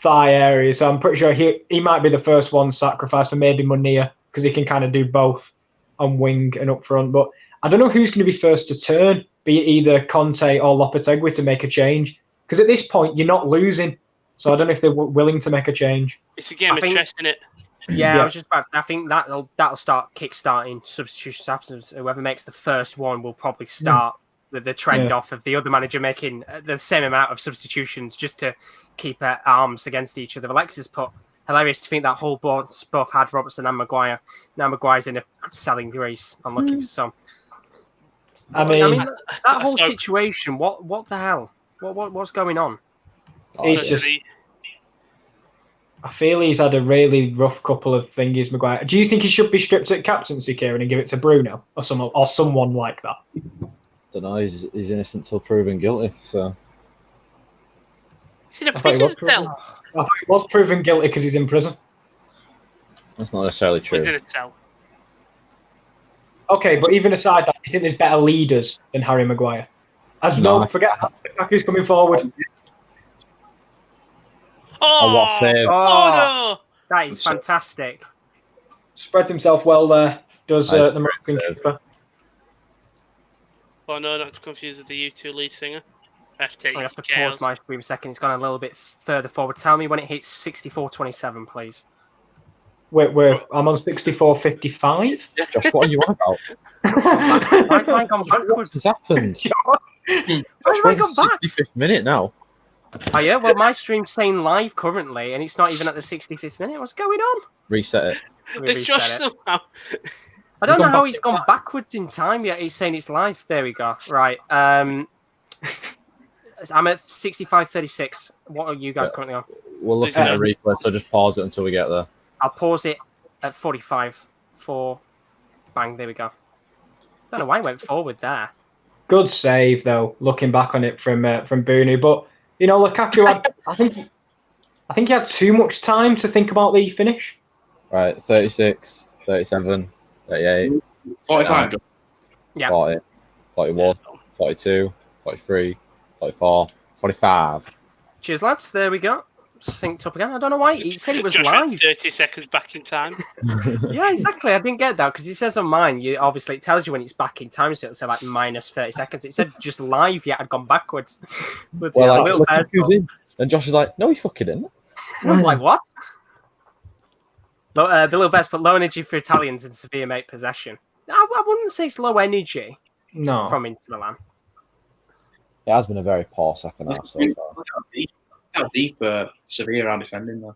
thigh area, so I'm pretty sure he might be the first one sacrificed for maybe Munir because he can kind of do both on wing and up front. But I don't know who's going to be first to turn, be it either Conte or Lopetegui to make a change. Because at this point you're not losing, so I don't know if they're willing to make a change. It's a game of chess, isn't it? Yeah, I was just about. I think that'll start kick-starting substitution absence. Whoever makes the first one will probably start the trend off of the other manager making the same amount of substitutions just to keep arms against each other. Alexis put hilarious to think that whole board both had Robertson and Maguire. Now Maguire's in a selling race. I'm looking for some. I mean that whole situation. What the hell? What's going on? It's just. I feel he's had a really rough couple of thingies, Maguire. Do you think he should be stripped at captaincy, Kieran, and give it to Bruno or someone like that? Don't know. He's innocent till proven guilty. So. He's in a prison cell. I thought he was proven guilty because he's in prison. That's not necessarily true. He's in a cell. Okay, but even aside that, I think there's better leaders than Harry Maguire. Forget who's coming forward. What save. Oh no! That is fantastic. Spreads himself well there. Does the Moroccan keeper. Oh no, not to confuse with the U2 lead singer. I have to pause my screen a second. It's gone a little bit further forward. Tell me when it hits 64:27, please. I'm on 64:55. Yeah, Josh, what are you on about? Why's mine gone backwards? What has happened? Josh, we're in the 65th minute now. Oh yeah, well my stream's saying live currently, and it's not even at the 65th minute. What's going on? Reset it. It's Josh somehow. I don't know how he's gone backwards in time yet. He's saying it's live. There we go. Right. I'm at 65:36. What are you guys currently on? We're looking at a replay, so just pause it until we get there. I'll pause it at 45. Bang, there we go. Don't know why it went forward there. Good save though, looking back on it from Boonu. But you know, Lukaku had, I think he had too much time to think about the finish. Right, 36, 37, 38, 45. Yeah. 40, 41, 42, 43, 44, 45. Cheers, lads. There we go. Synced up again. I don't know why. He said it was Josh live. went 30 seconds back in time. Yeah, exactly. I didn't get that because it says on mine, obviously it tells you when it's back in time, so it'll say like minus 30 seconds. It said just live, yet I'd gone backwards. But, and Josh is like, no, he fucking didn't. I'm like, what? The little best, but low energy for Italians and Sevilla make possession. I wouldn't say it's low energy. No. From Inter Milan. It has been a very poor second half so far. How deep Sevilla are defending though.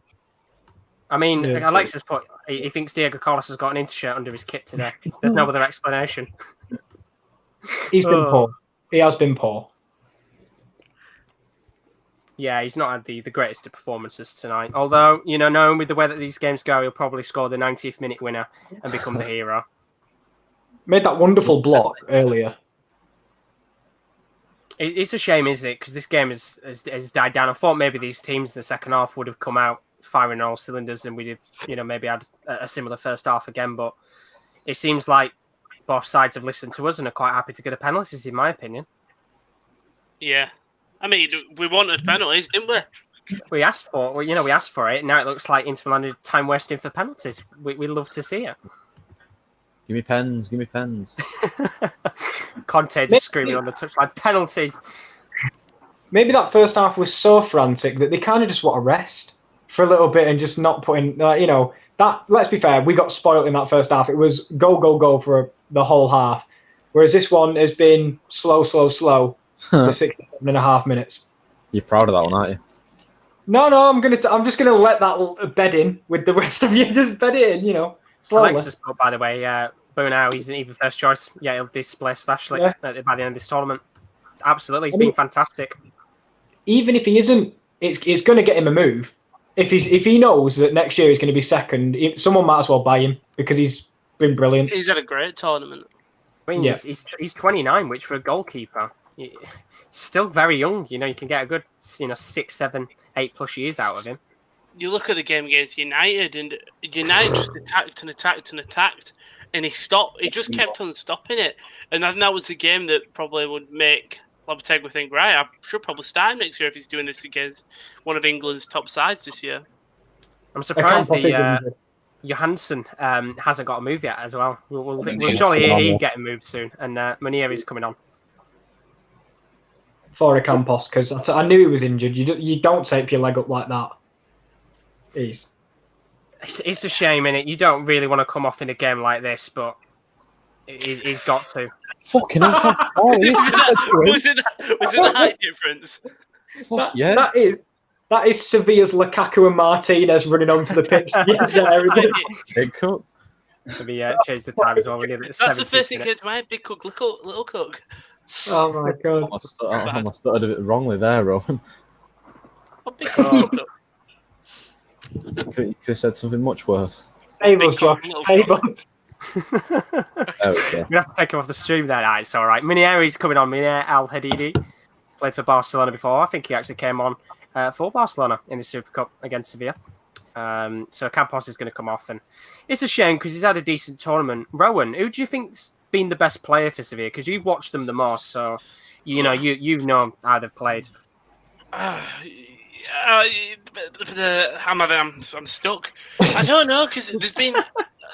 I mean, Alexis put he thinks Diego Carlos has got an Inter shirt under his kit today. There's no other explanation. He's been poor. He has been poor. Yeah, he's not had the greatest of performances tonight. Although, knowing with the way that these games go, he'll probably score the 90th minute winner and become the hero. Made that wonderful block earlier. It's a shame, isn't it? Because this game has died down. I thought maybe these teams in the second half would have come out firing all cylinders and we'd have, maybe had a similar first half again. But it seems like both sides have listened to us and are quite happy to get a penalties, in my opinion. Yeah. I mean, we wanted penalties, didn't we? We asked for it. Now it looks like Inter Milan are time wasting for penalties. We love to see it. Give me pens. Give me pens. Conte just screaming on the touchline, penalties. Maybe that first half was so frantic that they kind of just want to rest for a little bit and just not put in, that. Let's be fair, we got spoiled in that first half. It was go, go, go for the whole half. Whereas this one has been slow for 6.5 minutes. You're proud of that one, aren't you? No, I'm just gonna let that bed in with the rest of you. Just bed it in, slowly. Alexis, by the way, Bonao isn't even first choice. Yeah, he'll displace Vashlik by the end of this tournament. Absolutely, he's been fantastic. Even if he isn't, it's going to get him a move. If he knows that next year he's going to be second, someone might as well buy him because he's been brilliant. He's had a great tournament. I mean, he's 29, which for a goalkeeper, still very young. You can get a good 6, 7, 8+ years out of him. You look at the game against United, and United just attacked and attacked and attacked, and he stopped. He just kept on stopping it, and I think that was the game that probably would make Lopetegui think, right, I should probably start him next year if he's doing this against one of England's top sides this year. I'm surprised Johansson hasn't got a move yet as well. We'll surely hear he getting moved soon, and Manieri's coming on. For Campos, because I knew he was injured. You don't tape your leg up like that. It's a shame, innit? You don't really want to come off in a game like this, but he's got to. Fucking hell. Was it a height difference? That is Sevilla's Lukaku and Martinez running onto the pitch. Big Cook. Maybe change the time as well. That's the first thing that came to mind. Big Cook, little Cook. Oh my god! I must have did it wrongly there, Rowan. What Big Cook, little Cook? You could have said something much worse. Tables, Josh. Tables. We're going to have to take him off the stream there. It's all right. Manieri's coming on. Munier Al-Hadidi played for Barcelona before. I think he actually came on for Barcelona in the Super Cup against Sevilla. So Campos is going to come off. And it's a shame because he's had a decent tournament. Rowan, who do you think's been the best player for Sevilla? Because you've watched them the most, so you know how they've played. I'm stuck. I don't know because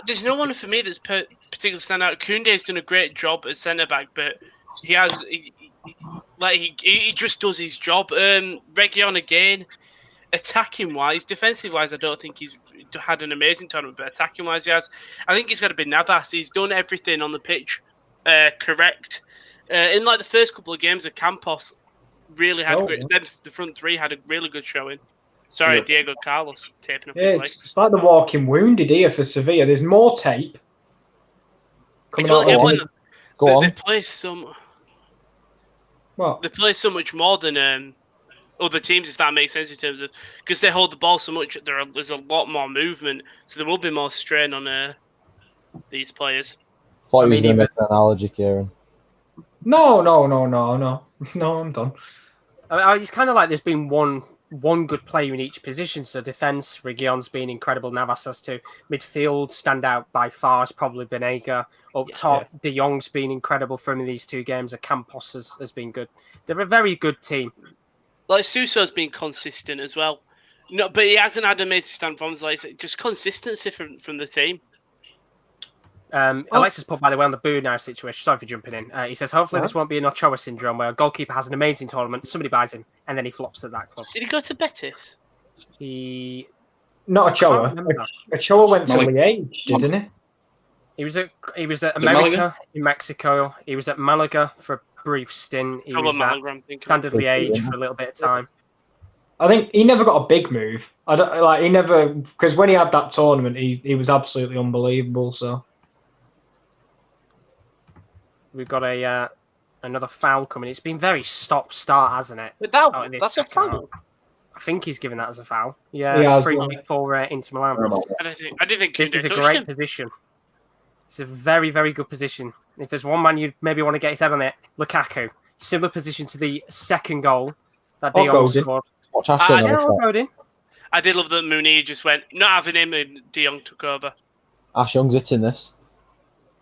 there's no one for me that's particularly stand out. Koundé's done a great job at centre back, but he just does his job. Reguilón again, attacking wise, defensive wise, I don't think he's had an amazing tournament, but attacking wise, he has. I think he's got to be Navas. He's done everything on the pitch correct. In the first couple of games of Campos. Really had great. Then the front three had a really good showing. Sorry, Diego Carlos taping up his leg. It's like the walking wounded here for Sevilla. There's more tape. It's when they play They play so much more than other teams, if that makes sense in terms of because they hold the ball so much. There's a lot more movement, so there will be more strain on these players. Thought he was going to make an analogy, Kieran. No, I'm done. It's kind of like there's been one good player in each position. So defense, Reguilón's been incredible. Navas has to. Midfield, stand out by far has probably Banega. Up top, De Jong's been incredible for him in these two games. Campos has been good. They're a very good team. Like Suso's been consistent as well. No, but he hasn't had amazing stand forms. Just consistency from the team. Alexis put, by the way, on the boo now situation. Sorry for jumping in. He says, hopefully this won't be an Ochoa syndrome where a goalkeeper has an amazing tournament, somebody buys him, and then he flops at that club. Did he go to Betis? Not Ochoa. Ochoa went to Liège, didn't he? He was at America, in Mexico. He was at Malaga for a brief stint. He was at Standard Liège for a little bit of time. I think he never got a big move. He never, because when he had that tournament, he was absolutely unbelievable. So. We've got another foul coming. It's been very stop-start, hasn't it? But that's a foul. I think he's given that as a foul. Yeah, free kick for Inter Milan. I didn't think this is a great position. It's a very, very good position If there's one man you'd maybe want to get his head on it, Lukaku. Similar position to the second goal that De Jong scored. Watch Ashley on the shot. Godin. I did love that Mooney just went, not having him, and De Jong took over. Ash Young's hitting this.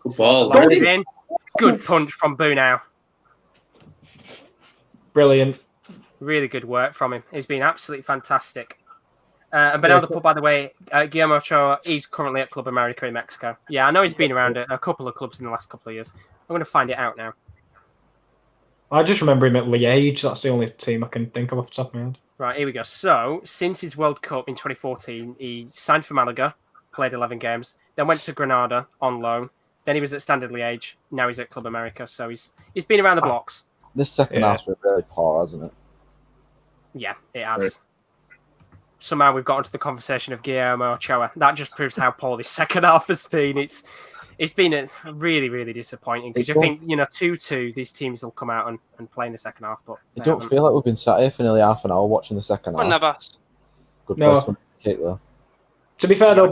Good ball. Landed in. Good punch from Bunau. Brilliant. Really good work from him. He's been absolutely fantastic. And Bernardo put, by the way, Guillermo Ochoa, he's currently at Club America in Mexico. Yeah, I know he's been around a couple of clubs in the last couple of years. I'm going to find it out now. I just remember him at Liège. That's the only team I can think of off the top of my head. Right, here we go. So, since his World Cup in 2014, he signed for Malaga, played 11 games, then went to Granada on loan. Then he was at Standard Liège. Now he's at Club America. So he's been around the blocks. This second half's been really poor, hasn't it? Yeah, it has. Somehow we've got into the conversation of Guillermo Ochoa. That just proves how poor this second half has been. It's been a really, really disappointing because you think, 2-2, these teams will come out and play in the second half. But I don't feel like we've been sat here for nearly half an hour watching the second half. Navas. Good place for a kick, though. To be fair, though,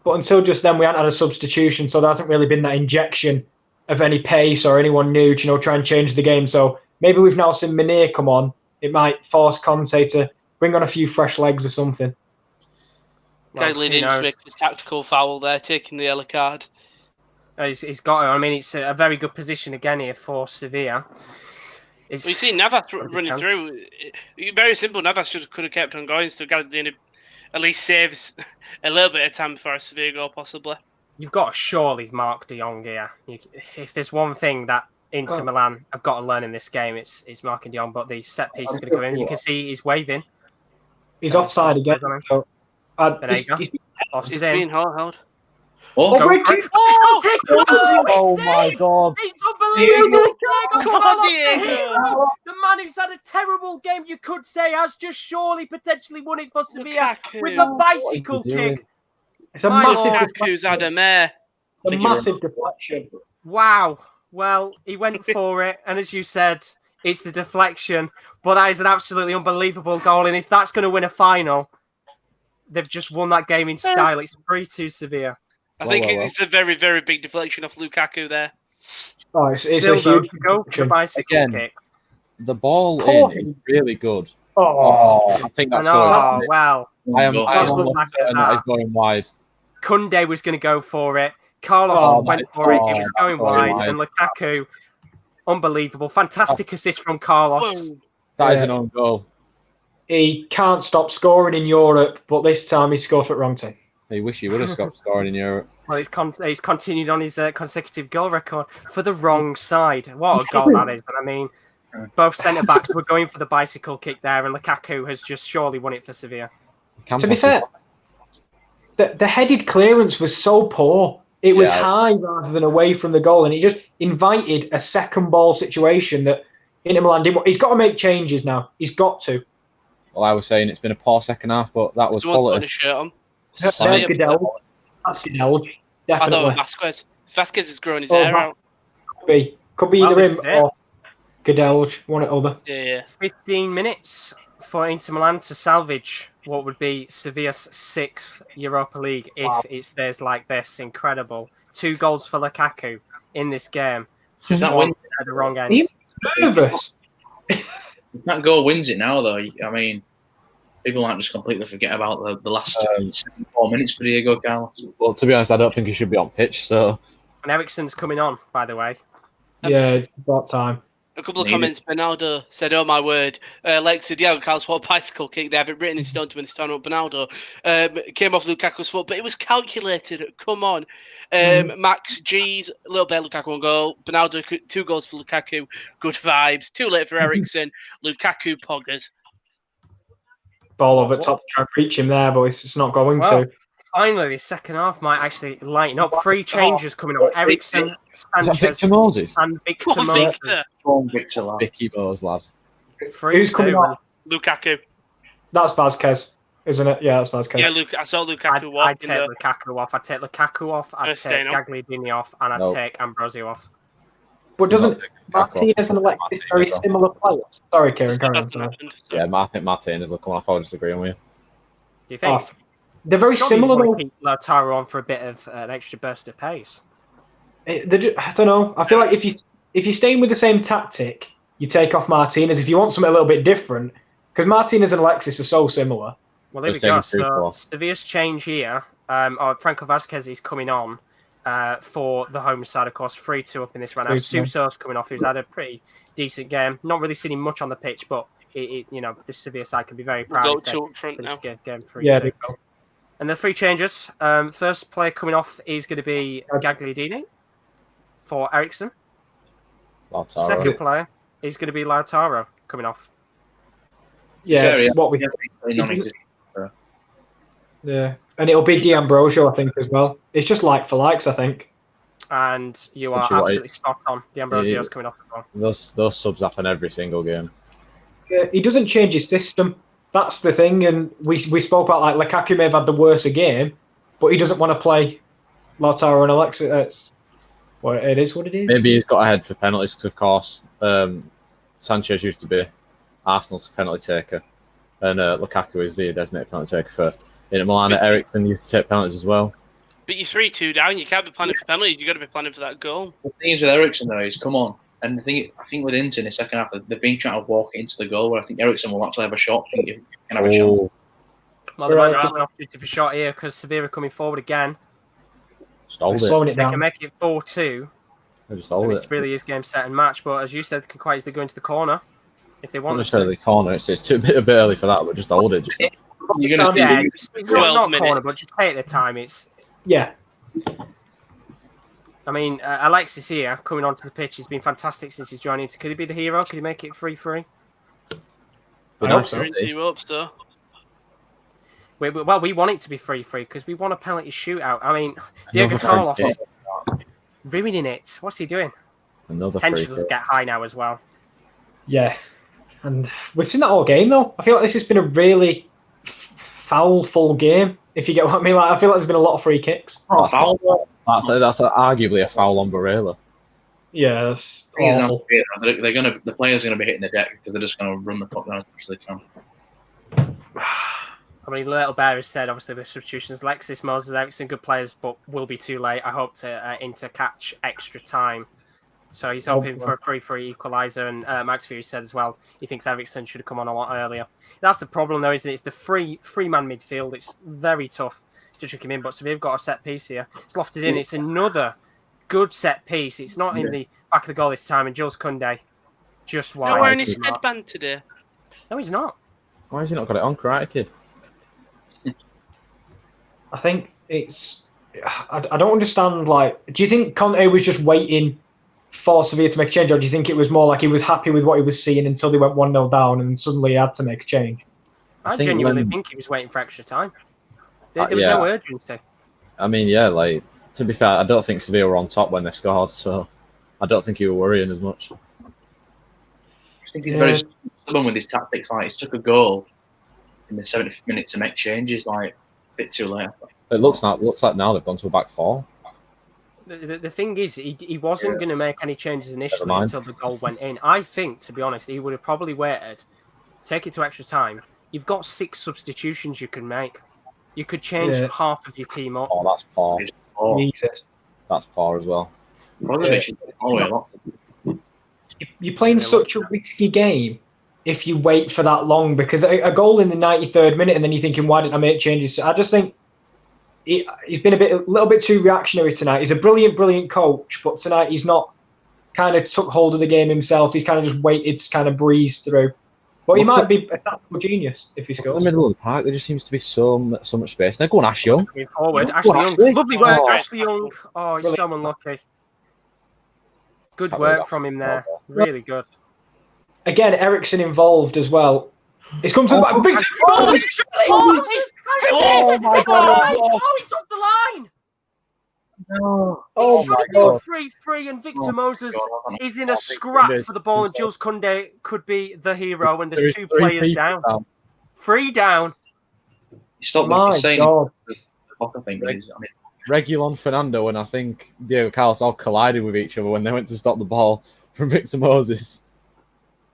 but until just then, we hadn't had a substitution, so there hasn't really been that injection of any pace or anyone new to try and change the game. So maybe we've now seen Munir come on. It might force Conte to bring on a few fresh legs or something. Guy leading into a tactical foul there, taking the yellow card. He's got it. I mean, it's a very good position again here for Sevilla. You see Navas running through. Very simple. Navas could have kept on going. So Gagliardini at least saves a little bit of time for a Sevilla goal, possibly. You've got to surely mark De Jong here. If there's one thing that Inter Milan have got to learn in this game, it's marking De Jong. But the set piece is going to come in. You can see he's waving. He's offside again. So, he's being held. Oh my God. It's unbelievable. Diego. The man who's had a terrible game, you could say, has just surely potentially won it for Sevilla with a bicycle kick. It's a massive Lukaku's had a mare. A massive deflection. Wow. Well, he went for it, and as you said, it's the deflection. But that is an absolutely unbelievable goal, and if that's going to win a final, they've just won that game in style. It's 3-2 Sevilla. I think it's a very, very big deflection off Lukaku there. Oh, it's a huge to go for the bicycle kick. The ball is really good. I think that's going. Wow. I am that is going wide. Kunde was going to go for it. Carlos went for it. It was going wide. And Lukaku, unbelievable. Fantastic assist from Carlos. That is an own goal. He can't stop scoring in Europe, but this time he scored for the wrong team. I wish he would have stopped scoring in Europe. Well, he's continued on his consecutive goal record for the wrong side. What a goal that is. But I mean, both centre-backs were going for the bicycle kick there, and Lukaku has just surely won it for Sevilla. To be fair, the headed clearance was so poor. It was high rather than away from the goal, and it just invited a second ball situation that Inter Milan didn't want. He's got to make changes now. He's got to. Well, I was saying it's been a poor second half, but that was quality. Put a shirt on. That's Goodell. Definitely. I thought Vasquez. Vasquez is growing his hair out. Could be either him or Goodell, one or other. Yeah. 15 minutes for Inter Milan to salvage what would be Sevilla's 6th Europa League if it stays like this. Incredible. 2 goals for Lukaku in this game. Just one at the wrong end. He's nervous. That goal wins it now, though. I mean, people aren't just completely forget about the last 4 minutes for Diego Carlos. Well, to be honest, I don't think he should be on pitch. So, and Eriksen's coming on, by the way. Yeah, it's about time. A couple of comments. Bernardo said, "Oh my word, Lexa Diego Carlos, what a bicycle kick! They have it written in stone to win this tournament." Bernardo came off Lukaku's foot, but it was calculated. Come on, Max G's a little bit. Lukaku 1 goal. Bernardo 2 goals for Lukaku. Good vibes. Too late for Eriksen. Lukaku poggers. Ball over top, trying to reach him there, but it's not going to. Finally, the second half might actually lighten up. 3 changes coming on. Eriksen, Sanchez, Victor Moses? And Victor Moses. Victor. Vicky Bose, lad. Who's coming on? Lukaku. That's Vasquez, isn't it? Yeah, that's Vasquez. Yeah, I saw Lukaku walk. I'd take Lukaku off. I'd take Lukaku off. I'd take Gagliardini off. And I'd take Ambrosio off. But doesn't Martinez and Alexis very similar players? Sorry, Kieran. Yeah, I think Martinez will come off. I'll just agree with you. Do you think? They're very similar. Keep Lautaro on for a bit of an extra burst of pace. I don't know. I feel like if you're staying with the same tactic, you take off Martinez. If you want something a little bit different, because Martinez and Alexis are so similar. Well, there we go. So Sevilla's change here. Franco Vasquez is coming on for the home side, of course. 3-2 up in this run now. Suso's coming off, who's had a pretty decent game. Not really seen him much on the pitch, but this Sevilla side can be very proud. We'll go two up front now. Game 3-2. Yeah, they go. And the 3 changes. First player coming off is going to be Gagliardini for Ericsson. Lautaro. Second player is going to be Lautaro coming off. Yeah, what we have. Yeah, and it'll be D'Ambrosio, I think, as well. It's just like for likes, I think. And you are absolutely spot on. D'Ambrosio's coming off as well. Those subs happen every single game. Yeah, he doesn't change his system. That's the thing, and we spoke about like Lukaku may have had the worst game, but he doesn't want to play Lautaro and Alexis. Well, it is what it is. Maybe he's got ahead for penalties because, of course, Sanchez used to be Arsenal's penalty taker, and Lukaku is the designated penalty taker for Inter Milan. Ericsson used to take penalties as well. But you're 3-2 down. You can't be planning for penalties. You've got to be planning for that goal. The thing is with Ericsson, though, is come on. And I think with Inter in the second half, they've been trying to walk into the goal where I think Ericsson will actually have a shot. I think he can have a chance. Well, they might have an opportunity for a shot here because Sevilla coming forward again. Slowing it down. They can make it 4-2. They just hold it. It's really is game, set, and match. But as you said, can quite easily go into the corner if they want. Not necessarily the corner. It's a bit early for that, but just hold it. You're going to it's not corner, but just take the time. I mean, Alexis here coming onto the pitch has been fantastic since he's joined Inter. Could he be the hero? Could he make it 3-3? I hope so. We want it to be 3-3 because we want a penalty shootout. I mean, Diego Carlos ruining it. What's he doing? Tensions get high now as well. Yeah, and we've seen that all game though. I feel like this has been a really foul-full game. If you get what I mean, I feel like there's been a lot of free kicks. That's arguably a foul on Barella. Yeah, that's awful. The players are going to be hitting the deck because they're just going to run the clock down as much as they can. I mean, Little Bear has said, obviously, the substitutions. Alexis, Moses, Ericsson, good players, but will be too late. I hope to Inter catch extra time. So he's hoping for a 3-3 equalizer. And Max Fury said as well, he thinks Ericsson should have come on a lot earlier. That's the problem, though, isn't it? It's the three-man midfield. It's very tough to trick him in. But Sevilla got a set piece here. It's lofted in. It's another good set piece. It's not in the back of the goal this time. And Jules Koundé just wide. Not wearing his headband today. No, he's not. Why has he not got it on, Karate Kid? I think it's... I don't understand, like... Do you think Conte was just waiting for Sevilla to make a change, or do you think it was more like he was happy with what he was seeing until they went 1-0 down and suddenly he had to make a change? I genuinely think he was waiting for extra time. There was no urgency. I mean, to be fair, I don't think Sevilla were on top when they scored, so I don't think he was worrying as much. I think he's very stubborn with his tactics. Like, he took a goal in the 70th minute to make changes, like, a bit too late. It looks like now they've gone to a back four. The thing is, he wasn't going to make any changes initially until the goal went in. I think, to be honest, he would have probably waited, take it to extra time. You've got 6 substitutions you can make. You could change half of your team up. Oh, that's poor. That's poor as well. You're playing such a risky game if you wait for that long, because a goal in the 93rd minute and then you're thinking, why didn't I make changes? I just think he's been a little bit too reactionary tonight. He's a brilliant coach, but tonight he's not kind of took hold of the game himself. He's kind of just waited to kind of breeze through. But he might be a tactical genius if he scores. In the middle of the park, there just seems to be so much space. They're going Ash Young. Forward, Ashley Young. Lovely work, Ashley Young. Oh, he's so unlucky. Good work from him there. Really good. Again, Ericsson involved as well. It's come to the back. Oh my God! Oh, he's up the line. No. Oh my God! 3-3, and Victor Moses is in a scrap for the ball, and Jules Koundé could be the hero. And there's 2 players down. 3 down. My God! Reguilon, Fernando, and I think Diego Carlos all collided with each other when they went to stop the ball from Victor Moses.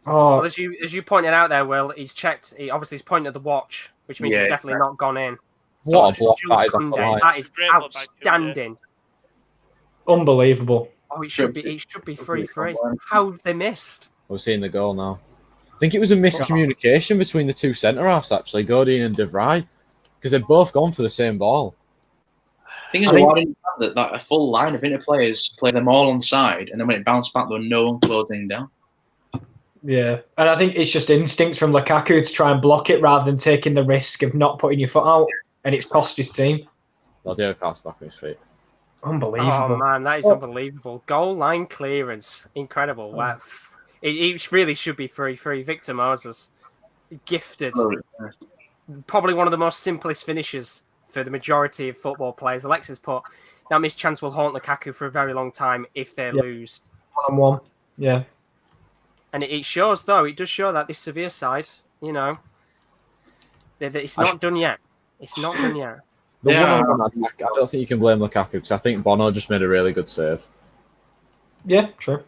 Oh, well, as you pointed out there, Will, he's checked. Obviously, he's pointing at the watch, which means he's definitely not gone in. What a block that is outstanding. Unbelievable. Oh, it should be 3-3. How have they missed? We're seeing the goal now. I think it was a miscommunication between the two centre halves actually, Godin and De Vrij, because they've both gone for the same ball. Thing is, I didn't understand that a full line of Inter players play them all on side, and then when it bounced back, there was no one closing down. Yeah, and I think it's just instinct from Lukaku to try and block it rather than taking the risk of not putting your foot out, and it's cost his team. Ladeo cast back on his feet. Unbelievable. Oh man, that is unbelievable. Goal line clearance, incredible. Wow. It really should be 3-3. Victor Moses, gifted. Probably one of the most simplest finishes for the majority of football players. Alexis put that missed chance will haunt Lukaku for a very long time if they lose. 1-1. Yeah. And it shows, though, it does show that this Sevilla side, you know, that it's not done yet. It's not done yet. I don't think you can blame Lukaku because I think Bono just made a really good save. Yeah, true.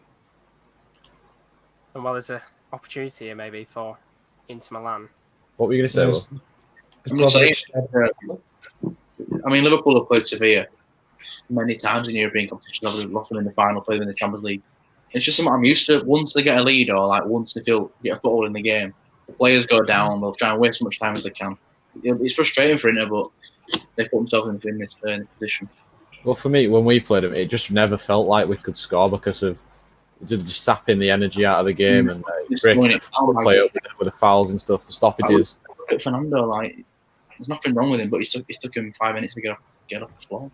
And well, there's an opportunity here maybe for Inter Milan. What were you going to say, Will? I mean, Liverpool have played Sevilla many times in European competitions. Obviously, lost them in the final, played them in the Champions League. It's just something I'm used to. Once they get a lead or once they get a foothold in the game, the players go down. They'll try and waste as much time as they can. It's frustrating for Inter, but they put themselves in this position. Well, for me, when we played them, it just never felt like we could score because of just sapping the energy out of the game and breaking the play up with the fouls and stuff, the stoppages. Fernando, there's nothing wrong with him, but it took him 5 minutes to get off the floor.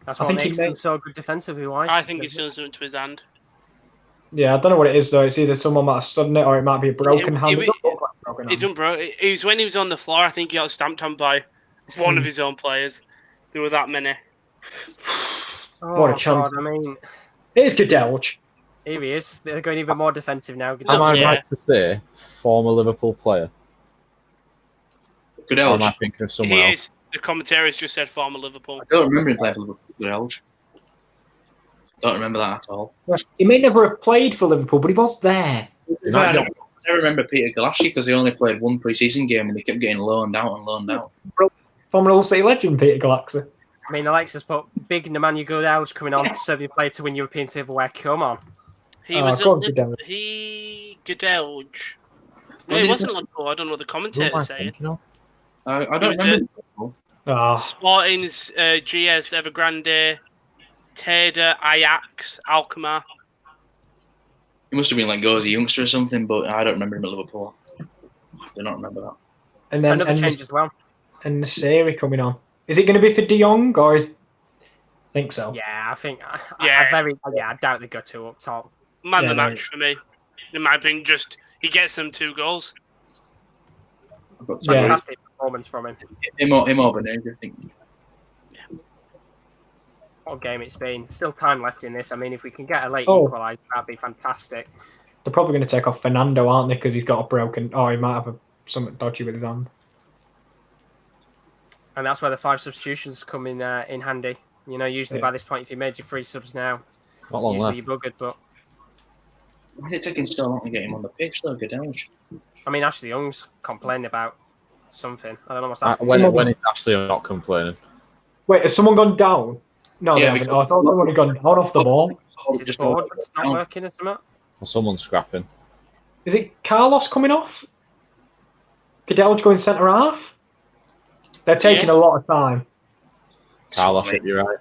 That's what makes him so good defensively wise. I think he's done something to his hand. Yeah, I don't know what it is though. It's either someone might have stood in it or it might be a broken hand. It was when he was on the floor. I think he got stamped on by one of his own players. There were that many. What a chance! God, I mean, here's Gadelj. Here he is. They're going even more defensive now. Am I right to say former Liverpool player? Gadelj. Or am I thinking of someone else? Is. The commentaries just said former Liverpool. I don't remember him playing for Liverpool. Gadelj. Don't remember that at all. He may never have played for Liverpool, but he was there. I remember Peter Galassi because he only played one pre-season game and he kept getting loaned out. Former Hull City legend, Peter Galassi. I mean, Alexis put big Nemanja Gadelj coming on, Serbian player to win European silverware. Come on. He was Gadelj. No, he wasn't Liverpool. I don't know what the commentator's saying. I don't remember. Sporting's GS Evergrande, Teda, Ajax, Alkmaar. He must have been go as a youngster or something, but I don't remember him at Liverpool. I do not remember that. And then another change as well. And Nasiri coming on. Is it going to be for De Jong or is? I think so. Yeah, I think. I doubt they go two up top. Man the match for me. It might have been just he gets them 2 goals. Fantastic performance from him. Him or Benega, I think. What game it's been. Still time left in this. I mean, if we can get a late equaliser, that'd be fantastic. They're probably going to take off Fernando, aren't they? Because he's got a broken... Or he might have something dodgy with his hand. And that's where the 5 substitutions come in handy. You know, usually by this point, if you made your 3 subs now, not long usually left. you're buggered, but... Why is it taking so long to get him on the pitch, though, Gadelj? I mean, Ashley Young's complaining about something. I don't know what's happening. When is Ashley not complaining? Wait, has someone gone down? No, they haven't. I thought someone had gone down off the ball. Is it the board that's not working or something? Or someone's scrapping. Is it Carlos coming off? Gadelj going centre half? They're taking a lot of time. Carlos, you're right.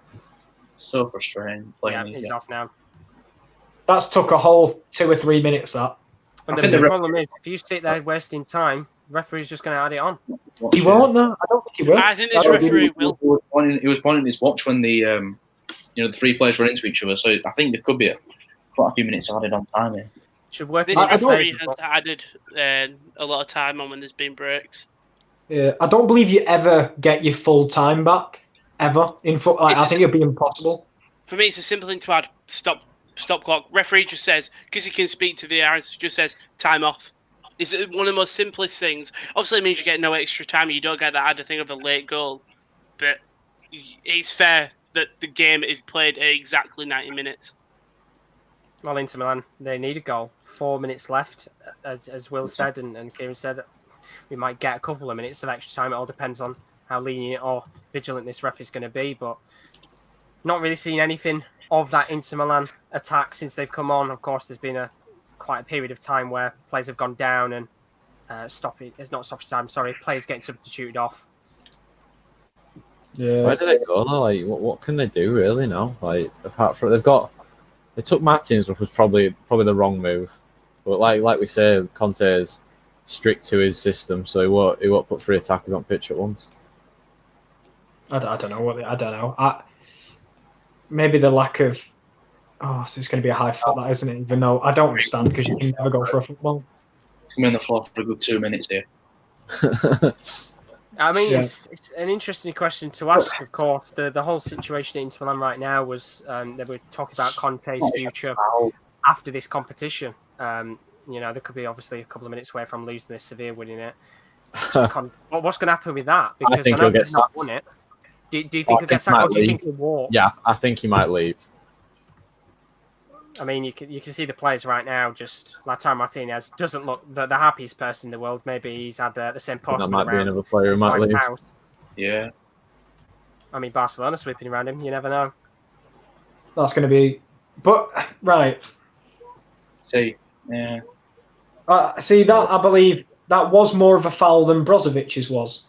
So frustrating. Yeah, he's off now. That's took a whole 2 or 3 minutes, that. And the problem is, if you sit there wasting time, the referee's just going to add it on. He won't, though. I don't think he will. I think this referee will. He was pointing his watch when the 3 players run into each other, so I think there could be quite a few minutes added on time here. Should work. This referee has added a lot of time on when there's been breaks. Yeah, I don't believe you ever get your full time back, ever, in football. I think it'd be impossible. For me, it's a simple thing to add stop clock. Referee just says, because he can speak to the VAR, just says time off. It's one of the most simplest things. Obviously, it means you get no extra time. You don't get that added thing of a late goal. But it's fair that the game is played at exactly 90 minutes. Well, Inter Milan, they need a goal. 4 minutes left, as Will said and Kieran said. We might get a couple of minutes of extra time. It all depends on how lenient or vigilant this ref is going to be. But Not really seen anything of that Inter Milan attack since they've come on. Of course, there's been quite a period of time where players have gone down and players getting substituted off. Yeah. Where do they go though? Like, what can they do really now? Like, apart from they took Martins, which was probably the wrong move. But like we say, Conte is strict to his system, so he won't put 3 attackers on pitch at once. I don't know. Maybe the lack of. Oh, so it's going to be a high foot, that isn't it? Even though I don't understand because you can never go for a football. It's going to be on the floor for a good 2 minutes here. I mean, Yeah. it's an interesting question to ask. Of course, the whole situation in Inter Milan right now was they were talking about Conte's future after this competition. There could be obviously a couple of minutes away from losing this, Sevilla winning it. What's going to happen with that? Because I think know he'll get they've not sacked. won it. Do you think he'll get sacked, or do you think he'll walk? Yeah, I think he might leave. I mean, you can see the players right now. Just Lautaro Martinez doesn't look the happiest person in the world. Maybe he's had the same That postman might be around another player who his might wife's leave. house. Yeah. I mean, Barcelona sweeping around him. You never know. That's going to be. But right. See, yeah. See that I believe that was more of a foul than Brozovic's was.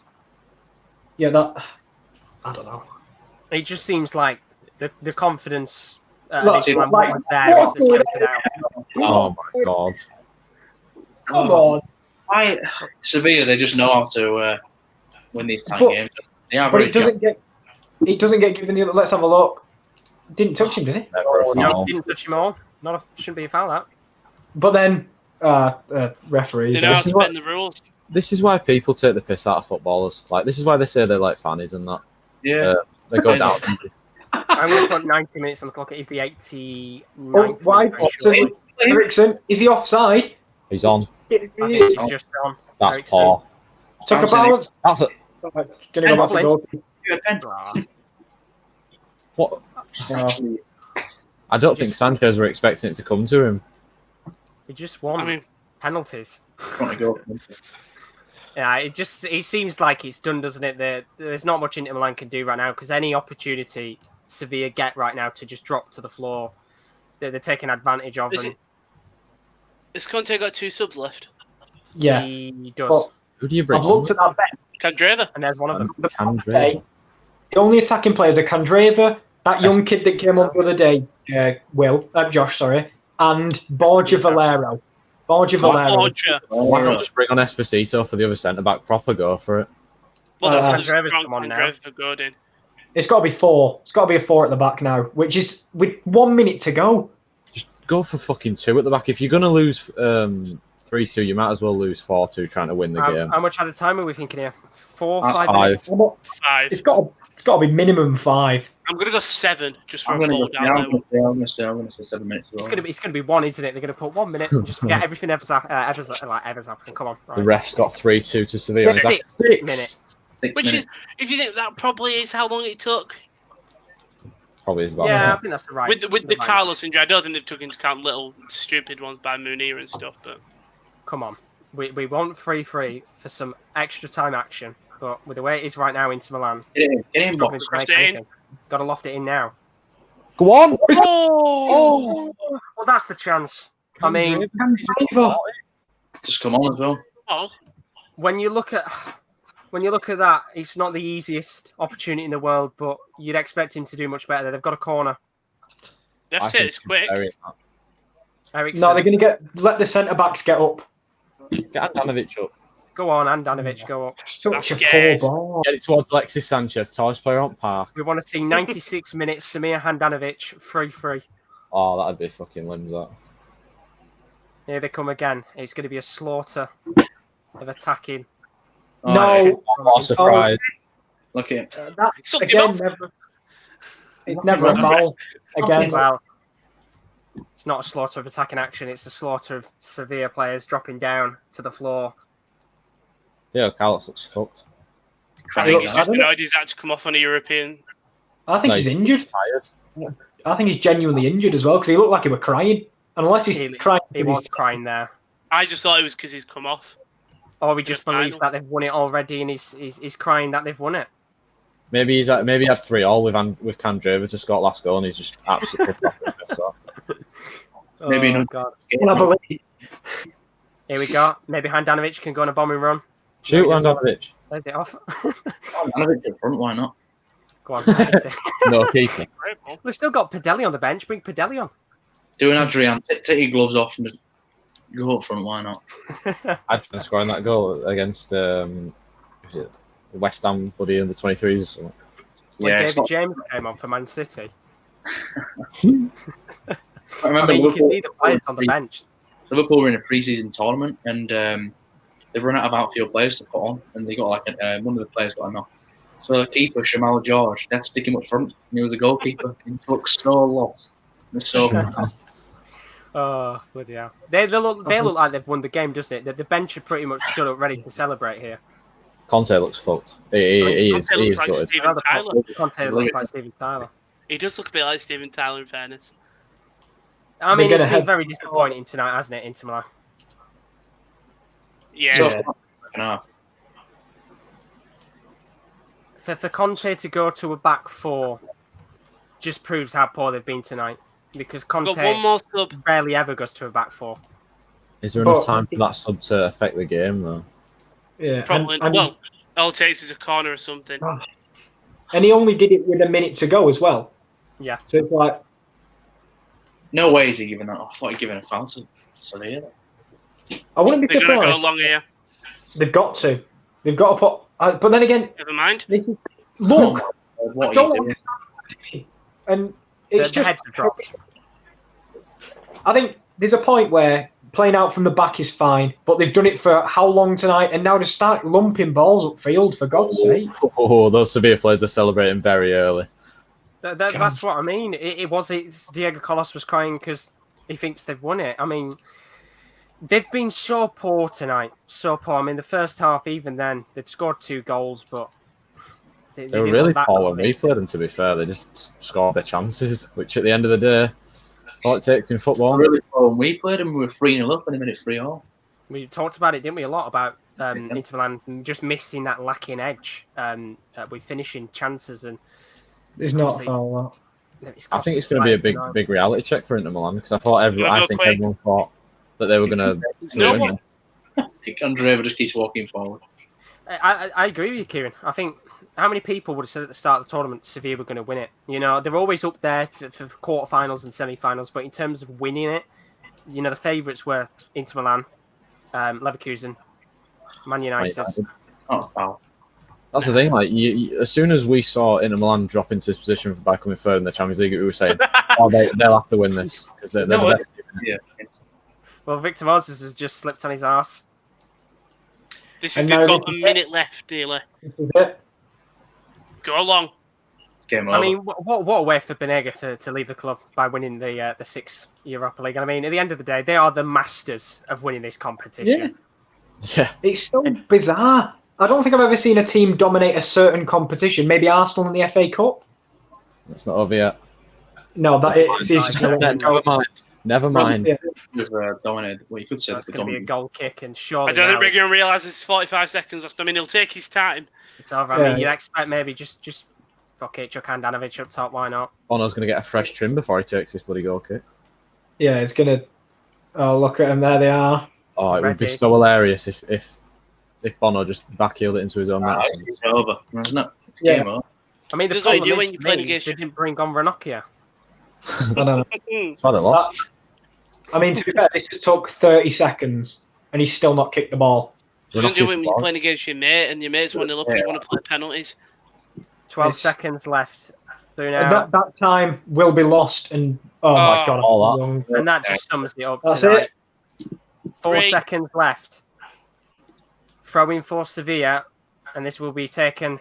Yeah, that. I don't know. It just seems like the confidence. Look, there. like- It's just filtered out. Oh my god! Come on. Sevilla, they just know how to win these tight But- games. They are But very it doesn't get given the other. Let's have a look. Didn't touch him, did he? Never a No, foul. didn't touch him all. Shouldn't be a foul, that. But then referees. They know how This to is what- bend the rules. This is why people take the piss out of footballers. Like, this is why they say they're like fannies and that. Yeah. They go down. I'm going to put 90 minutes on the clock. It is the 89th. Oh, why? Ericsson, is he offside? He's on. I think he's just on. That's Ericsson. poor. Took a bounce. That's a Gonna go back to goal. what? I don't think Sanchez were expecting it to come to him. He just won. I mean, penalties. Want to go. Yeah, it seems like it's done, doesn't it? There's not much Inter Milan can do right now because any opportunity Sevilla get right now to just drop to the floor, they're taking advantage of. Has Conte got 2 subs left? Yeah. He does. Well, Who do you bring I've looked on? at that bench. Candreva. And there's one of them. Candreva. The only attacking players are Candreva, that young kid that came on the other day, Josh, and Borja Valero. Borja Valero. Borgia. Why not just bring on Esposito for the other centre back? Proper go for it. Well, that's Candreva's strong come on now. Candreva for Godin. It's got to be 4. It's got to be a 4 at the back now, which is with 1 minute to go. Just go for fucking 2 at the back. If you're gonna lose 3-2, you might as well lose 4-2 trying to win the game. How much at a time are we thinking here? 4, 5 5. minutes? 5. It's got to be minimum 5. I'm going to go 7 just for I'm a going ball to down there. I'm going to say 7 minutes. It's going to be 1, isn't it? They're going to put 1 minute and just get everything ever happening. Come on. The refs got 3-2 to Sevilla. 6 minutes. 6 Which minutes. is, if you think that probably is how long it took. Probably is about Yeah, I right. think that's the right. With the right. Carlos injury, I don't think they've took into account little stupid ones by Munir and stuff, but Come on. We want 3-3 for some extra time action. But with the way it is right now, Inter Milan, Get in, nothing to Crossed make it in. anything. Got to loft it in now. Go on! oh, Well, that's the chance. I mean, Candreva. Just come on as well. oh. when you look at that, it's not the easiest opportunity in the world, but you'd expect him to do much better. They've got a corner. That's I it. think It's quick. Ericsson, No, they're going to let the centre backs get up. Get Andanovic up. go on, Andanovic, go up. Such a scared. poor ball. Get it towards Alexis Sanchez, tallest player on park. We want to see 96 minutes. Samir Handanovic, 3-3. Oh, that'd be fucking limbs, that. Here they come again. It's going to be a slaughter of attacking. Oh, No, What a surprise. Look at that Sucked him again. off. It's never a foul again. Well, it's not a slaughter of attacking action. It's a slaughter of Sevilla players dropping down to the floor. Yeah, Carlos looks fucked. I think he's I just don't know. annoyed he's had to come off on a European. I think No, he's injured. Tired. I think he's genuinely injured as well because he looked like he was crying. Unless he's crying. He was crying there. I just thought it was because he's come off. Or he just It's believes final. that they've won it already and he's crying that they've won it. Maybe he had 3-3 with Candreva to score last goal, and he's just absolutely Maybe not. God. Here we go. Maybe Handanovic can go on a bombing run. Shoot Handanovic. There's it off. Handanovic up front, why not? Go on. No keeper. We've still got Padelli on the bench. Bring Padelli on. Do an Adrian. Take your gloves off and just go up front, why not? Adrian scoring that goal against West Ham buddy under 23s or something. When David James came on for Man City. I remember you can see the players on the bench. Liverpool were in a pre-season tournament and they've run out of outfield players to put on, and they got like one of the players got a knock. So the keeper, Shamal George, they had to stick him up front. And he was a goalkeeper. He looked so lost. So oh, bloody hell. They look like they've won the game, doesn't it? The bench are pretty much stood up ready to celebrate here. Conte looks fucked. He is like good. Steven Tyler. Conte looks like Steven Tyler. He does look a bit like Steven Tyler, in fairness. I mean, it's been very disappointing tonight, hasn't it, Inter Milan? Yeah. For Conte to go to a back four just proves how poor they've been tonight. Because Conte one more sub. rarely ever goes to a back four. Is there enough time for that sub to affect the game, though? Yeah. Probably. Well, all it takes is a corner or something. And he only did it with a minute to go as well. Yeah. So it's like... No way is he giving that. I thought he'd given a foul to Sevilla. I wouldn't be They're surprised. going to go long here. They've got to. They've got to put... but then again... Never mind. Look! What I don't want to... And it's The heads have dropped. I think there's a point where playing out from the back is fine, but they've done it for how long tonight, and now they start lumping balls upfield, for God's sake. Oh, those Sevilla players are celebrating very early. That's what I mean. It's Diego Carlos was crying because he thinks they've won it. I mean, they've been so poor tonight. So poor. I mean, the first half, even then, they'd scored 2 goals, but... They were really poor when we played them, to be fair. They just scored their chances, which at the end of the day, that's all it takes in football. Really poor when we played them, we were 3-0 up and they made it 3-0. We talked about it, didn't we, a lot about Inter Milan just missing that lacking edge with finishing chances. And There's not a foul. I think it's going to be a big reality check for Inter Milan, because I think everyone thought that they were going to win. Candreva just keeps walking forward. I agree with you, Kieran. I think how many people would have said at the start of the tournament Sevilla were going to win it? You know, they're always up there for quarterfinals and semi-finals, but in terms of winning it, you know, the favourites were Inter Milan, Leverkusen, Man United. Oh, wow. That's the thing. Like, as soon as we saw Inter Milan drop into this position by coming third in the Champions League, we were saying, "Oh, they'll have to win this because they're the best." Yeah. Well, Victor Moses has just slipped on his arse. They've got a minute left, nearly. This is it. Go along. Game over. I mean, what a way for Banega to leave the club by winning the 6th Europa League. I mean, at the end of the day, they are the masters of winning this competition. Yeah. It's so bizarre. I don't think I've ever seen a team dominate a certain competition. Maybe Arsenal in the FA Cup. It's not over yet. No, that is. Never mind. Yeah. We've dominated. Well, you could say That's going to be a goal kick, and surely I don't think we're going to realise it's 45 seconds left. I mean, he'll take his time. it's over. I mean, you'd expect maybe just fuck it, chuck Handanovic up top. Why not? Bono's going to get a fresh trim before he takes this bloody goal kick. Yeah, it's going to... Oh, look at them. There they are. Oh, it would be so hilarious if Bono just backheeled it into his own net. It's over, isn't it? It's Yeah. game over. I mean, the This is what you problem do is when you play they against didn't bring on Ranocchia. I don't know. That's why they lost. I mean, to be fair, this just took 30 seconds, and he's still not kicked the ball. You can do it when you're playing against your mate, and your mate's 1-0 up, and you want to play penalties. 12 It's- seconds left. And that time will be lost, and my God, all that. And that just sums it up That's tonight. it. 4 3. seconds left. Throwing for Sevilla, and this will be taken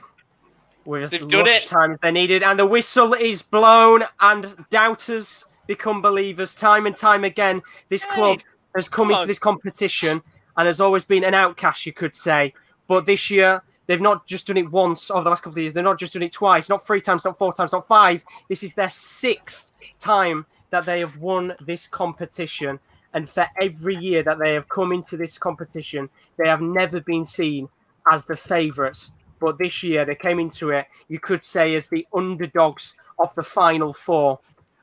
with as They've done much it. time as they needed. And the whistle is blown, and doubters become believers time and time again. This club has come into this competition and has always been an outcast, you could say. But this year, they've not just done it once over the last couple of years. They've not just done it twice, not 3 times, not 4 times, not 5. This is their 6th time that they have won this competition. And for every year that they have come into this competition, they have never been seen as the favourites, But this year, they came into it, you could say, as the underdogs of the Final Four,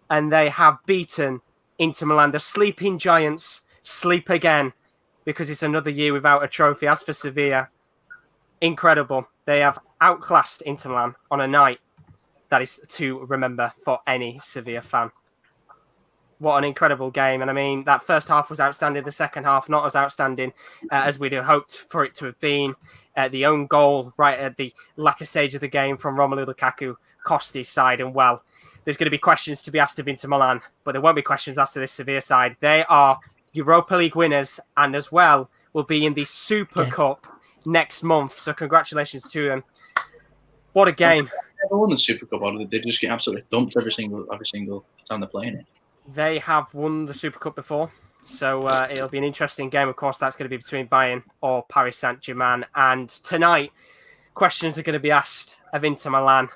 and they have beaten Inter Milan. The sleeping giants sleep again because it's another year without a trophy. As for Sevilla, incredible. They have outclassed Inter Milan on a night that is to remember for any Sevilla fan. What an incredible game. And I mean, that first half was outstanding. The second half, not as outstanding as we'd have hoped for it to have been. The own goal right at the latter stage of the game from Romelu Lukaku cost his side. And well, there's going to be questions to be asked of Inter Milan, but there won't be questions asked of this Sevilla side. They are Europa League winners and as well will be in the Super Cup next month. So congratulations to them. What a game. They won the Super Cup, or they just get absolutely dumped every single time they're playing it. They have won the Super Cup before, so it'll be an interesting game. Of course, that's going to be between Bayern or Paris Saint-Germain. And tonight, questions are going to be asked of Inter Milan.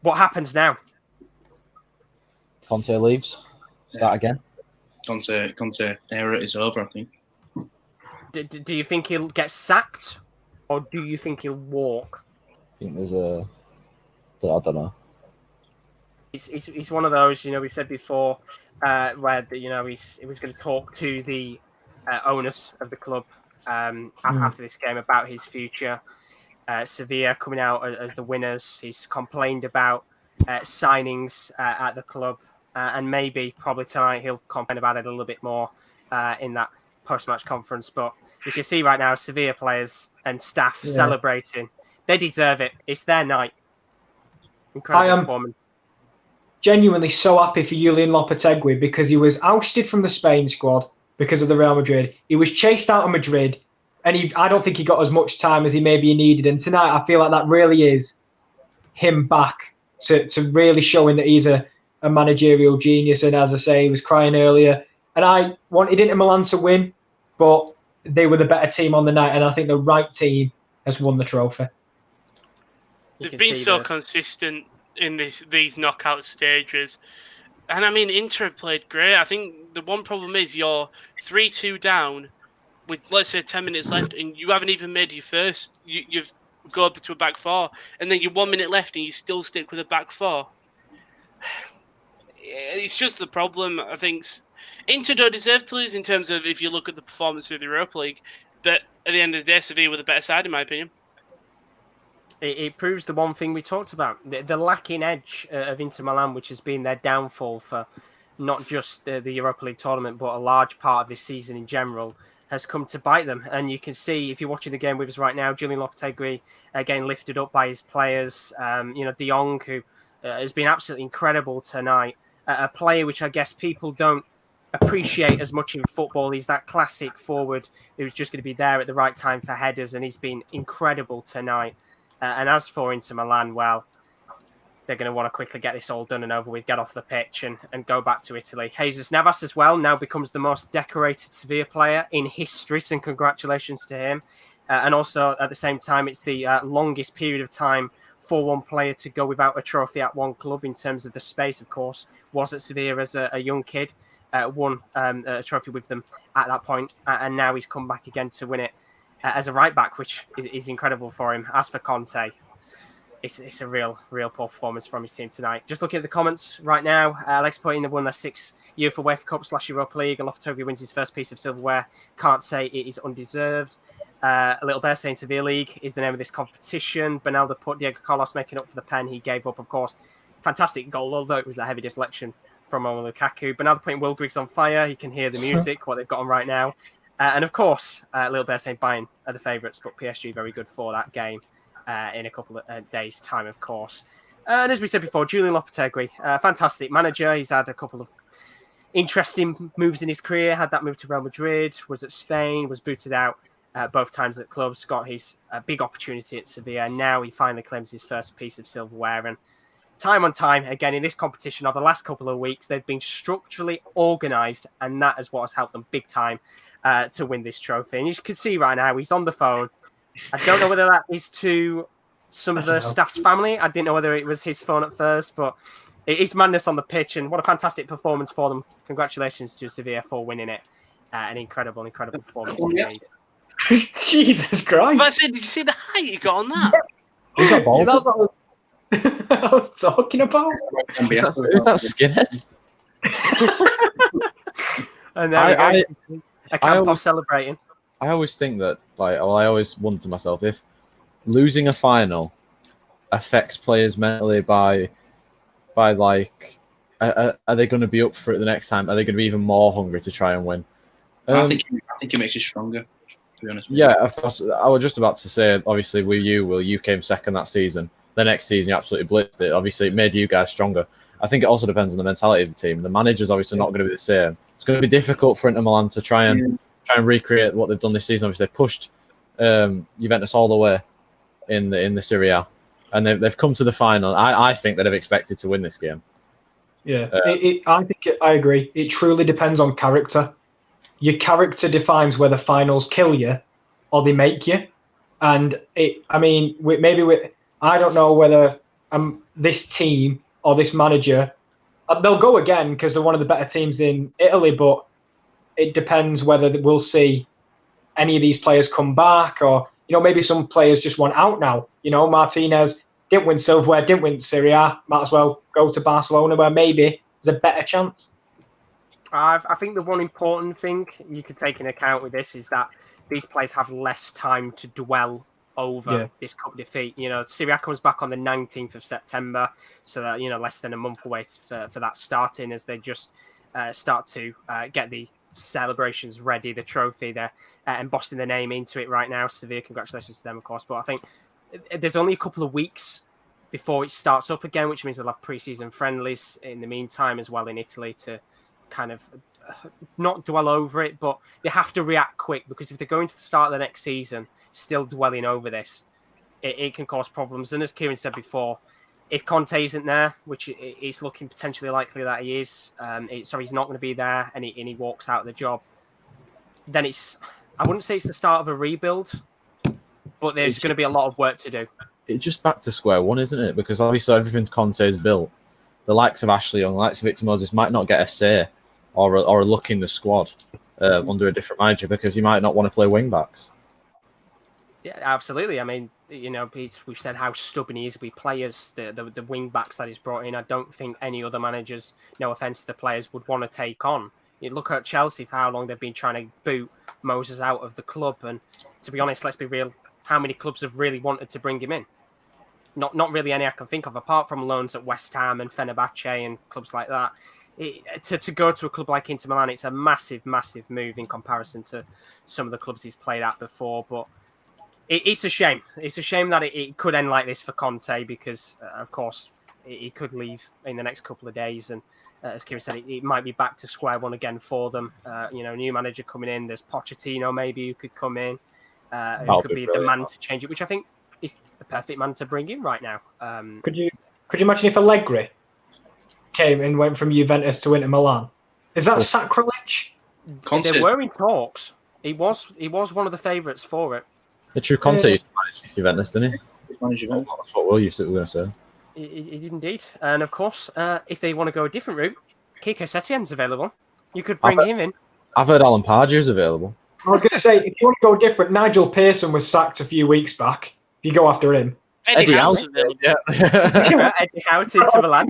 What happens now? Conte leaves. Start again. Conte era is over, I think. Do you think he'll get sacked, or do you think he'll walk? I think there's I don't know. He's one of those, we said before, where he was going to talk to the owners of the club after this game about his future. Sevilla coming out as the winners. He's complained about signings at the club, and probably tonight he'll complain about it a little bit more in that post-match conference. But you can see right now Sevilla players and staff celebrating. They deserve it. It's their night. Incredible performance. Genuinely so happy for Julian Lopetegui because he was ousted from the Spain squad because of the Real Madrid. He was chased out of Madrid, and I don't think he got as much time as he maybe needed. And tonight, I feel like that really is him back to really showing that he's a managerial genius. And as I say, he was crying earlier. And I wanted Inter Milan to win, but they were the better team on the night, and I think the right team has won the trophy. They've been so consistent in these knockout stages. And I mean, Inter have played great. I think the one problem is you're 3-2 down with, let's say, 10 minutes left, and you haven't even made your first. You've gone up to a back four, and then you're 1 minute left, and you still stick with a back four. It's just the problem. I think Inter don't deserve to lose in terms of if you look at the performance of the Europa League. But at the end of the day, Sevilla were the better side, in my opinion. It proves the one thing we talked about, the lacking edge of Inter Milan, which has been their downfall for not just the Europa League tournament, but a large part of this season in general, has come to bite them. And you can see, if you're watching the game with us right now, Julian Lopetegui, again, lifted up by his players. De Jong, who has been absolutely incredible tonight. A player which I guess people don't appreciate as much in football. He's that classic forward who's just going to be there at the right time for headers, and he's been incredible tonight. And as for Inter Milan, well, they're going to want to quickly get this all done and over with, get off the pitch and go back to Italy. Jesus Navas as well now becomes the most decorated Sevilla player in history, so congratulations to him. And also, at the same time, it's the longest period of time for one player to go without a trophy at one club in terms of the space, of course, was at Sevilla as a young kid, won a trophy with them at that point, and now he's come back again to win it as a right back, which is incredible for him. As for Conte, it's a real performance from his team tonight. Just looking at the comments right now, Alex Poytin have won their 6th UEFA UEFA Cup / Europa League, and Lopetegui wins his first piece of silverware. Can't say it is undeserved. A Little Bear saying Sevilla League is the name of this competition. Bernaldo put Diego Carlos making up for the pen he gave up, of course. Fantastic goal, although it was a heavy deflection from Romelu Lukaku. Bernaldo putting Will Griggs on fire. He can hear the music, what they've got on right now. And of course, Little Bear saying Bayern are the favourites, but PSG very good for that game in a couple of days' time, of course. And as we said before, Julian Lopetegui, fantastic manager. He's had a couple of interesting moves in his career. Had that move to Real Madrid, was at Spain, was booted out both times at clubs, got his big opportunity at Sevilla. And now he finally claims his first piece of silverware. And time on time, again, in this competition over the last couple of weeks, they've been structurally organised, and that is what has helped them big time to win this trophy. And you can see right now, he's on the phone. I don't know whether that is to some of the staff's family. I didn't know whether it was his phone at first, but it's madness on the pitch, and what a fantastic performance for them. Congratulations to Sevilla for winning it. An incredible performance indeed. Jesus Christ! But I said, did you see the height you got on that? Who's that ball? That's what I was talking about. Who's that skinhead? And there we go. A Campos always- celebrating. I always think that, I always wonder to myself if losing a final affects players mentally by like, are they going to be up for it the next time? Are they going to be even more hungry to try and win? I think it makes you stronger. To be honest. Yeah, of course. I was just about to say, obviously, you came second that season. The next season, you absolutely blitzed it. Obviously, it made you guys stronger. I think it also depends on the mentality of the team. The manager's obviously not going to be the same. It's going to be difficult for Inter Milan to try and recreate what they've done this season. Obviously, they pushed Juventus all the way in the Serie A, and they've come to the final. I think they'd have expected to win this game. Yeah, I agree. It truly depends on character. Your character defines whether finals kill you or they make you. And I don't know whether this team or this manager, they'll go again because they're one of the better teams in Italy, but it depends whether we'll see any of these players come back, or maybe some players just want out now. Martinez didn't win silverware, didn't win Serie A, might as well go to Barcelona where maybe there's a better chance. I think the one important thing you could take into account with this is that these players have less time to dwell over this cup defeat. Serie A comes back on the 19th of September, so that less than a month away for that starting, as they just start to get the celebrations ready, the trophy. They're embossing the name into it right now. Sevilla, congratulations to them, of course. But I think there's only a couple of weeks before it starts up again, which means they'll have pre-season friendlies in the meantime as well in Italy to kind of not dwell over it, but they have to react quick, because if they're going to the start of the next season still dwelling over this, it can cause problems. And as Kieran said before, if Conte isn't there, which it's looking potentially likely that he is, he's not going to be there, and he walks out of the job, then I wouldn't say it's the start of a rebuild, but there's going to be a lot of work to do. It's just back to square one, isn't it? Because obviously everything Conte's built, the likes of Ashley Young, the likes of Victor Moses might not get a say or a look in the squad under a different manager, because he might not want to play wing backs. Yeah, absolutely. I mean, we've said how stubborn he is with players, the wing backs that he's brought in. I don't think any other managers, no offence to the players, would want to take on. You look at Chelsea for how long they've been trying to boot Moses out of the club, and to be honest, let's be real, how many clubs have really wanted to bring him in? Not really any I can think of, apart from loans at West Ham and Fenerbahce and clubs like that. To go to a club like Inter Milan, it's a massive, massive move in comparison to some of the clubs he's played at before. But it's a shame. It's a shame that it could end like this for Conte, because, of course, he could leave in the next couple of days. And as Kieran said, it might be back to square one again for them. New manager coming in. There's Pochettino maybe who could come in. Who could be the man to change it, which I think is the perfect man to bring in right now. Could you imagine if Allegri came and went from Juventus to Inter Milan? Is that sacrilege? They were in talks. He was one of the favourites for it. The true Conte used to manage Juventus, didn't he? That's what Will used to going to say. He did indeed. And of course, if they want to go a different route, Kiko Setien's available. You could bring him in. I've heard Alan Pardew's available. I was going to say, if you want to go different, Nigel Pearson was sacked a few weeks back. If you go after him. Eddie Howe's Eddie Howe to Milan.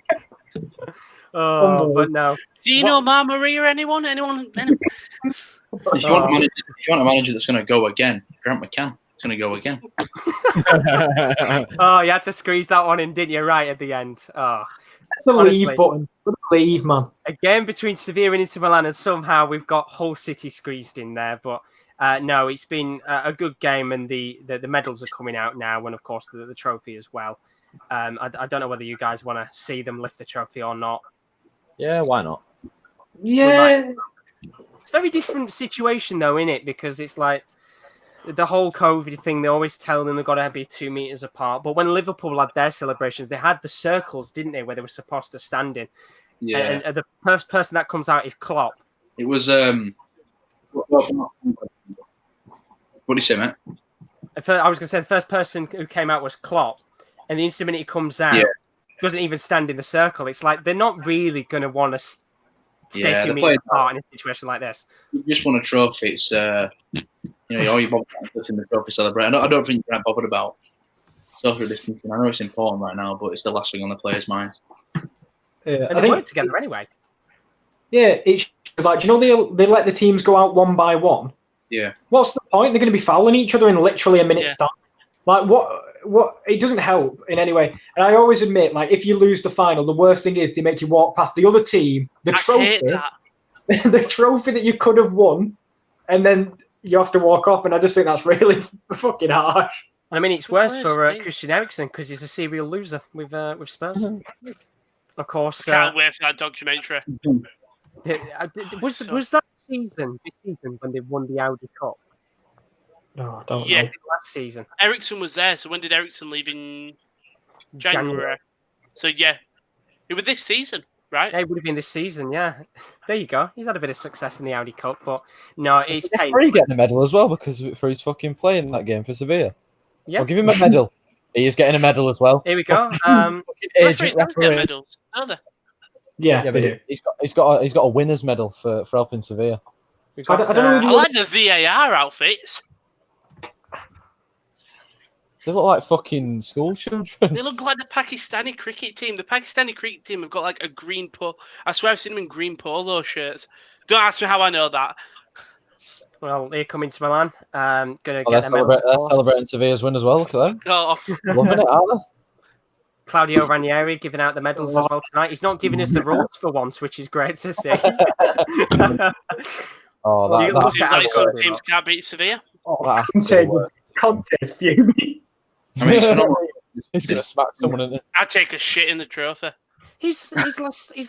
But no. Do you know Ma Maria? Anyone? If you want a manager that's going to go again, Grant McCann is going to go again. You had to squeeze that one in, didn't you? Right at the end. The leave button. Leave, man. Again, between Sevilla and Inter Milan, and somehow we've got Hull City squeezed in there. But no, it's been a good game, and the medals are coming out now, and of course the trophy as well. I don't know whether you guys want to see them lift the trophy or not. Yeah, why not? Yeah. It's a very different situation, though, isn't it? Because it's like the whole COVID thing. They always tell them they've got to be 2 meters apart. But when Liverpool had their celebrations, they had the circles, didn't they, where they were supposed to stand in? Yeah. And the first person that comes out is Klopp. It was. What do you say, mate? I was going to say the first person who came out was Klopp, and the instant he comes out, doesn't even stand in the circle. It's like they're not really going to want to stay 2 meters apart in a situation like this. You just want a trophy. It's You know, all you bothered about in the trophy celebrate. I don't think you're bothered about social distancing. I know it's important right now, but it's the last thing on the players' minds. Yeah, And they work together anyway. Yeah, it's like, do you know they let the teams go out one by one? Yeah. What's the point? They're going to be fouling each other in literally a minute's time. Like, what? It doesn't help in any way. And I always admit, like, if you lose the final, the worst thing is they make you walk past the other team, the trophy that you could have won, and then you have to walk off. And I just think that's really fucking harsh. I mean, it's worse for Christian Eriksen because he's a serial loser with Spurs. Of course. Can't wait for that documentary. Was that this season when they won the Audi Cup? No, I don't know. Last season. Eriksen was there. So when did Eriksen leave in January? So yeah, it was this season, right? It would have been this season, yeah. There you go. He's had a bit of success in the Audi Cup, but no, it's painful. He's getting a medal as well because for his fucking play in that game for Sevilla. Yeah. I'll give him a medal. He is getting a medal as well. Here we go. Referees don't get medals, are they? Yeah, but he's got a winner's medal for helping Sevilla. I like the VAR outfits. They look like fucking school children. They look like the Pakistani cricket team. The Pakistani cricket team have got like a green polo. I swear I've seen them in green polo shirts. Don't ask me how I know that. Well, they're coming to Milan. They're celebrating Sevilla's win as well. Look at them. Oh. Loving it, aren't they? Claudio Ranieri giving out the medals as well tonight. He's not giving us the rules for once, which is great to see. Some teams can't beat Sevilla. Contest fuming. I mean, he's going to smack someone in it. I'd take a shit in the trophy. His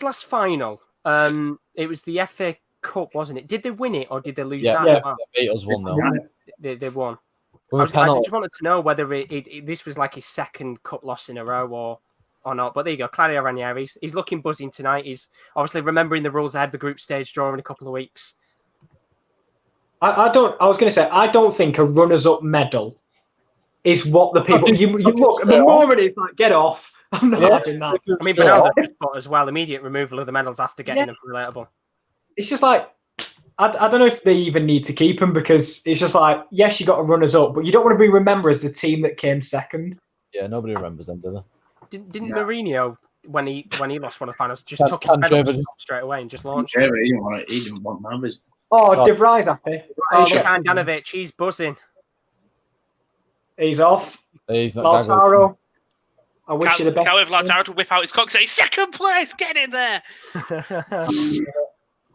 last final, it was the FA Cup, wasn't it? Did they win it or did they lose that? Yeah, they beat us 1-0. They won. I just wanted to know whether this was like his second cup loss in a row or not. But there you go, Claudio Ranieri. He's looking buzzing tonight. He's obviously remembering the rules ahead of the group stage draw in a couple of weeks. I was going to say, I don't think a runners-up medal is what the people... you look, at the moment it's like, get off. I'm not having that. I mean, Ronaldo just put as well, immediate removal of the medals after getting them relatable. It's just like, I don't know if they even need to keep them because it's just like, yes, you got to runners-up, but you don't want to be remembered as the team that came second. Yeah, nobody remembers them, do they? Didn't Mourinho, when he lost one of the finals, just took his medals straight away and just launched it? He didn't want numbers. Oh, De Vrij happy. Oh, look, Andanovic, he's buzzing. He's off. He's not Lautaro. I wish you the best. Can't wait for Lautaro to whip out his cock and say, second place, get in there.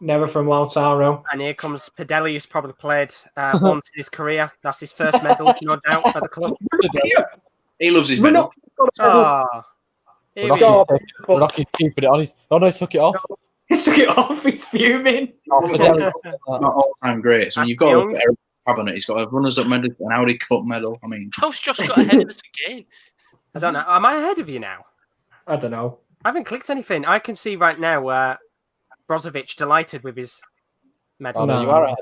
Never from Lautaro. And here comes Padelli, who's probably played once in his career. That's his first medal, no doubt, for the club. He loves his medal. Rocky's keeping it on his... Oh no, he took it off. He took it off, he's fuming. Not all-time great. So you've got to look at Eric Cabinet. He's got a runners-up medal, an Audi Cup medal. I mean... How's Josh got ahead of us again? I don't know. Am I ahead of you now? I don't know. I haven't clicked anything. I can see right now Brozovic delighted with his medal. Oh no, you are ahead.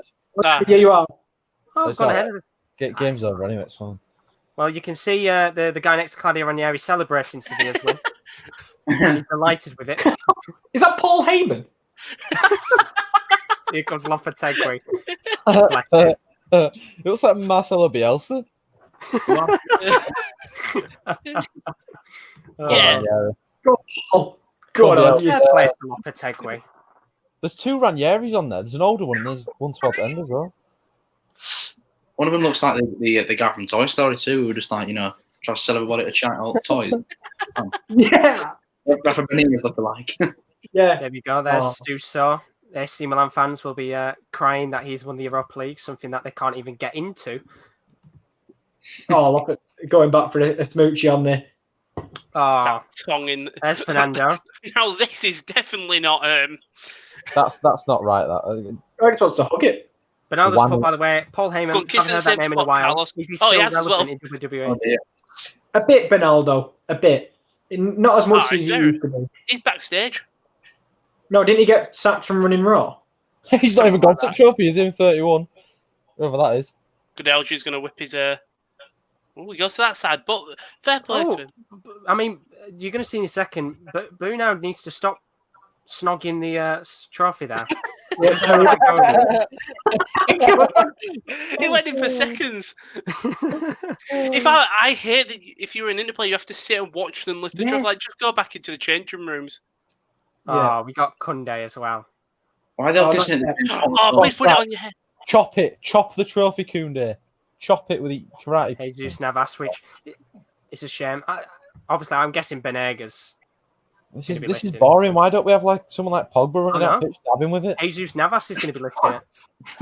Yeah, you are. Oh, I've gone ahead of him. Game's over anyway, it's fine. Well, you can see the guy next to Claudio Ranieri celebrating Sevilla's win. He's delighted with it. Is that Paul Heyman? Here comes Loffa Tegui. It looks like Marcelo Bielsa. Yeah. Go on. Loffa Tegui. There's two Ranieris on there. There's an older one and there's one towards the end as well. One of them looks like the guy from Toy Story 2 who just like, try to sell everybody a child toys. Yeah. Rafa Benitez look alike. Yeah. There we go. There's Suso. AC Milan fans will be crying that he's won the Europa League, something that they can't even get into. Oh, look at going back for a smoochie on there. Oh, tonguing. There's Fernando. Now this is definitely not. That's not right. That I just want to hug it. Bernardo's put, by the way, Paul Heyman. Haven't heard that name in a while. He has as well. In WWE. Oh, dear. A bit, Bernardo. A bit. Not as much as he used to be. He's backstage. No, didn't he get sacked from running Raw? He's not even got to trophy. He's in 31. Whoever that is. Goodell's going to whip his. He goes to that side, but fair play to him. I mean, you're going to see in a second, but Bruno needs to stop snogging the trophy there. It went in for seconds. I hate that if you're an Inter player, you have to sit and watch them lift the trophy. Like, just go back into the changing rooms. Oh, we got Kunde as well. Why are they all kissing it? Please put it on your head. Chop it. Chop the trophy, Koundé. Chop it with the karate. Jesus Navas, which it's a shame. Obviously, I'm guessing Benega's. This is boring. Why don't we have someone like Pogba running out pitch dabbing with it? Jesus Navas is going to be lifting it.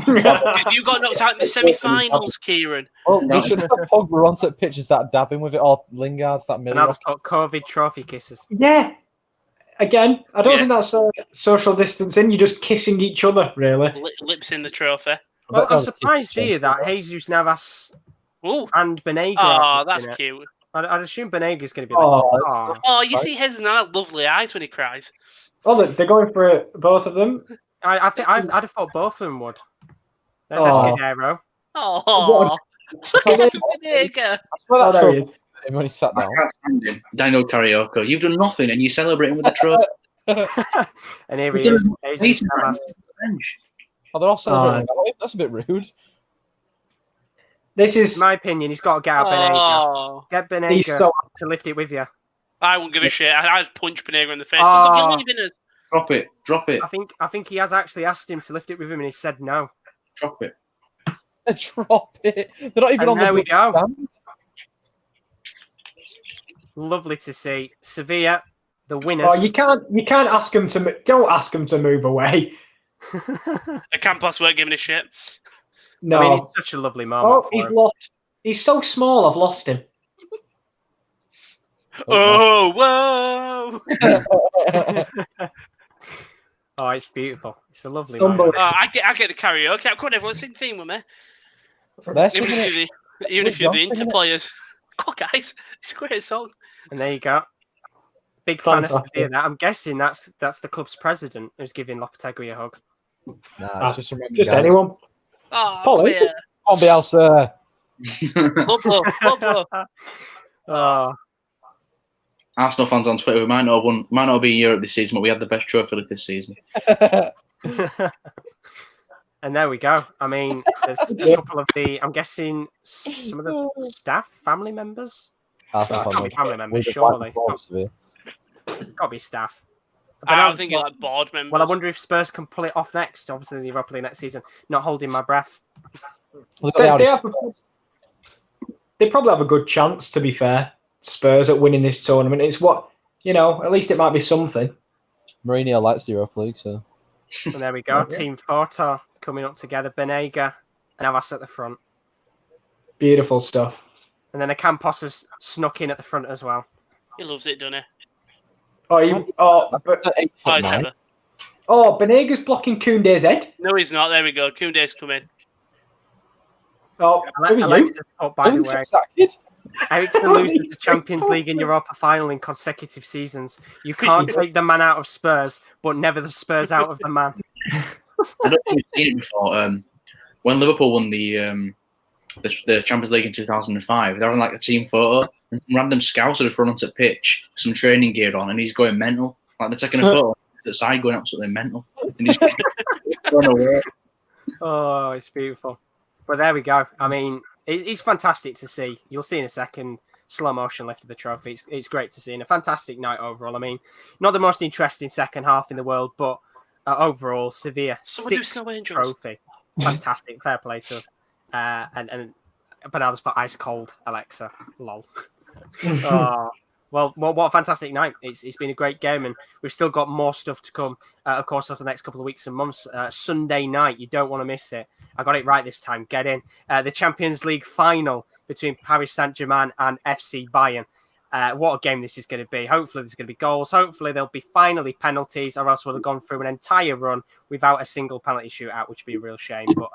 Because you got knocked out in the semi-finals, Kieran. Well, we should have Pogba run to pitch and start dabbing with it, or Lingard start milling. And I'll just put COVID trophy kisses. Yeah. Again, I don't think that's social distancing. You're just kissing each other, really. Lips in the trophy. Well, I'm surprised here that Jesus Navas and Benega. Oh, that's cute. I'd assume Benega's going to be like, you see his lovely eyes when he cries. Oh, they're going for it, both of them. I think I'd have thought both of them would. There's Escudero. Oh, look at Benega. There he is. When he sat down. I can't stand him. Dino Karaoke. You've done nothing and you're celebrating with a trophy. And here he is. Jesus Navas. Oh, they're all celebrating. That's a bit rude. This is, in my opinion, he's got to get out Benega. Get Benega to lift it with you. I won't give a shit. I'd punch Benega in the face. You're leaving us. Drop it. I think he has actually asked him to lift it with him, and he said no. Drop it. Drop it. They're not even on the stand. Lovely to see. Sevilla, the winners. Oh, you can't ask him to. Don't ask him to move away. Campos weren't giving a shit. No, I mean, it's such a lovely moment. Oh, he's lost. He's so small. I've lost him. Oh, whoa! Oh, it's beautiful. It's a lovely moment. I get the karaoke. Come on, everyone, sing the theme with me. Even if you're the Inter players. Come on, guys. It's a great song. And there you go. Big fan of Sevilla. I'm guessing that's the club's president who's giving Lopetegui a hug. Nah, it's just anyone. Oh, Polly. Yeah. On Bielsa. Oh. Arsenal fans on Twitter, we might not be in Europe this season, but we had the best trophy lift this season. And there we go. I mean, there's a couple of I'm guessing some of the staff, family members. Can't be family members, surely. Got to be staff. I don't think like board members. Well, I wonder if Spurs can pull it off next. Obviously, the Europa League next season. Not holding my breath. They probably have a good chance, to be fair, Spurs, at winning this tournament. It's at least it might be something. Mourinho likes the Europa League, so. And there we go. Team Porto coming up together. Benega and Navas at the front. Beautiful stuff. And then Campos has snuck in at the front as well. He loves it, doesn't he? Benega's blocking Koundé's head. No, he's not. There we go. Koundé's coming. Oh, Alexis put, by the way. Ericsson loses the Champions League and Europa final in consecutive seasons. You can't take the man out of Spurs, but never the Spurs out of the man. I don't think we've seen it before. When Liverpool won the Champions League in 2005, they were on a team photo, and some random scouts just run onto the pitch, some training gear on, and he's going mental. They're taking a photo to the side, going absolutely mental. And he's going away. Oh, it's beautiful. But there we go. I mean, it's fantastic to see. You'll see in a second, slow motion lift of the trophy. It's great to see, and a fantastic night overall. I mean, not the most interesting second half in the world, but overall, Sevilla, sixth trophy. Fantastic. Fair play to and but now just put ice cold Alexa. Lol. Well, what a fantastic night. It's been a great game, and we've still got more stuff to come, of course, over the next couple of weeks and months. Sunday night, you don't want to miss it. I got it right this time. Get in. The Champions League final between Paris Saint-Germain and FC Bayern. What a game this is going to be. Hopefully there's going to be goals. Hopefully there'll be finally penalties, or else we'll have gone through an entire run without a single penalty shootout, which would be a real shame. But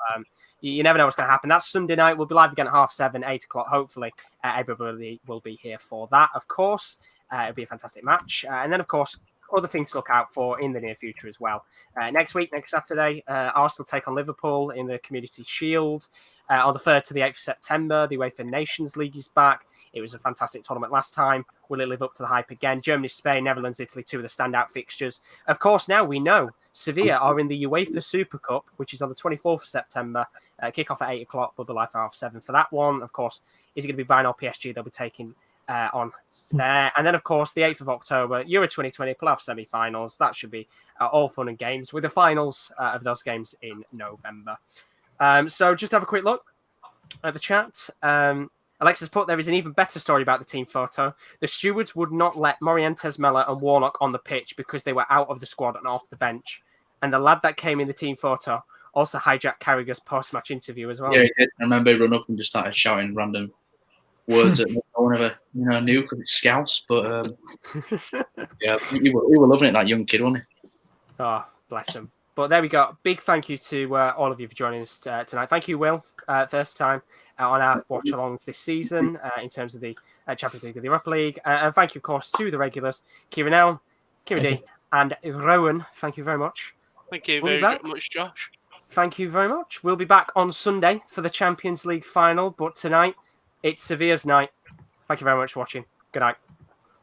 you never know what's going to happen. That's Sunday night. We'll be live again at 7:30, 8 o'clock. Hopefully everybody will be here for that, of course. It'll be a fantastic match. And then, of course, other things to look out for in the near future as well. Next week, next Saturday, Arsenal take on Liverpool in the Community Shield. On the 3rd to the 8th of September, the UEFA Nations League is back. It was a fantastic tournament last time. Will it live up to the hype again? Germany, Spain, Netherlands, Italy, 2 of the standout fixtures. Of course, now we know Sevilla are in the UEFA Super Cup, which is on the 24th of September. Kick-off at 8 o'clock, will be live at 7 for that one. Of course, is it going to be Bayern or PSG? They'll be taking on there. And then, of course, the 8th of October, Euro 2020 playoff semi-finals. That should be all fun and games, with the finals of those games in November. So just have a quick look at the chat. Alexis put, there is an even better story about the team photo. The stewards would not let Morientes, Mella and Warnock on the pitch because they were out of the squad and off the bench. And the lad that came in the team photo also hijacked Carragher's post-match interview as well. Yeah, he did. I remember he run up and just started shouting random words that no one ever knew because it's Scouse. But yeah, he was loving it, that young kid, wasn't he? Oh, bless him. But there we go. Big thank you to all of you for joining us tonight. Thank you, Will, first time on our watch-alongs this season in terms of the Champions League of the Europa League. And thank you, of course, to the regulars, Kieran L, Kira D, and Rowan. Thank you very much. Thank you very much, Josh. Thank you very much. We'll be back on Sunday for the Champions League final, but tonight it's Sevilla's night. Thank you very much for watching. Good night.